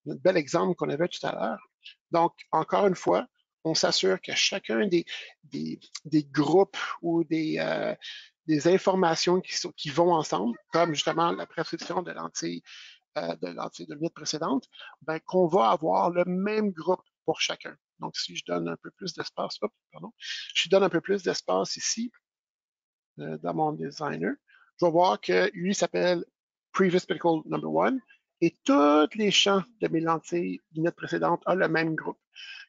bel exemple qu'on avait tout à l'heure. Donc, encore une fois, on s'assure que chacun des groupes ou des des informations qui vont ensemble, comme justement la prescription de lentilles de minute précédente, ben, qu'on va avoir le même groupe pour chacun. Donc, si je donne un peu plus d'espace, je donne un peu plus d'espace ici dans mon designer, je vais voir que lui s'appelle Previous Pedicle Number 1 et tous les champs de mes lentilles minute précédente ont le même groupe.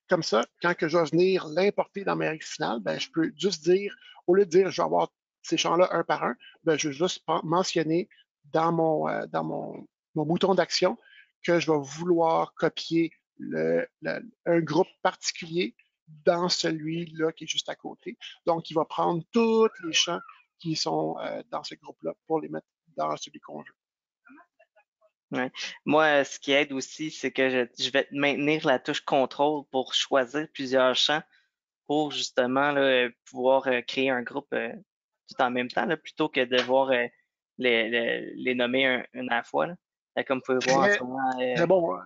Comme ça, quand que je vais venir l'importer dans mes règles finales, ben, je peux juste dire, au lieu de dire je vais avoir ces champs-là un par un, ben, je vais juste mentionner dans mon bouton d'action que je vais vouloir copier un groupe particulier dans celui-là qui est juste à côté. Donc, il va prendre tous les champs qui sont dans ce groupe-là pour les mettre dans celui qu'on veut. Ouais. Moi, ce qui aide aussi, c'est que je vais maintenir la touche contrôle pour choisir plusieurs champs pour justement là, pouvoir créer un groupe tout en même temps, là, plutôt que de devoir les nommer un à la fois. Là. Comme vous pouvez voir en ce Très, moment, très bon,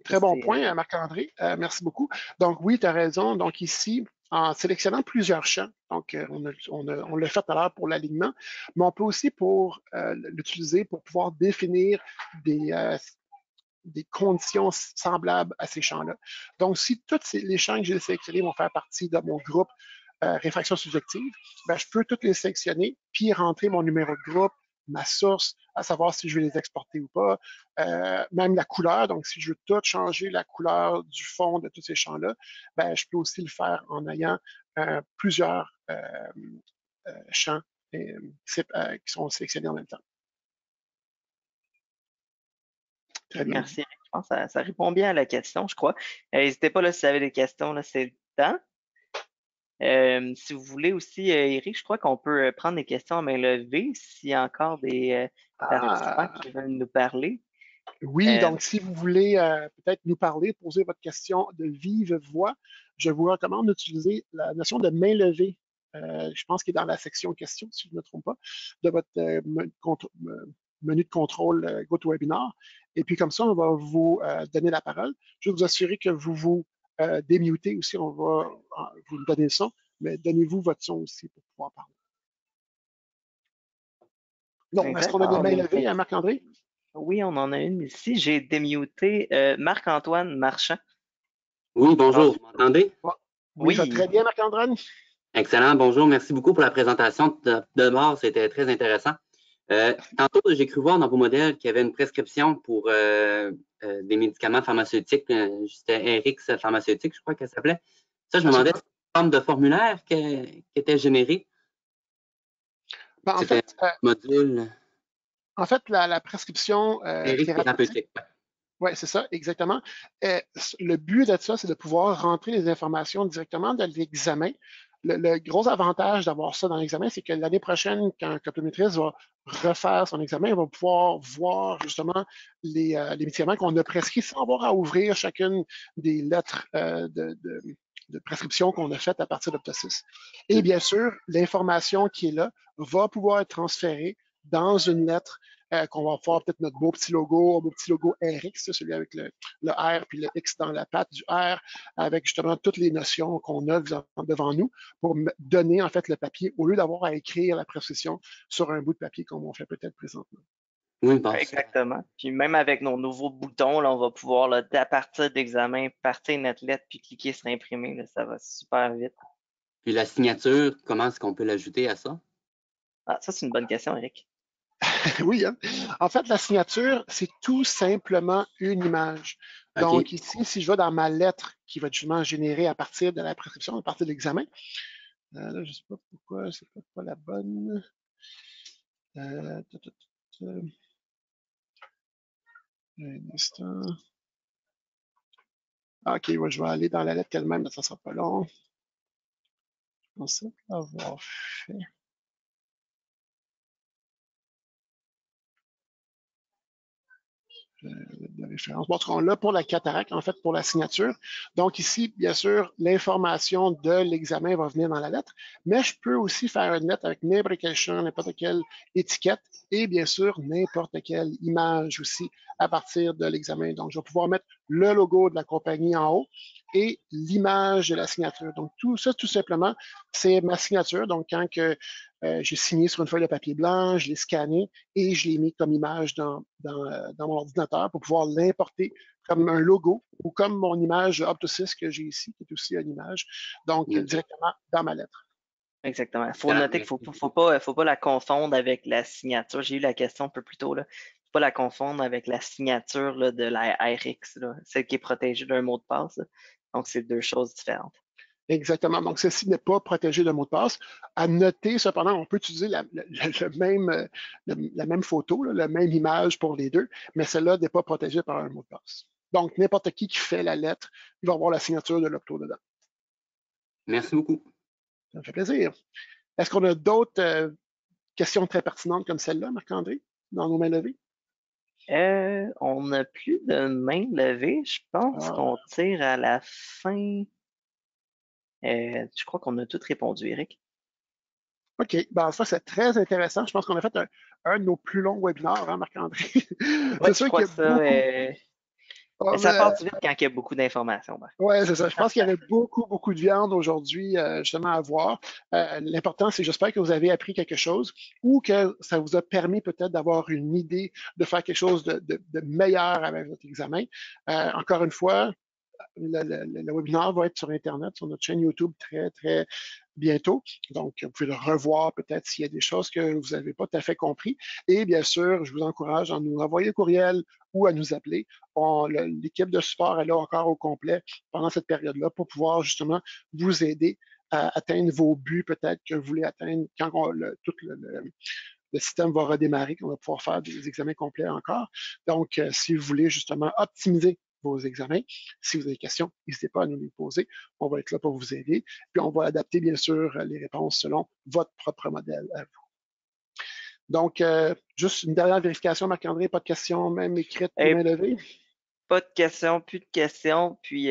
très bon c'est point, Marc-André. Merci beaucoup. Donc, oui, tu as raison. Donc, ici, en sélectionnant plusieurs champs, donc on l'a fait tout à l'heure pour l'alignement, mais on peut aussi l'utiliser pour pouvoir définir des conditions semblables à ces champs-là. Donc, si tous les champs que j'ai sélectionnés vont faire partie de mon groupe réfraction subjective, ben, je peux toutes les sélectionner, puis rentrer mon numéro de groupe, ma source, à savoir si je vais les exporter ou pas, même la couleur. Donc, si je veux tout changer la couleur du fond de tous ces champs-là, ben, je peux aussi le faire en ayant plusieurs champs qui sont sélectionnés en même temps. Très bien. merci. Je pense que ça répond bien à la question, je crois. N'hésitez pas là, si vous avez des questions, là, c'est le temps. Si vous voulez aussi, Eric, je crois qu'on peut prendre des questions à main levée s'il y a encore des participants Ah, qui veulent nous parler. oui, Euh, donc si vous voulez peut-être nous parler, poser votre question de vive voix, je vous recommande d'utiliser la notion de main levée. Je pense qu'il est dans la section questions, si je ne me trompe pas, de votre menu de contrôle GoToWebinar. Et puis comme ça, on va vous donner la parole. Je vais vous assurer que vous vous démutez aussi, on va vous donner le son, mais donnez-vous votre son aussi pour pouvoir parler. Non, est-ce exact. qu'on a des mains levées, Marc-André? Oui, on en a une ici. J'ai démuté Marc-Antoine Marchand. Oui, Alors, bonjour, vous m'entendez? Oui, ça va oui, très bien, Marc-André? Excellent, bonjour, merci beaucoup pour la présentation. De bord, c'était très intéressant. Tantôt, j'ai cru voir dans vos modèles qu'il y avait une prescription pour des médicaments pharmaceutiques. C'était Erix Pharmaceutique, je crois qu'elle s'appelait. Ça, je me demandais, Absolument. c'est une forme de formulaire qui était généré. Ben, C'était un module la prescription Erix thérapeutique, thérapeutique. oui, c'est ça, exactement. Le but de ça, c'est de pouvoir rentrer les informations directement dans l'examen. Le gros avantage d'avoir ça dans l'examen, c'est que l'année prochaine, quand un optométriste va refaire son examen, il va pouvoir voir justement les médicaments qu'on a prescrits sans avoir à ouvrir chacune des lettres de prescription qu'on a faites à partir d'Optosis. Et bien sûr, l'information qui est là va pouvoir être transférée dans une lettre qu'on va faire peut-être notre beau petit logo RX, celui avec le R puis le X dans la patte du R, avec justement toutes les notions qu'on a devant nous pour donner en fait le papier au lieu d'avoir à écrire la prescription sur un bout de papier comme on fait peut-être présentement. Oui, bon, exactement. Puis même avec nos nouveaux boutons, là, on va pouvoir, là, à partir d'examen, partir notre lettre puis cliquer sur imprimer. Là, ça va super vite. Puis la signature, comment est-ce qu'on peut l'ajouter à ça? Ah, ça, c'est une bonne question, Eric. Oui, hein? En fait, la signature, c'est tout simplement une image. Donc OK. ici, si je vais dans ma lettre qui va justement générer à partir de la prescription, à partir de l'examen, là, je ne sais pas pourquoi, c'est pas la bonne. Un instant. OK, ouais, je vais aller dans la lettre elle-même, mais ça ne sera pas long. Je pense avoir fait. référence. Bon, on l'a pour la cataracte, en fait, pour la signature. Donc ici, bien sûr, l'information de l'examen va venir dans la lettre, mais je peux aussi faire une lettre avec n'importe quel champ, n'importe quelle étiquette et bien sûr, n'importe quelle image aussi à partir de l'examen. Donc, je vais pouvoir mettre le logo de la compagnie en haut et l'image de la signature. Donc, tout ça, tout simplement, c'est ma signature. Donc, quand j'ai signé sur une feuille de papier blanc, je l'ai scanné et je l'ai mis comme image dans mon ordinateur pour pouvoir l'importer comme un logo ou comme mon image Opto6 que j'ai ici, qui est aussi une image, donc directement dans ma lettre. Exactement. Il faut noter qu'il ne faut pas la confondre avec la signature. J'ai eu la question un peu plus tôt. Il ne faut pas la confondre avec la signature là, de la RX, là, celle qui est protégée d'un mot de passe. Là. Donc, c'est deux choses différentes. Exactement. Donc, ceci n'est pas protégé de mot de passe. À noter, cependant, on peut utiliser la même photo, là, la même image pour les deux, mais celle-là n'est pas protégée par un mot de passe. Donc, n'importe qui fait la lettre, il va avoir la signature de l'Opto dedans. Merci beaucoup. Ça me fait plaisir. Est-ce qu'on a d'autres questions très pertinentes comme celle-là, Marc-André, dans nos mains levées? On n'a plus de main levée. Je pense qu'on tire à la fin. Je crois qu'on a tout répondu, Eric. OK. Ben, ça, c'est très intéressant. Je pense qu'on a fait un de nos plus longs webinaires, hein, Marc-André? C'est sûr qu'il y a beaucoup... ça passe vite quand il y a beaucoup d'informations. Oui, c'est ça. Je pense qu'il y avait beaucoup de viande aujourd'hui, justement, à voir. L'important, c'est j'espère que vous avez appris quelque chose ou que ça vous a permis peut-être d'avoir une idée de faire quelque chose de meilleur avec votre examen. Encore une fois, le webinaire va être sur Internet, sur notre chaîne YouTube très bientôt. Donc, vous pouvez le revoir peut-être s'il y a des choses que vous n'avez pas tout à fait compris. Et bien sûr, je vous encourage à nous envoyer un courriel ou à nous appeler. L'équipe de support est là encore au complet pendant cette période-là pour pouvoir justement vous aider à atteindre vos buts peut-être que vous voulez atteindre quand tout le système va redémarrer, qu'on va pouvoir faire des examens complets encore. Donc, si vous voulez justement optimiser vos examens, si vous avez des questions, n'hésitez pas à nous les poser. On va être là pour vous aider. Puis, on va adapter, bien sûr, les réponses selon votre propre modèle à vous. Donc, juste une dernière vérification, Marc-André, pas de questions, même écrites ou main levée? Pas de questions, plus de questions. Puis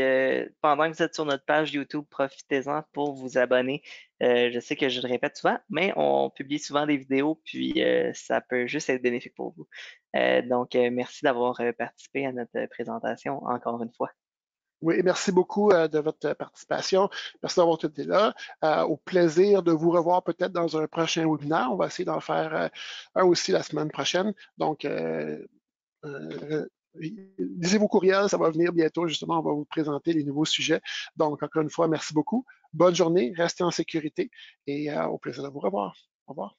pendant que vous êtes sur notre page YouTube, profitez-en pour vous abonner. Je sais que je le répète souvent, mais on publie souvent des vidéos, puis ça peut juste être bénéfique pour vous. Donc, merci d'avoir participé à notre présentation encore une fois. Oui, merci beaucoup de votre participation. Merci d'avoir été là. Au plaisir de vous revoir peut-être dans un prochain webinaire. On va essayer d'en faire un aussi la semaine prochaine. Donc, lisez vos courriels, ça va venir bientôt. Justement, on va vous présenter les nouveaux sujets. Donc, encore une fois, merci beaucoup. Bonne journée, restez en sécurité et au plaisir de vous revoir. Au revoir.